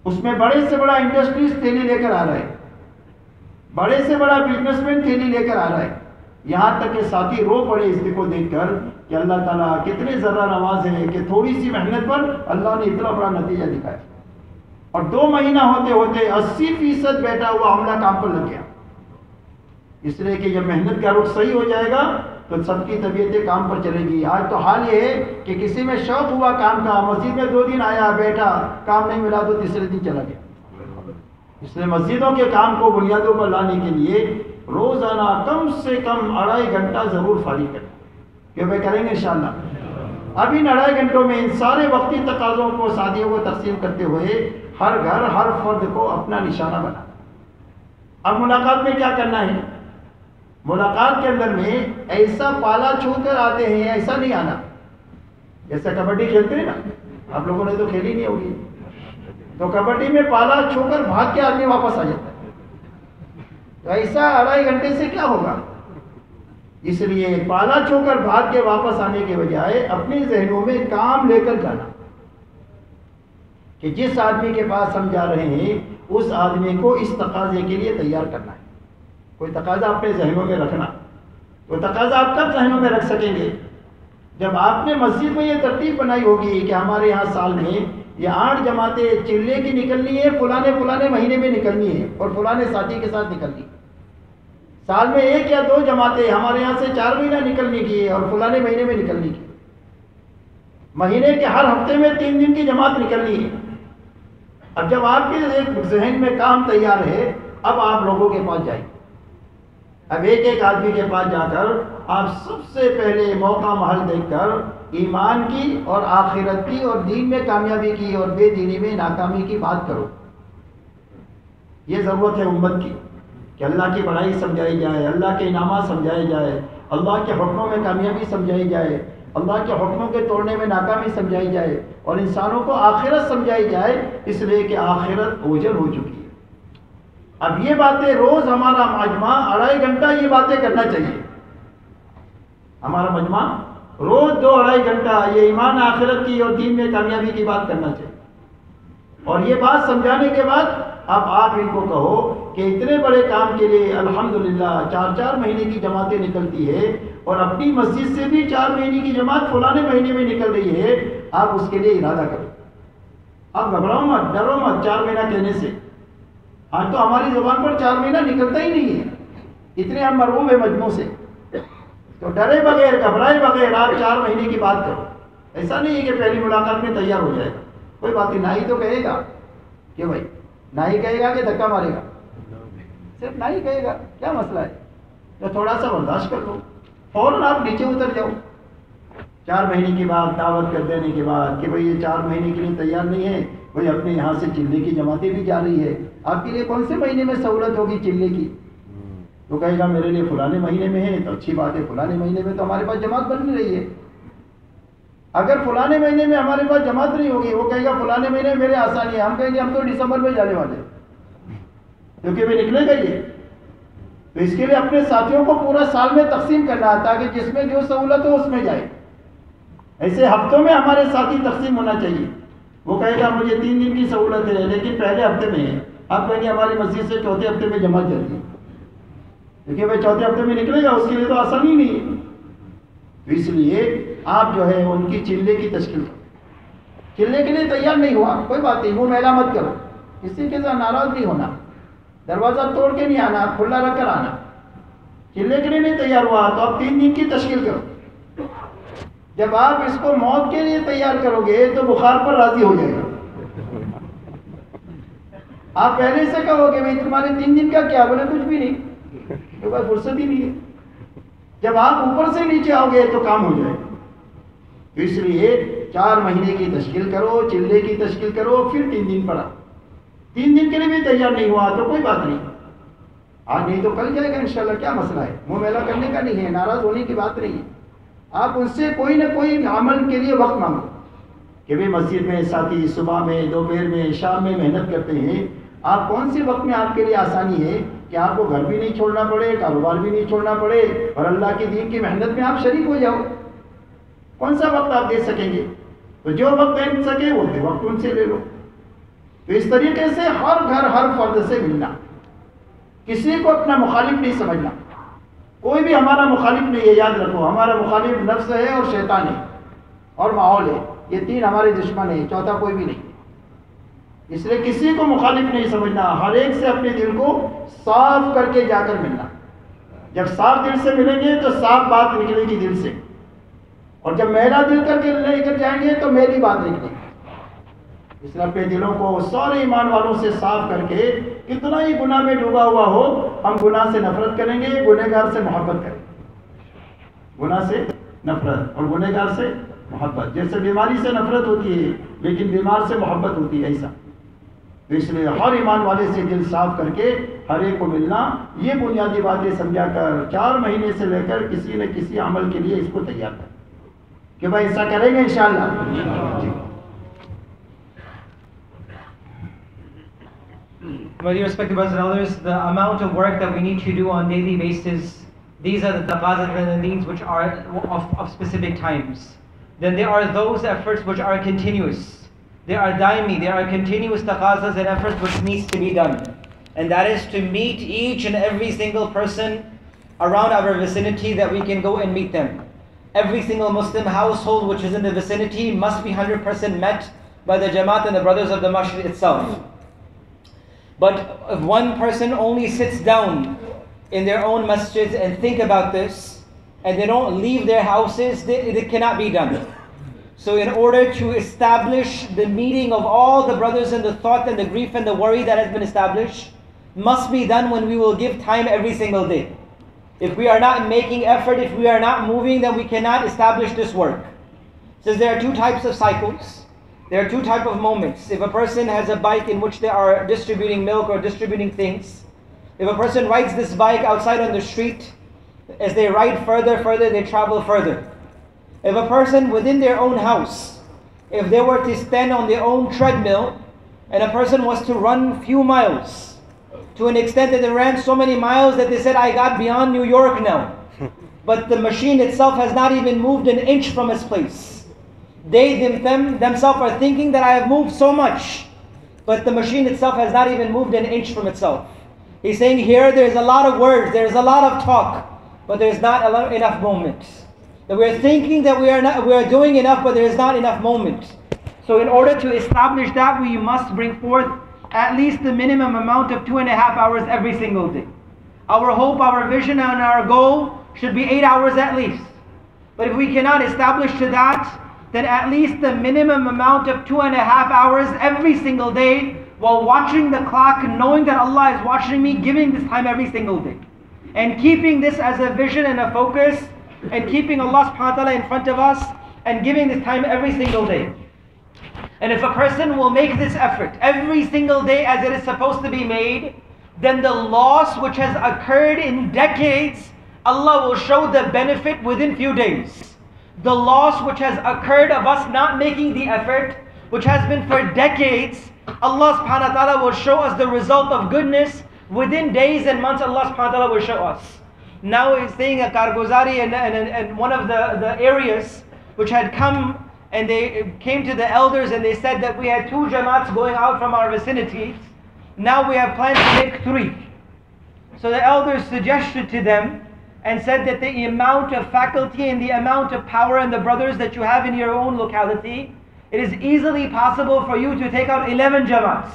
اس میں بڑے سے بڑا انڈسٹریز تھیلی لے کر آ رہا ہے, بڑے سے بڑا بزنس مین تھیلی لے کر آ رہا ہے. یہاں تک کہ ساتھی رو پڑے اس کو دیکھ کر کہ اللہ تعالیٰ کتنے ذرہ نواز ہے کہ تھوڑی سی محنت پر اللہ نے اتنا بڑا نتیجہ دکھایا. اور 2 مہینہ ہوتے ہوتے 80% بیٹا ہوا عملہ کام پر لگ گیا. اس لیے کہ جب محنت کا رخ صحیح ہو جائے گا تو سب کی طبیعتیں کام پر چلے گی. آج تو حال یہ ہے کہ کسی میں شوق ہوا کام کا, مسجد میں 2 دن آیا بیٹھا, کام نہیں ملا تو تیسرے دن چلا گیا. اس لیے مسجدوں کے کام کو بنیادوں پر لانے کے لیے روزانہ کم سے کم 2.5 گھنٹہ ضرور فارغ کریں. کیوں بھائی کریں گے انشاءاللہ. اب ان 2.5 گھنٹوں میں ان سارے وقتی تقاضوں کو ساتھیوں کو تقسیم کرتے ہوئے ہر گھر ہر فرد کو اپنا نشانہ بنا. اب ملاقات میں کیا کرنا ہے؟ ملاقات کے اندر میں ایسا پالا چھو کر آتے ہیں, ایسا نہیں آنا. جیسا کبڈی کھیلتے ہیں نا, آپ لوگوں نے تو کھیلی نہیں ہوگی, تو کبڈی میں پالا چھو کر بھاگ کے آدمی واپس آ جاتا ہے. تو ایسا 2.5 گھنٹے سے کیا ہوگا؟ اس لیے پالا چھو کر بھاگ کے واپس آنے کے بجائے اپنے ذہنوں میں کام لے کر جانا کہ جس آدمی کے پاس ہم جا رہے ہیں اس آدمی کو اس تقاضے کے لیے تیار کرنا ہے. کوئی تقاضا اپنے ذہنوں میں رکھنا. تو تقاضا آپ کب ذہنوں میں رکھ سکیں گے؟ جب آپ نے مسجد میں یہ ترتیب بنائی ہوگی کہ ہمارے یہاں سال میں یہ 8 جماعتیں چلے کی نکلنی ہے, فلانے مہینے میں نکلنی ہے اور فلانے ساتھی کے ساتھ نکلنی ہے. سال میں 1 یا 2 جماعتیں ہمارے یہاں سے 4 مہینہ نکلنے کی ہے اور فلانے مہینے میں نکلنے کی. مہینے کے ہر ہفتے میں 3 دن کی جماعت نکلنی ہے. اب جب آپ کے ایک ذہن میں کام تیار ہے, اب آپ لوگوں کے پاس جائیں. اب ایک آدمی کے پاس جا کر آپ سب سے پہلے موقع محل دیکھ کر ایمان کی اور آخرت کی اور دین میں کامیابی کی اور بے دینی میں ناکامی کی بات کرو. یہ ضرورت ہے امت کی کہ اللہ کی بڑائی سمجھائی جائے, اللہ کے انعامات سمجھائے جائے, اللہ کے حکموں میں کامیابی سمجھائی جائے, اللہ کے حکموں کے توڑنے میں ناکامی سمجھائی جائے اور انسانوں کو آخرت سمجھائی جائے, اس لیے کہ آخرت اوجھل ہو چکی ہے. اب یہ باتیں روز ہمارا مجمع 2.5 گھنٹہ یہ باتیں کرنا چاہیے. ہمارا مجمع روز 2-2.5 گھنٹہ یہ ایمان آخرت کی اور دین میں کامیابی کی بات کرنا چاہیے. اور یہ بات سمجھانے کے بعد اب آپ ان کو کہو کہ اتنے بڑے کام کے لیے الحمدللہ 4 مہینے کی جماعتیں نکلتی ہے اور اپنی مسجد سے بھی 4 مہینے کی جماعت فلانے مہینے میں نکل رہی ہے. آپ اس کے لیے ارادہ کرو. آپ گھبراؤ مت, ڈرو مت 4 مہینہ کہنے سے. آج تو ہماری زبان پر 4 مہینہ نکلتا ہی نہیں ہے, اتنے ہم مرعوب ہیں مجموع سے. تو ڈرے بغیر گھبرائے بغیر آپ 4 مہینے کی بات کرو. ایسا نہیں ہے کہ پہلی ملاقات میں تیار ہو جائے گا, کوئی بات نہیں. نہ ہی تو کہے گا کہ بھائی, نہ ہی کہے گا کہ دھکا مارے گا, صرف نہ ہی کہے گا. کیا مسئلہ ہے؟ تو تھوڑا سا برداشت کر لو, فوراً آپ نیچے اتر جاؤ. 4 مہینے کی بعد دعوت کر دینے کے بعد کہ بھائی یہ 4 مہینے کے لیے تیار نہیں ہے, بھائی اپنے یہاں سے چلے کی جماعتیں بھی جا رہی ہے, آپ کے لیے کون سے مہینے میں سہولت ہوگی چلے کی؟ تو کہے گا میرے لیے فلانے مہینے میں ہے. تو اچھی بات ہے, فلانے مہینے میں تو ہمارے پاس جماعت بن رہی ہے. اگر فلانے مہینے میں ہمارے پاس جماعت نہیں ہوگی, وہ کہے گا فلانے مہینے میں میرے آسانی ہے, ہم کہیں گے ہم تو دسمبر میں جانے والے, کیونکہ وہ نکلے گا یہ. تو اس کے لیے اپنے ساتھیوں کو پورا سال میں تقسیم کرنا ہے تاکہ جس میں جو سہولت ہو اس میں جائے. ایسے ہفتوں میں ہمارے ساتھی تقسیم ہونا چاہیے. وہ کہے گا مجھے 3 دن کی سہولت ہے لیکن پہلے ہفتے میں ہے, آپ کہیں گے ہماری مسجد سے 4تھے ہفتے میں جماعت چلتی ہے, کیونکہ بھائی 4تھے ہفتے میں نکلے گا, اس کے لیے تو آسانی نہیں ہے. تو اس لیے آپ جو ہے ان کی چلے کی تشکیل کرو. چلنے کے لیے تیار نہیں ہوا, کوئی بات نہیں, منہ میلا مت کرو, کسی کے ساتھ ناراض نہیں ہونا, دروازہ توڑ کے نہیں آنا, کھلا رکھ کر آنا. چلنے کے لیے نہیں تیار ہوا تو آپ 3 دن کی تشکیل کرو. جب آپ اس کو موت کے لیے تیار کرو گے تو بخار پر راضی ہو جائے گا. آپ پہلے سے کہو کہ بھائی تمہارے 3 دن کا کیا, بولے کچھ بھی نہیں, تو بس فرصت ہی نہیں ہے. جب آپ اوپر سے نیچے آؤ گے تو کام ہو جائے گا. تو اس لیے 4 مہینے کی تشکیل کرو, چلے کی تشکیل کرو, پھر 3 دن پر آؤ. 3 دن کے لیے بھی تیار نہیں ہوا تو کوئی بات نہیں, آج نہیں تو کل جائے گا انشاءاللہ. کیا مسئلہ ہے؟ منہ میلا کرنے کا نہیں ہے, ناراض ہونے کی بات نہیں ہے. آپ ان سے کوئی نہ کوئی عمل کے لیے وقت مانگو کہ بھائی مسجد میں ساتھی صبح میں, دوپہر میں, شام میں محنت کرتے ہیں. آپ کون سے وقت میں آپ کے لیے آسانی ہے کہ آپ کو گھر بھی نہیں چھوڑنا پڑے, کاروبار بھی نہیں چھوڑنا پڑے اور اللہ کے دین کی محنت میں آپ شریک ہو جاؤ. कौन सा वक्त आप दे सकेंगे? तो जो वक्त दे सके वो भी वक्त उनसे ले लो। तो इस तरीके से हर घर हर फर्द से मिलना, किसी को अपना मुखालिफ नहीं समझना। कोई भी हमारा मुखालिफ नहीं है, याद रखो, हमारा मुखालिफ नफ्स है और शैतान है और माहौल है, ये तीन हमारे दुश्मन है, चौथा कोई भी नहीं। इसलिए किसी को मुखालिफ नहीं समझना, हर एक से अपने दिल को साफ करके जाकर मिलना। जब साफ दिल से मिलेंगे तो साफ बात निकलेगी दिल से, और जब मैला दिल करके लेकर जाएंगे तो मेरी बात निकलेगी। इसलिए अपने दिलों को सारे ईमान वालों से साफ करके, कितना ही गुनाह में डूबा हुआ हो, हम गुनाह से नफरत करेंगे, गुनहगार से मोहब्बत करेंगे। गुनाह से नफरत और गुनहगार से मोहब्बत, जैसे बीमारी से नफरत होती है लेकिन बीमार से मोहब्बत होती है, ऐसा। तो इसलिए हर ईमान वाले से दिल साफ करके हर एक को मिलना, ये बुनियादी बातें समझा कर 4 महीने से लेकर किसी न किसी अमल के लिए इसको तैयार कर कि भाई ऐसा करेंगे इंशाअल्लाह। Well, respected brothers and elders, the amount of work that we need to do on daily basis, these are the taqazat and the needs which are of specific times. Then there are those efforts which are continuous. There are daimi, there are continuous taqazas and efforts which needs to be done. And that is to meet each and every single person around our vicinity, that we can go and meet them. Every single Muslim household which is in the vicinity must be 100% met by the Jamaat and the brothers of the Masjid itself. But if one person only sits down in their own masjids and think about this, and they don't leave their houses, it cannot be done. So in order to establish the meeting of all the brothers, and the thought and the grief and the worry that has been established, must be done when we will give time every single day. If we are not making effort, if we are not moving, then we cannot establish this work. Since there are 2 types of cycles, there are 2 types of moments. If a person has a bike in which they are distributing milk or distributing things, if a person rides this bike outside on the street, as they ride further, they travel further. If a person within their own house, if they were to stand on their own treadmill, and a person was to run few miles, to an extent that they ran so many miles that they said, I got beyond New York now. But the machine itself has not even moved an inch from its place. They themselves are thinking that I have moved so much, but the machine itself has not even moved an inch from itself. He's saying here there's a lot of words, there's a lot of talk, but there's not enough movement. That we're thinking that we are doing enough, but there is not enough movement. So in order to establish that, we must bring forth at least the minimum amount of 2.5 hours every single day. Our hope, our vision, and our goal should be 8 hours at least. But if we cannot establish to that, then at least the minimum amount of 2.5 hours every single day, while watching the clock, knowing that Allah is watching me, giving this time every single day. And keeping this as a vision and a focus, and keeping Allah subhanahu wa ta'ala in front of us, and giving this time every single day. And if a person will make this effort every single day as it is supposed to be made, then the loss which has occurred in decades, Allah will show the benefit within few days. The loss which has occurred of us not making the effort, which has been for decades, Allah subhanahu wa ta'ala will show us the result of goodness within days and months. Allah subhanahu wa ta'ala will show us. Now he's saying a Kargozari and one of the areas which had come, and they came to the elders and they said that we had 2 Jamaats going out from our vicinity. Now we have planned to make 3. So the elders suggested to them and said that the amount of faculty and the amount of power and the brothers that you have in your own locality, it is easily possible for you to take out 11 Jamaats.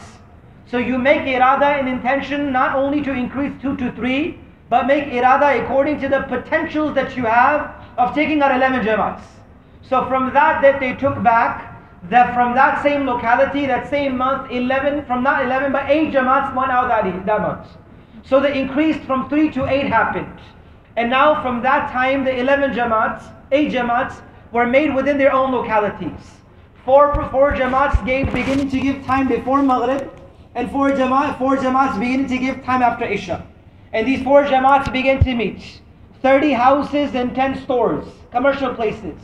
So you make irada and intention not only to increase 2 to 3, but make irada according to the potentials that you have of taking out 11 Jamaats. So from that they took back, that from that same locality, that same month, 11, from not 11 but 8 Jamaats went out that month. So the increase from 3 to 8 happened. And now from that time the 11 Jamaats, 8 Jamaats were made within their own localities. 4 Jamaats beginning to give time before Maghrib, and 4 Jamaats beginning to give time after Isha. And these 4 Jamaats began to meet. 30 houses and 10 stores, commercial places.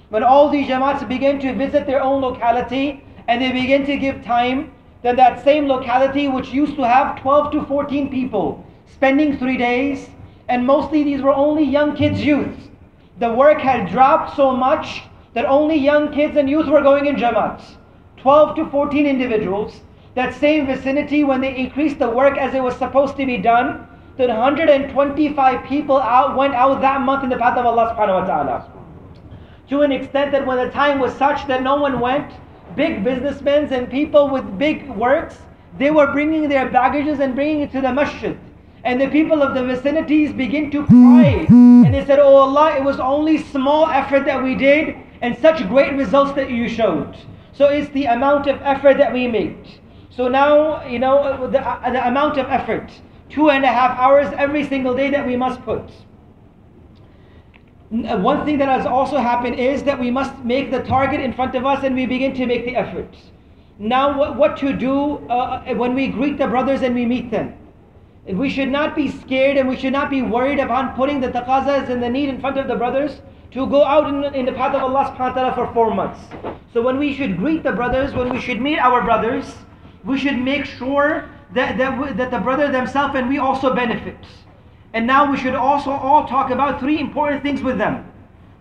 When all these Jamaats began to visit their own locality and they began to give time, then that same locality which used to have 12 to 14 people spending 3 days, and mostly these were only young kids, youth. The work had dropped so much that only young kids and youth were going in Jamaats. 12 to 14 individuals. That same vicinity, when they increased the work as it was supposed to be done, that 125 people went out that month in the path of Allah subhanahu wa ta'ala. To an extent that when the time was such that no one went, big businessmen and people with big works, they were bringing their baggages and bringing it to the masjid. And the people of the vicinities begin to cry. And they said, "Oh Allah, it was only small effort that we did and such great results that you showed." So it's the amount of effort that we made. So now, the amount of effort, 2.5 hours every single day that we must put. One thing that has also happened is that we must make the target in front of us and we begin to make the effort. Now what to do when we greet the brothers and we meet them. We should not be scared and we should not be worried about putting the taqazas and the need in front of the brothers to go out in the path of Allah subhanahu wa ta'ala for 4 months. So when we should greet the brothers, when we should meet our brothers, we should make sure that the brother themselves and we also benefit. And now we should also all talk about 3 important things with them.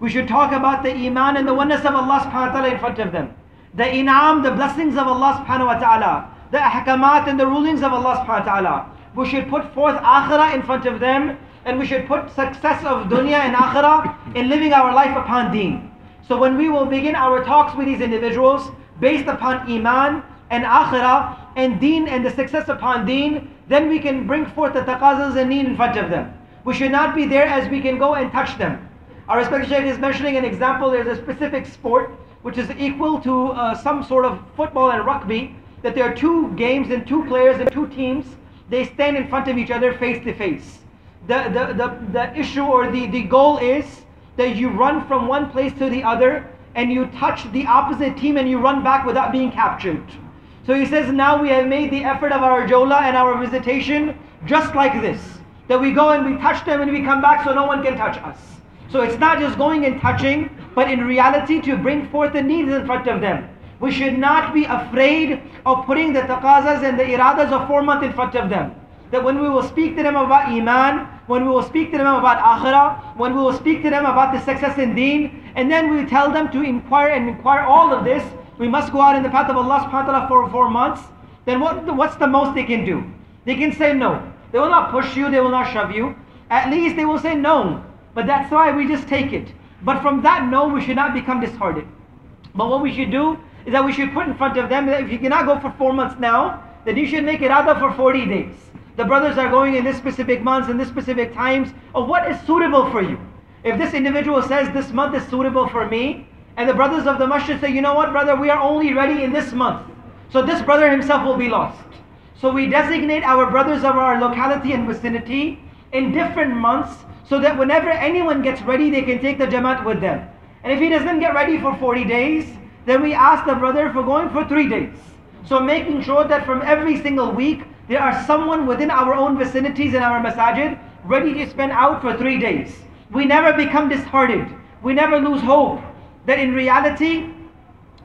We should talk about the iman and the oneness of Allah subhanahu wa ta'ala in front of them. The in'am, the blessings of Allah subhanahu wa ta'ala. The ahkamat and the rulings of Allah subhanahu wa ta'ala. We should put forth akhirah in front of them. And we should put success of dunya and akhirah in living our life upon deen. So when we will begin our talks with these individuals based upon iman and akhirah and deen and the success upon deen, then we can bring forth the taqazas and need in front of them. We should not be there as we can go and touch them. Our respected Shaykh is mentioning an example. There's a specific sport which is equal to some sort of football and rugby, that there are 2 games and 2 players and 2 teams. They stand in front of each other face to face. The issue or the goal is that you run from one place to the other and you touch the opposite team and you run back without being captured. So he says, now we have made the effort of our jawla and our visitation just like this. That we go and we touch them and we come back so no one can touch us. So it's not just going and touching, but in reality to bring forth the needs in front of them. We should not be afraid of putting the taqazas and the iradas of 4 months in front of them. That when we will speak to them about iman, when we will speak to them about akhirah, when we will speak to them about the success in deen, and then we tell them to inquire all of this, we must go out in the path of Allah subhanahu wa ta'ala for 4 months, then what's the most they can do? They can say no. They will not push you, they will not shove you. At least they will say no. But that's why we just take it. But from that no, we should not become disheartened. But what we should do is that we should put in front of them that if you cannot go for 4 months now, then you should make irada for 40 days. The brothers are going in this specific months and this specific times of what is suitable for you. If this individual says this month is suitable for me, and the brothers of the masjid say, you know what brother, we are only ready in this month. So this brother himself will be lost. So we designate our brothers of our locality and vicinity in different months so that whenever anyone gets ready, they can take the jamaat with them. And if he doesn't get ready for 40 days, then we ask the brother for going for 3 days. So making sure that from every single week, there are someone within our own vicinities and our masajid ready to spend out for 3 days. We never become disheartened. We never lose hope. That in reality,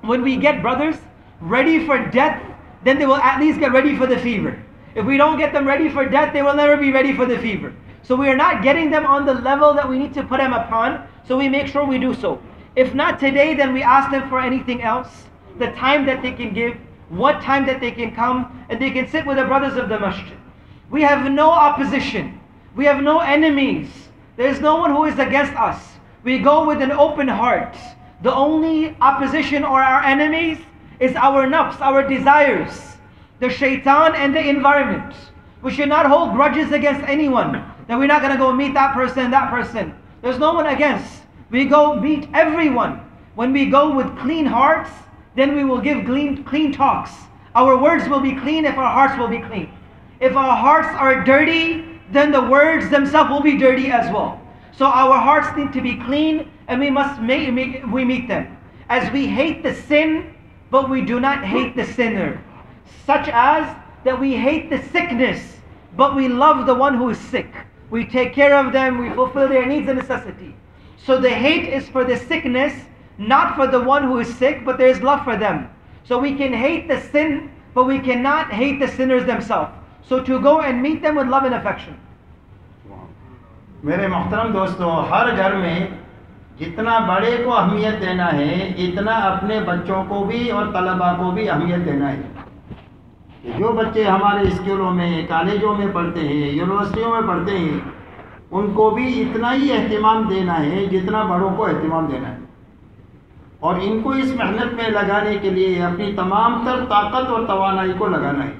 when we get brothers ready for death, then they will at least get ready for the fever. If we don't get them ready for death, they will never be ready for the fever. So we are not getting them on the level that we need to put them upon, so we make sure we do so. If not today, then we ask them for anything else, the time that they can give, what time that they can come, and they can sit with the brothers of the masjid. We have no opposition. We have no enemies. There is no one who is against us. We go with an open heart. The only opposition or our enemies is our nafs, our desires, the shaitan and the environment. We should not hold grudges against anyone. That we're not going to go meet that person, that person. There's no one against. We go meet everyone. When we go with clean hearts, then we will give clean talks. Our words will be clean if our hearts will be clean. If our hearts are dirty, then the words themselves will be dirty as well. So our hearts need to be clean, and we must meet them. As we hate the sin, but we do not hate the sinner. Such as that we hate the sickness, but we love the one who is sick. We take care of them, we fulfill their needs and necessity. So the hate is for the sickness, not for the one who is sick, but there is love for them. So we can hate the sin, but we cannot hate the sinners themselves. So to go and meet them with love and affection. मेरे मोहतरम दोस्तों, हर घर में जितना बड़े को अहमियत देना है इतना अपने बच्चों को भी और तलबा को भी अहमियत देना है। कि जो बच्चे हमारे स्कूलों में, कॉलेजों में पढ़ते हैं, यूनिवर्सिटियों में पढ़ते हैं, उनको भी इतना ही एहतिमाम देना है जितना बड़ों को एहतिमाम देना है। और इनको इस मेहनत में लगाने के लिए अपनी तमाम तर ताकत और तवानाई को लगाना है।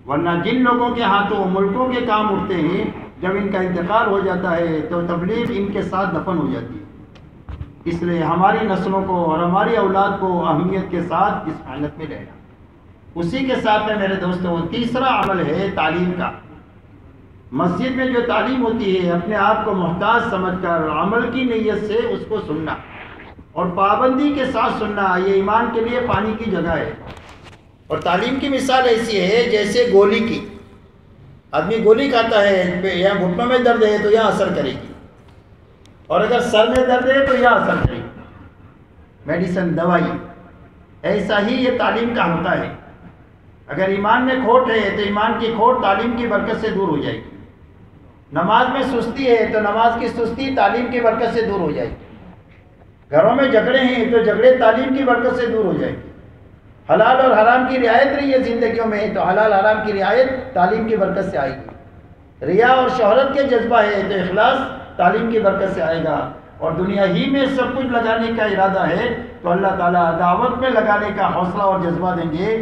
वरना जिन लोगों के हाथों मुल्कों के काम उठते हैं, जब इनका इंतकाल हो जाता है तो तबलीग इनके साथ दफन हो जाती है। इसलिए हमारी नस्लों को और हमारी औलाद को अहमियत के साथ इस मेहनत में लेना। उसी के साथ में मेरे दोस्तों तीसरा अमल है तालीम का। मस्जिद में जो तालीम होती है अपने आप को मोहताज समझकर अमल की नीयत से उसको सुनना और पाबंदी के साथ सुनना, ये ईमान के लिए पानी की जगह है। और तालीम की मिसाल ऐसी है जैसे गोली की। आदमी गोली खाता है, यहाँ घुटनों में दर्द है तो यहाँ असर करेगी, और अगर सर में दर्द है तो यहाँ असर करेगी मेडिसिन, दवाई। ऐसा ही ये तालीम का होता है। अगर ईमान में खोट है तो ईमान की खोट तालीम की बरकत से दूर हो जाएगी। नमाज में सुस्ती है तो नमाज की सुस्ती तालीम की बरकत से दूर हो जाएगी। घरों में झगड़े हैं तो झगड़े तालीम की बरकत से दूर हो जाएगी। हलाल और हराम की रियायत नहीं है ज़िंदगियों में तो हलाल हराम की रियायत तालीम की बरकत से आएगी। रिया और शोहरत के जज्बा है तो इखलास तालीम की बरकत से आएगा। और दुनिया ही में सब कुछ लगाने का इरादा है तो अल्लाह ताला दावत में लगाने का हौसला और जज्बा देंगे।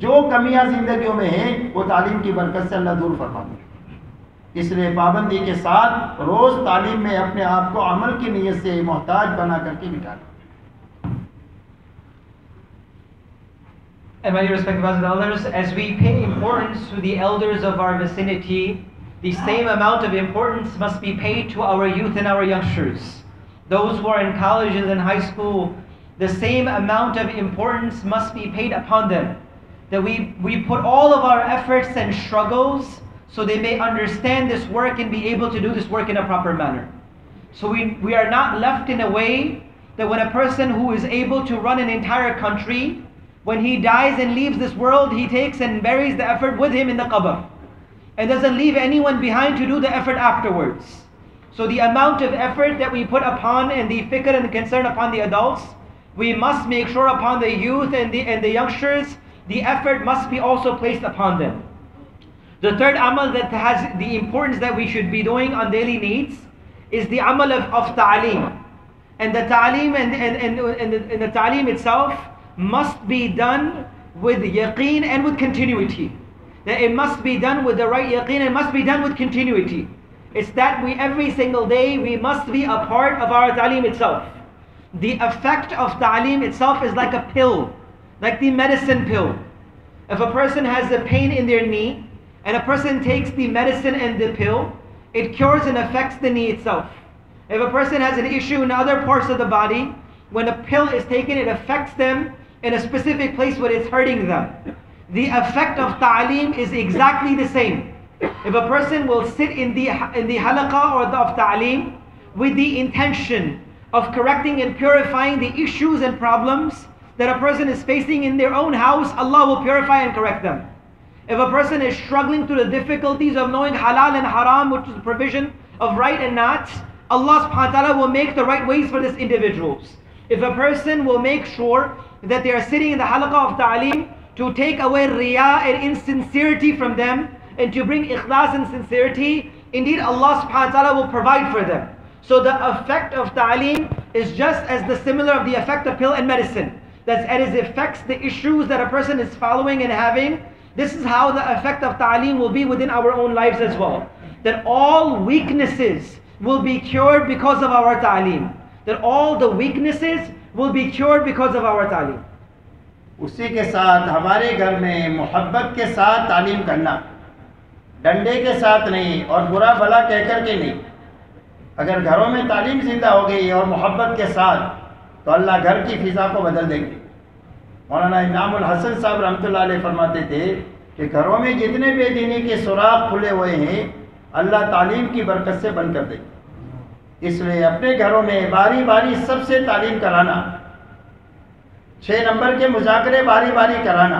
जो कमियां ज़िंदगियों में हैं वो तालीम की बरकत से अल्लाह दूर फरमाएंगे। इसलिए पाबंदी के साथ रोज़ तालीम में अपने आप को अमल की नीयत से मोहताज बना करके बिठाना। And my respected brothers and elders, as we pay importance to the elders of our vicinity, the same amount of importance must be paid to our youth and our youngsters. Those who are in colleges and high school, the same amount of importance must be paid upon them. That we put all of our efforts and struggles so they may understand this work and be able to do this work in a proper manner. So we are not left in a way that when a person who is able to run an entire country, when he dies and leaves this world, he takes and buries the effort with him in the qabr and doesn't leave anyone behind to do the effort afterwards. So the amount of effort that we put upon and the fikr and the concern upon the adults, we must make sure upon the youth and the youngsters, the effort must be also placed upon them. The third amal that has the importance that we should be doing on daily needs is the amal of ta'aleem. And the ta'aleem and the ta'aleem itself must be done with yaqeen and with continuity. That it must be done with the right yaqeen and must be done with continuity. It's that we every single day we must be a part of our ta'aleem itself. The effect of ta'aleem itself is like a pill, like the medicine pill. If a person has a pain in their knee and a person takes the medicine and the pill, it cures and affects the knee itself. If a person has an issue in other parts of the body, when a pill is taken, it affects them in a specific place where it's hurting them. The effect of ta'aleem is exactly the same. If a person will sit in the halaqah or of ta'aleem with the intention of correcting and purifying the issues and problems that a person is facing in their own house, Allah will purify and correct them. If a person is struggling through the difficulties of knowing halal and haram, which is the provision of right and not, Allah subhanahu wa ta'ala will make the right ways for this individuals. If a person will make sure that they are sitting in the halaqah of ta'aleem to take away riyah and insincerity from them and to bring ikhlas and sincerity, indeed Allah subhanahu wa ta'ala will provide for them. So the effect of ta'aleem is just as the similar of the effect of pill and medicine. That as it affects the issues that a person is following and having, this is how the effect of ta'aleem will be within our own lives as well. That all weaknesses will be cured because of our ta'aleem. That all the weaknesses will be cured because of our ta'aleem. उसी के साथ हमारे घर में मोहब्बत के साथ तालीम करना, डंडे के साथ नहीं और बुरा भला कह कर के नहीं। अगर घरों में तालीम जिंदा हो गई और मोहब्बत के साथ तो अल्लाह घर की फ़िज़ा को बदल देंगे। मौलाना इनामुल हसन साहब रहमतुल्लाह अलैह फरमाते थे कि घरों में जितने बेदीनी के सुराख खुले हुए हैं अल्लाह तालीम की बरकत से बंद कर देंगे। इसलिए अपने घरों में बारी बारी सबसे तालीम कराना, 6 नंबर के मुज़ाकरे बारी बारी कराना,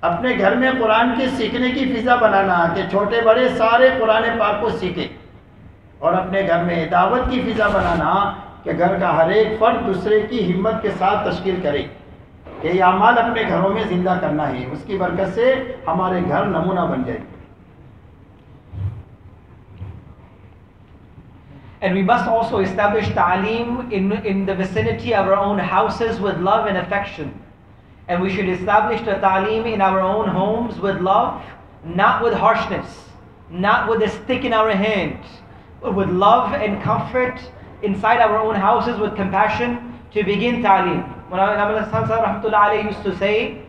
अपने घर में कुरान के सीखने की फ़िज़ा बनाना कि छोटे बड़े सारे कुरान पाक को सीखें, और अपने घर में दावत की फ़िज़ा बनाना کہ گھر کا ہر ایک فرد دوسرے کی ہمت کے ساتھ تشکیل کرے کہ یہ اعمال اپنے گھروں میں زندہ کرنا ہے. اس کی برکت سے ہمارے گھر نمونہ بن جائے. And we must also establish ta'aleem in the vicinity of our own houses with love and affection. And we should establish the ta'aleem in our own homes with love, not with harshness, not with a stick in our hand, but with love and comfort inside our own houses with compassion to begin ta'aleem. When Rahmatullah used to say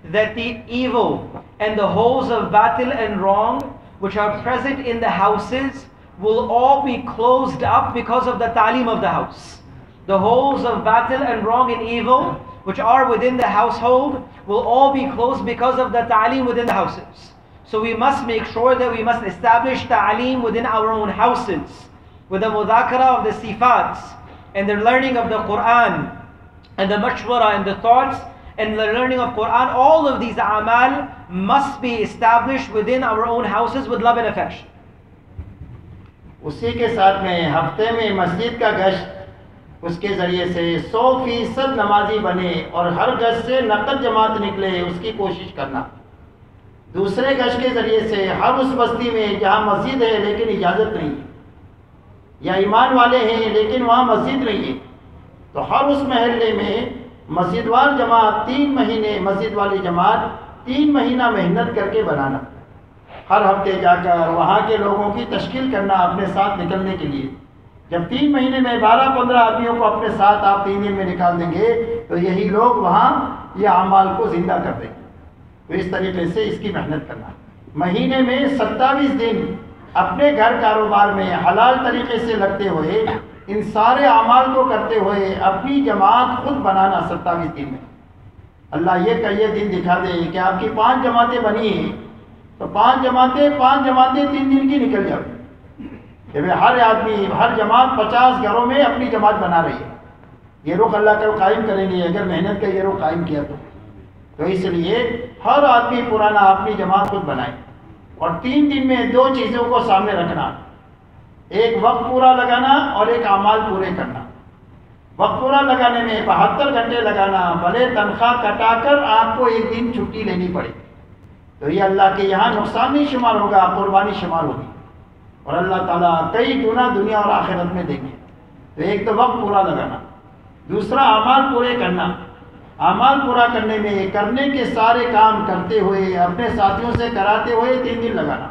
that the evil and the holes of batil and wrong which are present in the houses will all be closed up because of the ta'aleem of the house. The holes of batil and wrong and evil which are within the household will all be closed because of the ta'aleem within the houses. So we must make sure that we must establish ta'aleem within our own houses, with the mudhakara of the sifats, and the learning of the Quran, and the mashwara and the thoughts, and the learning of Quran. All of these a'mal must be established within our own houses with love and affection. اسی کے ساتھ میں ہفتے میں مسجد کا گشت، اس کے ذریعے سے 100% نمازی بنے اور ہر گشت سے نقد جماعت نکلے، اس کی کوشش کرنا. دوسرے گشت کے ذریعے سے ہر اس بستی میں جہاں مسجد ہے لیکن اجازت نہیں ہے، یا ایمان والے ہیں لیکن وہاں مسجد نہیں ہے، تو ہر اس محلے میں مسجد وال جماعت 3 مہینے، مسجد والی جماعت 3 مہینہ محنت کر کے بنانا. ہر ہفتے جا کر وہاں کے لوگوں کی تشکیل کرنا اپنے ساتھ نکلنے کے لیے. جب 3 مہینے میں 12-15 آدمیوں کو اپنے ساتھ آپ 3 دن میں نکال دیں گے تو یہی لوگ وہاں یہ اعمال کو زندہ کر دیں گے. تو اس طریقے سے اس کی محنت کرنا. مہینے میں 27 دن اپنے گھر کاروبار میں حلال طریقے سے لگتے ہوئے ان سارے اعمال کو کرتے ہوئے اپنی جماعت خود بنانا 27 دن میں. اللہ یہ دن دکھا دے کہ آپ کی 5 جماعتیں بنی ہیں تو 5 جماعتیں 3 دن کی نکل جائیں کہ ہر آدمی، ہر جماعت 50 گھروں میں اپنی جماعت بنا رہی ہے. یہ رخ اللہ کل قائم کریں گے اگر محنت کا یہ رخ قائم کیا تو اس لیے ہر آدمی پرانا اپنی جماعت خود بنائے اور 3 دن میں 2 چیزوں کو سامنے رکھنا، ایک وقت پورا لگانا اور ایک اعمال پورے کرنا. وقت پورا لگانے میں 72 گھنٹے لگانا، بھلے تنخواہ کٹا کر آپ کو 1 دن چھٹی لینی پڑے تو یہ اللہ کے یہاں نقصان نہیں شمار ہوگا، قربانی شمار ہوگی اور اللہ تعالیٰ کئی گنا دنیا اور آخرت میں دیں گے. تو ایک تو وقت پورا لگانا، دوسرا اعمال پورے کرنا. اعمال پورا کرنے میں کرنے کے سارے کام کرتے ہوئے اپنے ساتھیوں سے کراتے ہوئے 3 دن لگانا.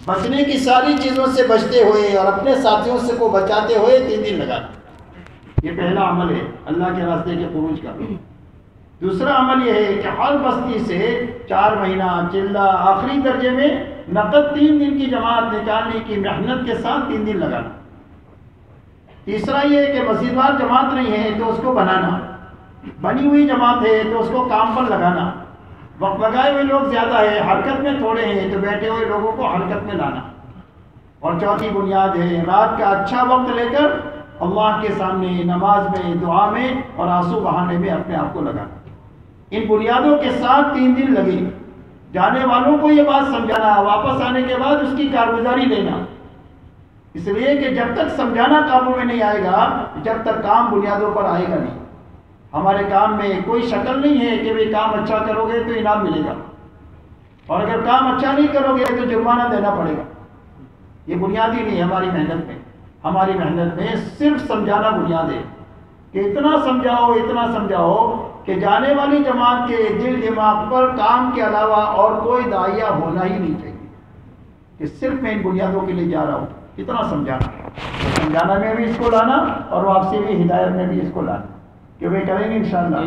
بچنے کی ساری چیزوں سے بچتے ہوئے اور اپنے ساتھیوں سے کو بچاتے ہوئے 3 دن لگانا. یہ پہلا عمل ہے اللہ کے راستے کے خروج کا. دوسرا عمل یہ ہے کہ ہر بستی سے 4 مہینہ چلہ آخری درجے میں نقد 3 دن کی جماعت نکالنے کی محنت کے ساتھ 3 دن لگانا. تیسرا یہ ہے کہ مسجد وال جماعت نہیں ہے تو اس کو بنانا، بنی ہوئی جماعت ہے تو اس کو کام پر لگانا. وقت لگائے ہوئے لوگ زیادہ ہیں، حرکت میں تھوڑے ہیں تو بیٹھے ہوئے لوگوں کو حرکت میں لانا. اور چوتھی بنیاد ہے رات کا اچھا وقت لے کر اللہ کے سامنے نماز میں، دعا میں اور آنسو بہانے میں اپنے آپ کو لگانا. ان بنیادوں کے ساتھ 3 دن لگے. جانے والوں کو یہ بات سمجھانا، واپس آنے کے بعد اس کی کارگزاری لینا. اس لیے کہ جب تک سمجھانا قابو میں نہیں آئے گا، جب تک کام بنیادوں پر آئے گا نہیں. ہمارے کام میں کوئی شکل نہیں ہے کہ بھئی کام اچھا کرو گے تو انعام ملے گا اور اگر کام اچھا نہیں کرو گے تو جرمانہ دینا پڑے گا. یہ بنیادی نہیں ہے ہماری محنت میں. ہماری محنت میں صرف سمجھانا بنیاد ہے کہ اتنا سمجھاؤ کہ جانے والی جماعت کے دل دماغ پر کام کے علاوہ اور کوئی داعیہ ہونا ہی نہیں چاہیے کہ صرف میں ان بنیادوں کے لیے جا رہا ہوں. اتنا سمجھانا میں بھی اس کو لانا اور واپسی بھی ہدایت میں بھی اس کو لانا کہ وہ کریں گے انشاءاللہ.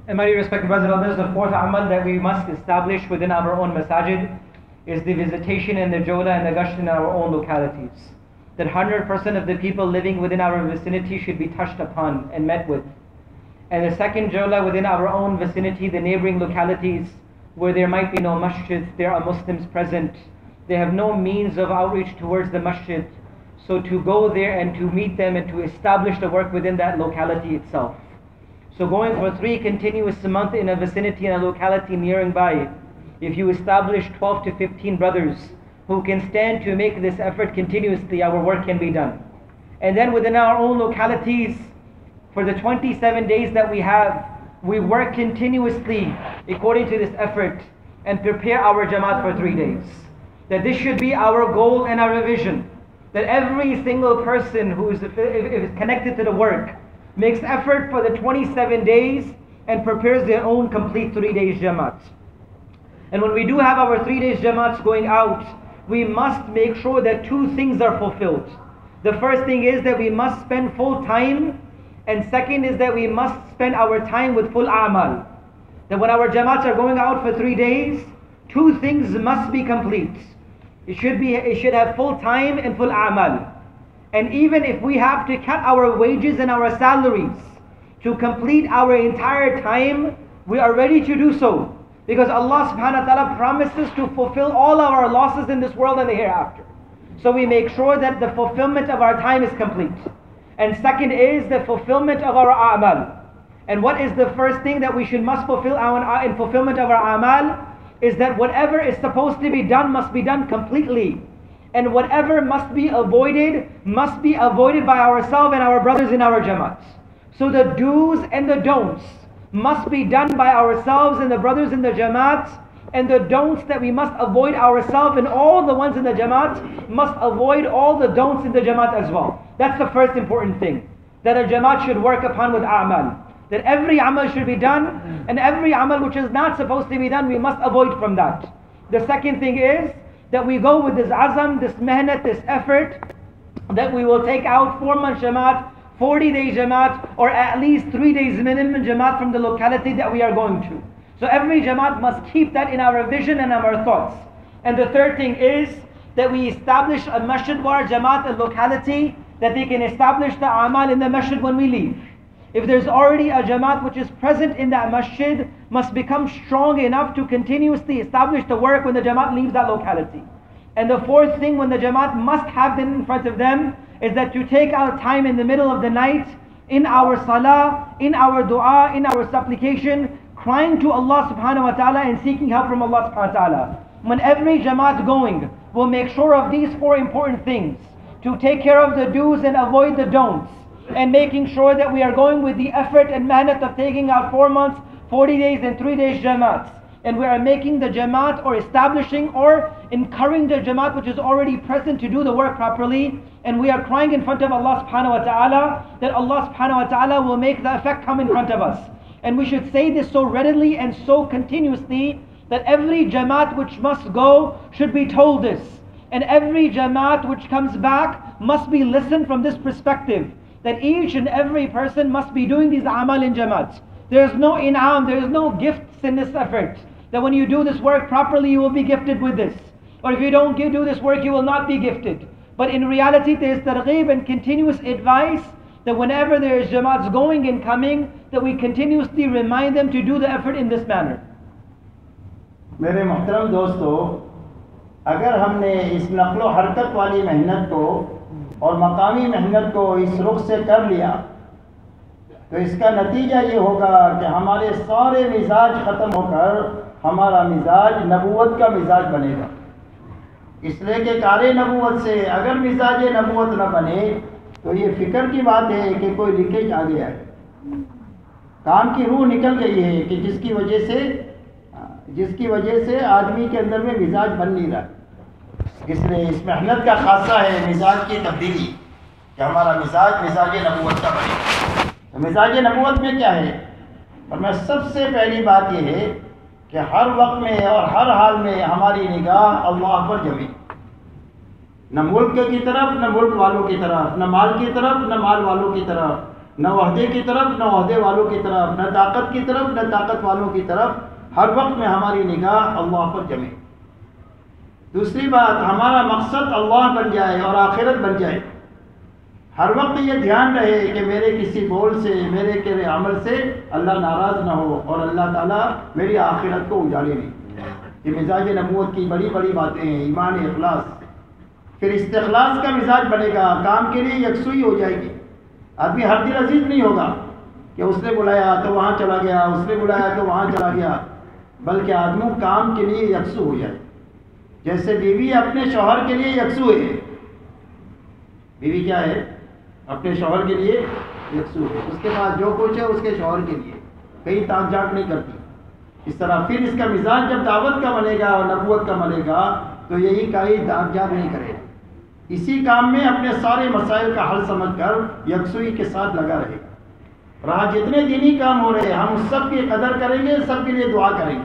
And my respected brothers and brothers, the fourth amal that we must establish within our own masajid is the visitation and the jawla and the gasht in our own localities. That 100% of the people living within our vicinity should be touched upon and met with. And the second jawla within our own vicinity, the neighboring localities where there might be no masjid, there are Muslims present. They have no means of outreach towards the masjid. So to go there and to meet them and to establish the work within that locality itself. So going for 3 continuous months in a vicinity, in a locality nearing by, if you establish 12 to 15 brothers who can stand to make this effort continuously, our work can be done. And then within our own localities, for the 27 days that we have, we work continuously according to this effort and prepare our Jamaat for 3 days. That this should be our goal and our vision. That every single person who is connected to the work makes effort for the 27 days and prepares their own complete 3 days Jamaat. And when we do have our 3 days Jamaats going out, we must make sure that 2 things are fulfilled. The first thing is that we must spend full time, and second is that we must spend our time with full a'mal. That when our Jamaats are going out for 3 days, 2 things must be complete. It should have full time and full a'mal. And even if we have to cut our wages and our salaries to complete our entire time, we are ready to do so. Because Allah subhanahu wa ta'ala promises to fulfill all our losses in this world and the hereafter. So we make sure that the fulfillment of our time is complete. And second is the fulfillment of our a'mal. And what is the first thing that we must fulfill in fulfillment of our a'mal? Is that whatever is supposed to be done must be done completely. And whatever must be avoided by ourselves and our brothers in our Jamaats. So the do's and the don'ts must be done by ourselves and the brothers in the Jamaats, and the don'ts that we must avoid ourselves and all the ones in the Jamaat must avoid all the don'ts in the Jamaat as well. That's the first important thing that a Jamaat should work upon with a'mal. That every amal should be done, and every amal which is not supposed to be done, we must avoid from that. The second thing is that we go with this azam, this mehnat, this effort, that we will take out 4 months Jamaat, 40 days Jamaat, or at least 3 days minimum Jamaat from the locality that we are going to. So every Jamaat must keep that in our vision and our thoughts. And the third thing is that we establish a masjid war Jamaat, a locality, that they can establish the amal in the masjid when we leave. If there's already a Jamaat which is present in that masjid, must become strong enough to continuously establish the work when the Jamaat leaves that locality. And the fourth thing when the Jamaat must have them in front of them is that to take our time in the middle of the night, in our salah, in our dua, in our supplication, crying to Allah subhanahu wa ta'ala and seeking help from Allah subhanahu wa ta'ala. When every Jamaat going will make sure of these 4 important things, to take care of the do's and avoid the don'ts, and making sure that we are going with the effort and mehnat of taking out 4 months, 40 days and 3 days Jamaats. And we are making the Jamaat or establishing or encouraging the Jamaat which is already present to do the work properly. And we are crying in front of Allah subhanahu wa ta'ala that Allah subhanahu wa ta'ala will make the effect come in front of us. And we should say this so readily and so continuously that every Jamaat which must go should be told this. And every Jamaat which comes back must be listened from this perspective. That each and every person must be doing these amal in Jamaat. There is no in'am, there is no gifts in this effort. That when you do this work properly, you will be gifted with this. Or if you don't do this work, you will not be gifted. But in reality, there is targheeb and continuous advice that whenever there is Jamaats going and coming, that we continuously remind them to do the effort in this manner. मेरे मोहतरम दोस्तों, अगर हमने इस नक़्लो हरकत वाली मेहनत को और मकामी मेहनत को इस रुख से कर लिया, तो इसका नतीजा ये होगा कि हमारे सारे मिजाज ख़त्म होकर हमारा मिजाज नबूवत का मिजाज बनेगा। इसलिए कि कारे नबूवत से अगर मिजाज नबूवत न बने तो ये फ़िक्र की बात है कि कोई लीकेज आ गया है, काम की रूह निकल गई है कि जिसकी वजह से आदमी के अंदर में मिजाज बन नहीं रहा। इसलिए इस मेहनत का खासा है मिजाज की तब्दीली, कि हमारा मिजाज नबूवत का बने। तो मिजाज नबूवत में क्या है? और मैं सबसे पहली बात यह है कि हर वक्त में और हर हाल में हमारी निगाह अल्लाह पर जमे, न मुल्क की तरफ, न मुल्क वालों की तरफ, न माल की तरफ, न माल वालों की तरफ, न वहदे की तरफ, न वहदे वालों की तरफ, न ताकत की तरफ, न ताकत वालों की तरफ। हर वक्त में हमारी निगाह अल्लाह पर जमे। दूसरी बात, हमारा मकसद अल्लाह बन जाए और आखिरत बन जाए। हर वक्त ये ध्यान रहे कि मेरे किसी बोल से, मेरे के अमल से अल्लाह नाराज़ ना हो और अल्लाह ताला मेरी आखिरत को उजाले नहीं। ये मिजाज नबूवत की बड़ी बड़ी बातें हैं। ईमान, इखलास, फिर इस्तिखलास का मिजाज बनेगा, काम के लिए यकसुई हो जाएगी। आदमी हर दिल अजीज नहीं होगा कि उसने बुलाया तो वहाँ चला गया, उसने बुलाया तो वहाँ चला गया, बल्कि आदमी काम के लिए यकसु हो जाए। جیسے بیوی اپنے شوہر کے لیے یکسو ہے. بیوی کیا ہے؟ اپنے شوہر کے لیے یکسو ہے. اس کے بعد جو کچھ ہے اس کے شوہر کے لیے، کہیں تاک جھانک نہیں کرتی. اس طرح پھر اس کا مزاج جب دعوت کا بنے گا اور نبوت کا بنے گا تو یہی کہیں تاک جھانک نہیں کرے گا. اسی کام میں اپنے سارے مسائل کا حل سمجھ کر یکسوئی کے ساتھ لگا رہے گا. رہا جتنے دینی کام ہو رہے ہیں ہم سب کی قدر کریں گے، سب کے لیے دعا کریں گے،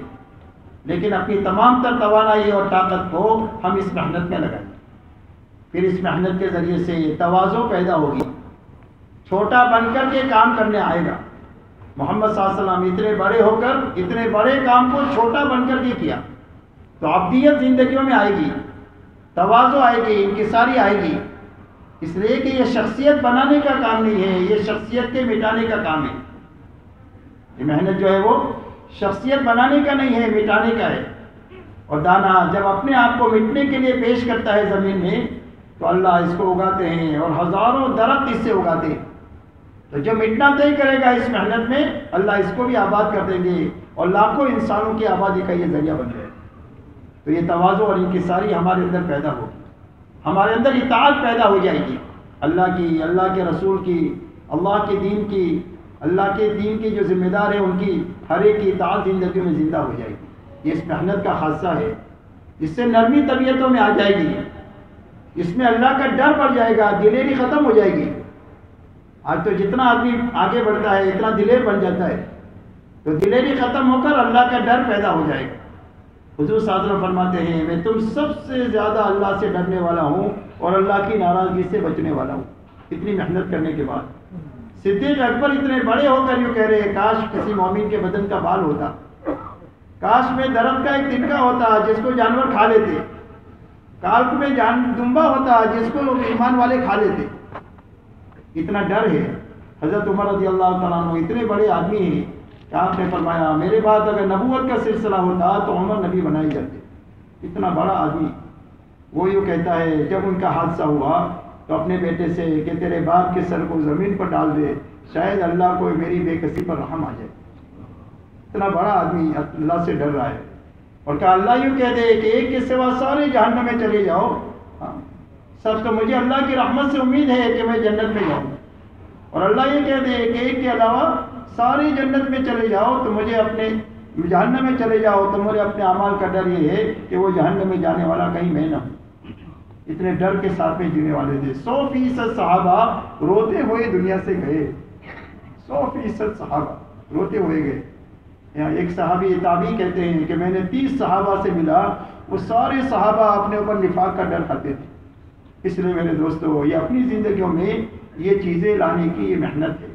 لیکن اپنی تمام تر توانائی اور طاقت کو ہم اس محنت میں لگائیں گے. پھر اس محنت کے ذریعے سے تواضع پیدا ہوگی، چھوٹا بن کر کے کام کرنے آئے گا. محمد صلی اللہ علیہ وسلم اتنے بڑے ہو کر اتنے بڑے کام کو چھوٹا بن کر کے کیا، تو عبدیت زندگیوں میں آئے گی، تواضع آئے گی، انکساری آئے گی. اس لیے کہ یہ شخصیت بنانے کا کام نہیں ہے، یہ شخصیت کے مٹانے کا کام ہے. یہ محنت جو ہے وہ شخصیت بنانے کا نہیں ہے، مٹانے کا ہے. اور دانا جب اپنے آپ کو مٹنے کے لیے پیش کرتا ہے زمین میں تو اللہ اس کو اگاتے ہیں اور ہزاروں درخت اس سے اگاتے ہیں. تو جو مٹنا طے کرے گا اس محنت میں اللہ اس کو بھی آباد کر دیں گے اور لاکھوں انسانوں کی آبادی کا یہ ذریعہ بن جائے. تو یہ تواضع اور انکساری ہمارے اندر پیدا ہوگی، ہمارے اندر اطاعت پیدا ہو جائے گی اللہ کی، اللہ کے رسول کی، اللہ کے دین کی. اللہ کے دین کے جو ذمہ دار ہیں ان کی ہر ایک کی اطاعت زندگی میں زندہ ہو جائے گی. یہ اس محنت کا خاصہ ہے. اس سے نرمی طبیعتوں میں آ جائے گی، اس میں اللہ کا ڈر بڑھ جائے گا، دلیری ختم ہو جائے گی. آج تو جتنا آدمی آگے بڑھتا ہے اتنا دلیر بن جاتا ہے، تو دلیری ختم ہو کر اللہ کا ڈر پیدا ہو جائے گا. حضور صلی اللہ علیہ وسلم فرماتے ہیں میں تم سب سے زیادہ اللہ سے ڈرنے والا ہوں اور اللہ کی ناراضگی سے بچنے والا ہوں. اتنی محنت کرنے کے بعد صدیق اکبر اتنے بڑے ہو کر یوں کہہ رہے ہیں کاش کسی مومن کے بدن کا بال ہوتا، کاش میں درخت کا ایک تنکا ہوتا جس کو جانور کھا لیتے، کالک میں دمبا ہوتا جس کو ایمان والے کھا لیتے. اتنا ڈر ہے. حضرت عمر رضی اللہ تعالیٰ عنہ اتنے بڑے آدمی ہیں کہ آپ نے فرمایا میرے بعد اگر نبوت کا سلسلہ ہوتا تو عمر نبی بنائے جاتے. اتنا بڑا آدمی. وہ یوں کہتا ہے جب ان کا حادثہ ہوا تو اپنے بیٹے سے کہ تیرے باپ کے سر کو زمین پر ڈال دے، شاید اللہ کو میری بے کسی پر رحم آ جائے. اتنا بڑا آدمی اللہ سے ڈر رہا ہے. اور کہا اللہ یوں کہہ دے کہ ایک کے سوا سارے جہنم میں چلے جاؤ، سب تو مجھے اللہ کی رحمت سے امید ہے کہ میں جنت میں جاؤں. اور اللہ یہ کہہ دے کہ ایک کے علاوہ سارے جنت میں چلے جاؤ تو مجھے اپنے جہنم میں چلے جاؤ تو مجھے اپنے اعمال کا ڈر یہ ہے کہ وہ جہنم میں جانے والا کہیں میں نہ ہوں. اتنے ڈر کے ساتھ میں جینے والے تھے. 100% صحابہ روتے ہوئے دنیا سے گئے. 100% صحابہ روتے ہوئے گئے. یہاں ایک صحابی تابعی کہتے ہیں کہ میں نے 30 صحابہ سے ملا، وہ سارے صحابہ اپنے اوپر نفاق کا ڈر کھاتے تھے. اس لیے میرے دوستو یہ اپنی زندگیوں میں یہ چیزیں لانے کی یہ محنت ہے.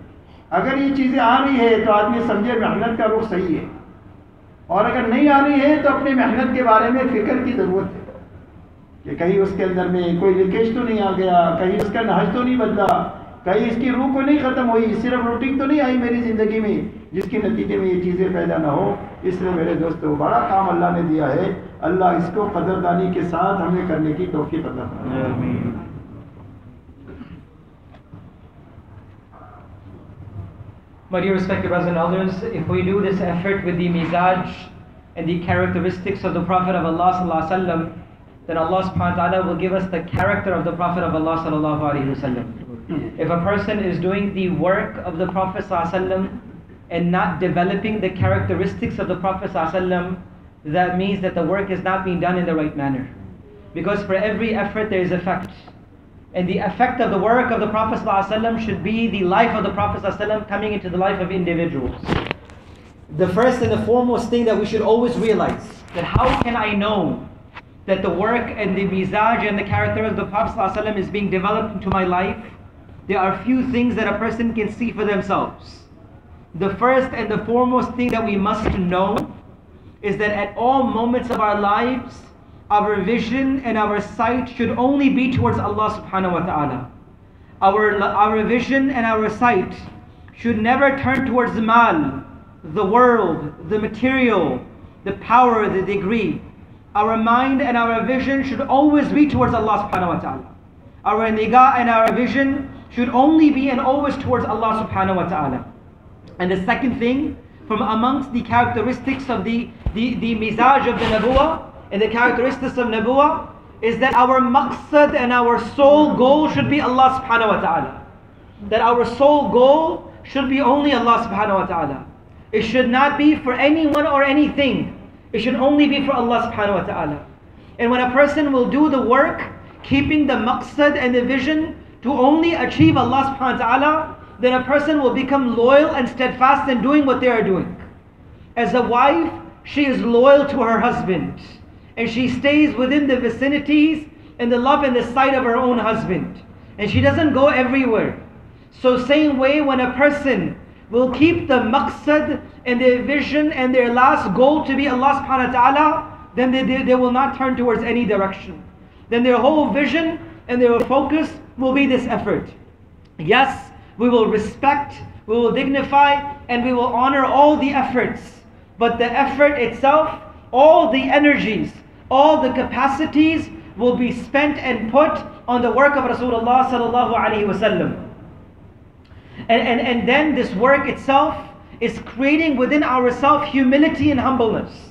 اگر یہ چیزیں آ رہی ہے تو آدمی سمجھے محنت کا رخ صحیح ہے، اور اگر نہیں آ رہی ہے تو اپنی محنت کے بارے میں فکر کی ضرورت ہے کہ کہیں اس کے اندر میں کوئی لیکیج تو نہیں آ گیا، کہیں اس کا نہج تو نہیں بدلا، کہیں اس کی روح کو نہیں ختم ہوئی، صرف روٹین تو نہیں آئی میری زندگی میں جس کے نتیجے میں یہ چیزیں پیدا نہ ہو. اس لیے میرے دوستو بڑا کام اللہ نے دیا ہے، اللہ اس کو قدردانی کے ساتھ ہمیں کرنے کی توفیق عطا فرمائے. My dear respected brothers and elders, if we do this effort with the mizaj and the characteristics of the Prophet of Allah sallallahu alaihi wasallam, then Allah subhanahu wa ta'ala will give us the character of the Prophet of Allah sallallahu alaihi wasallam. If a person is doing the work of the Prophet sallallahu alaihi wasallam and not developing the characteristics of the Prophet sallallahu alaihi wasallam, that means that the work is not being done in the right manner. Because for every effort there is effect. And the effect of the work of the Prophet ﷺ should be the life of the Prophet ﷺ coming into the life of individuals. The first and the foremost thing that we should always realize, that how can I know that the work and the mizaj and the character of the Prophet ﷺ is being developed into my life? There are few things that a person can see for themselves. The first and the foremost thing that we must know is that at all moments of our lives, our vision and our sight should only be towards Allah subhanahu wa ta'ala. Our vision and our sight should never turn towards the mal, the world, the material, the power, the degree. Our mind and our vision should always be towards Allah subhanahu wa ta'ala. Our nigah and our vision should only be and always towards Allah subhanahu wa ta'ala. And the second thing, from amongst the characteristics of the mizaj of the Nabuwah, and the characteristics of Nabuwah is that our maqsad and our sole goal should be Allah subhanahu wa ta'ala. That our sole goal should be only Allah subhanahu wa ta'ala. It should not be for anyone or anything. It should only be for Allah subhanahu wa ta'ala. And when a person will do the work, keeping the maqsad and the vision to only achieve Allah subhanahu wa ta'ala, then a person will become loyal and steadfast in doing what they are doing. As a wife, she is loyal to her husband, and she stays within the vicinities and the love and the sight of her own husband, and she doesn't go everywhere. So same way, when a person will keep the maqsad and their vision and their last goal to be Allah subhanahu wa ta'ala, then they will not turn towards any direction. Then their whole vision and their focus will be this effort. Yes, we will respect, we will dignify, and we will honor all the efforts. But the effort itself, all the energies, all the capacities will be spent and put on the work of Rasulullah sallallahu alaihi wasallam. And then this work itself is creating within ourselves humility and humbleness.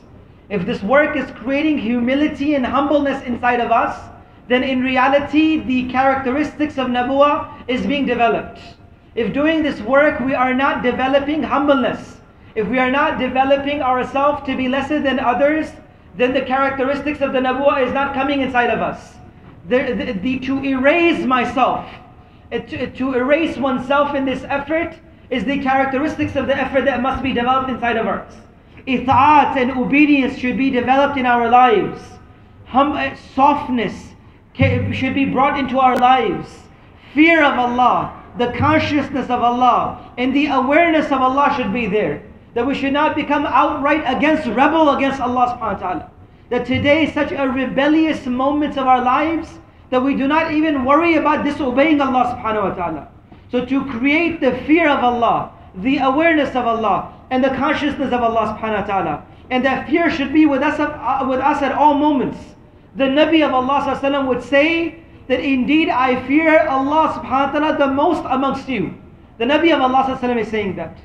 If this work is creating humility and humbleness inside of us, then in reality the characteristics of Nabuwah is being developed. If doing this work we are not developing humbleness, if we are not developing ourselves to be lesser than others, then the characteristics of the Nabuwah is not coming inside of us. To erase myself, to erase oneself in this effort is the characteristics of the effort that must be developed inside of us. Ita'at and obedience should be developed in our lives. Softness should be brought into our lives. Fear of Allah, the consciousness of Allah, and the awareness of Allah should be there. That we should not become outright rebel against Allah subhanahu wa ta'ala. That today such a rebellious moments of our lives that we do not even worry about disobeying Allah subhanahu wa ta'ala. So to create the fear of Allah, the awareness of Allah, and the consciousness of Allah subhanahu wa ta'ala, and that fear should be with us at all moments. The Nabi of Allah sallallahu alaihi wasallam would say that indeed I fear Allah subhanahu wa ta'ala the most amongst you. The Nabi of Allah sallallahu alaihi wasallam is saying that.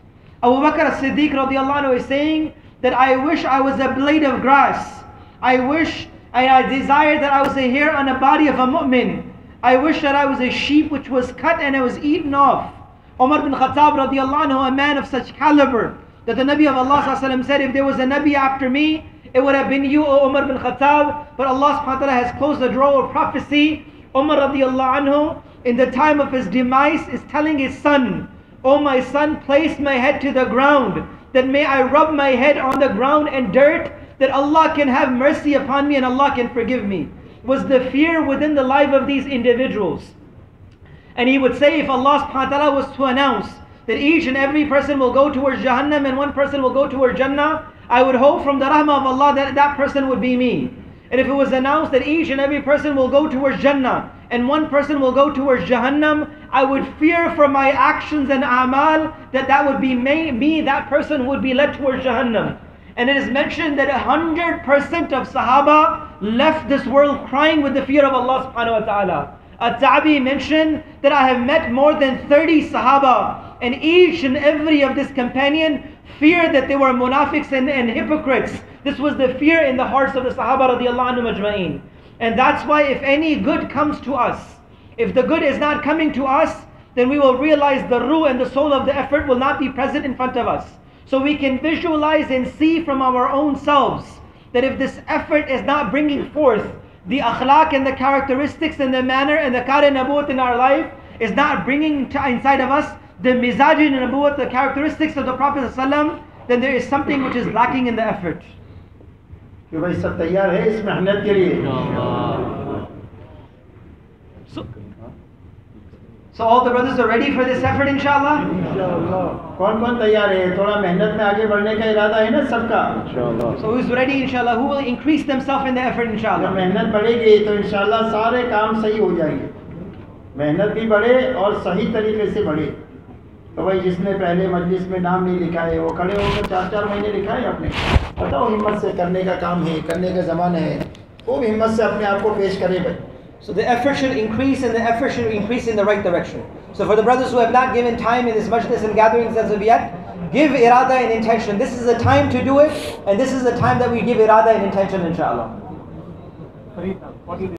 Abu Bakr as-Siddiq radiallahu anhu is saying that I wish I was a blade of grass. I wish and I desire that I was a hair on the body of a mu'min. I wish that I was a sheep which was cut and it was eaten off. Umar bin Khattab radiallahu anhu, a man of such caliber, that the Nabi of Allah sallallahu alaihi wasallam said, if there was a Nabi after me, it would have been you, O Umar bin Khattab. But Allah subhanahu wa ta'ala has closed the drawer of prophecy. Umar radiallahu anhu, in the time of his demise, is telling his son, "O my son, place my head to the ground, that may I rub my head on the ground and dirt, that Allah can have mercy upon me and Allah can forgive me." Was the fear within the life of these individuals. And he would say, if Allah subhanahu wa ta'ala was to announce that each and every person will go towards Jahannam and one person will go towards Jannah, I would hope from the rahmah of Allah that that person would be me. And if it was announced that each and every person will go towards Jannah and one person will go towards Jahannam, I would fear for my actions and amal that would be me, that person would be led towards Jahannam. And it is mentioned that 100% of Sahaba left this world crying with the fear of Allah subhanahu wa ta'ala. At-Ta'bi mentioned that I have met more than 30 Sahaba, and each and every of this companion feared that they were munafiqs and hypocrites. This was the fear in the hearts of the Sahaba radiallahu anhum ajma'een. And that's why if any good comes to us, if the good is not coming to us, then we will realize the ruh and the soul of the effort will not be present in front of us. So we can visualize and see from our own selves that if this effort is not bringing forth the akhlaq and the characteristics and the manner and the kar nabuwat in our life, is not bringing inside of us the mizaj and nabuwat, the characteristics of the Prophet ﷺ, then there is something which is lacking in the effort. कि भाई सब तैयार है इस मेहनत के लिए? So all the brothers are ready for this effort, inshallah? कौन कौन तैयार है? थोड़ा मेहनत में आगे बढ़ने का इरादा है ना सबका? So who's ready, inshallah? Who will increase themselves in the effort, जब inshallah? मेहनत बढ़ेगी तो इंशाल्लाह सारे काम सही हो जाएंगे. मेहनत भी बढ़े और सही तरीके से बढ़े. तो भाई जिसने पहले मजलिस में नाम नहीं लिखा है वो खड़े होकर 4-4 महीने लिखा है आपने. बताओ हिम्मत से करने का काम है, करने का ज़माना है. खूब हिम्मत से अपने आप को पेश करे भाई. So the effort should increase, and the effort should increase in the right direction. So for the brothers who have not given time in this majlis and gatherings as of yet, give irada and intention. This is the time to do it, and this is the time that we give irada and intention, inshallah. What do you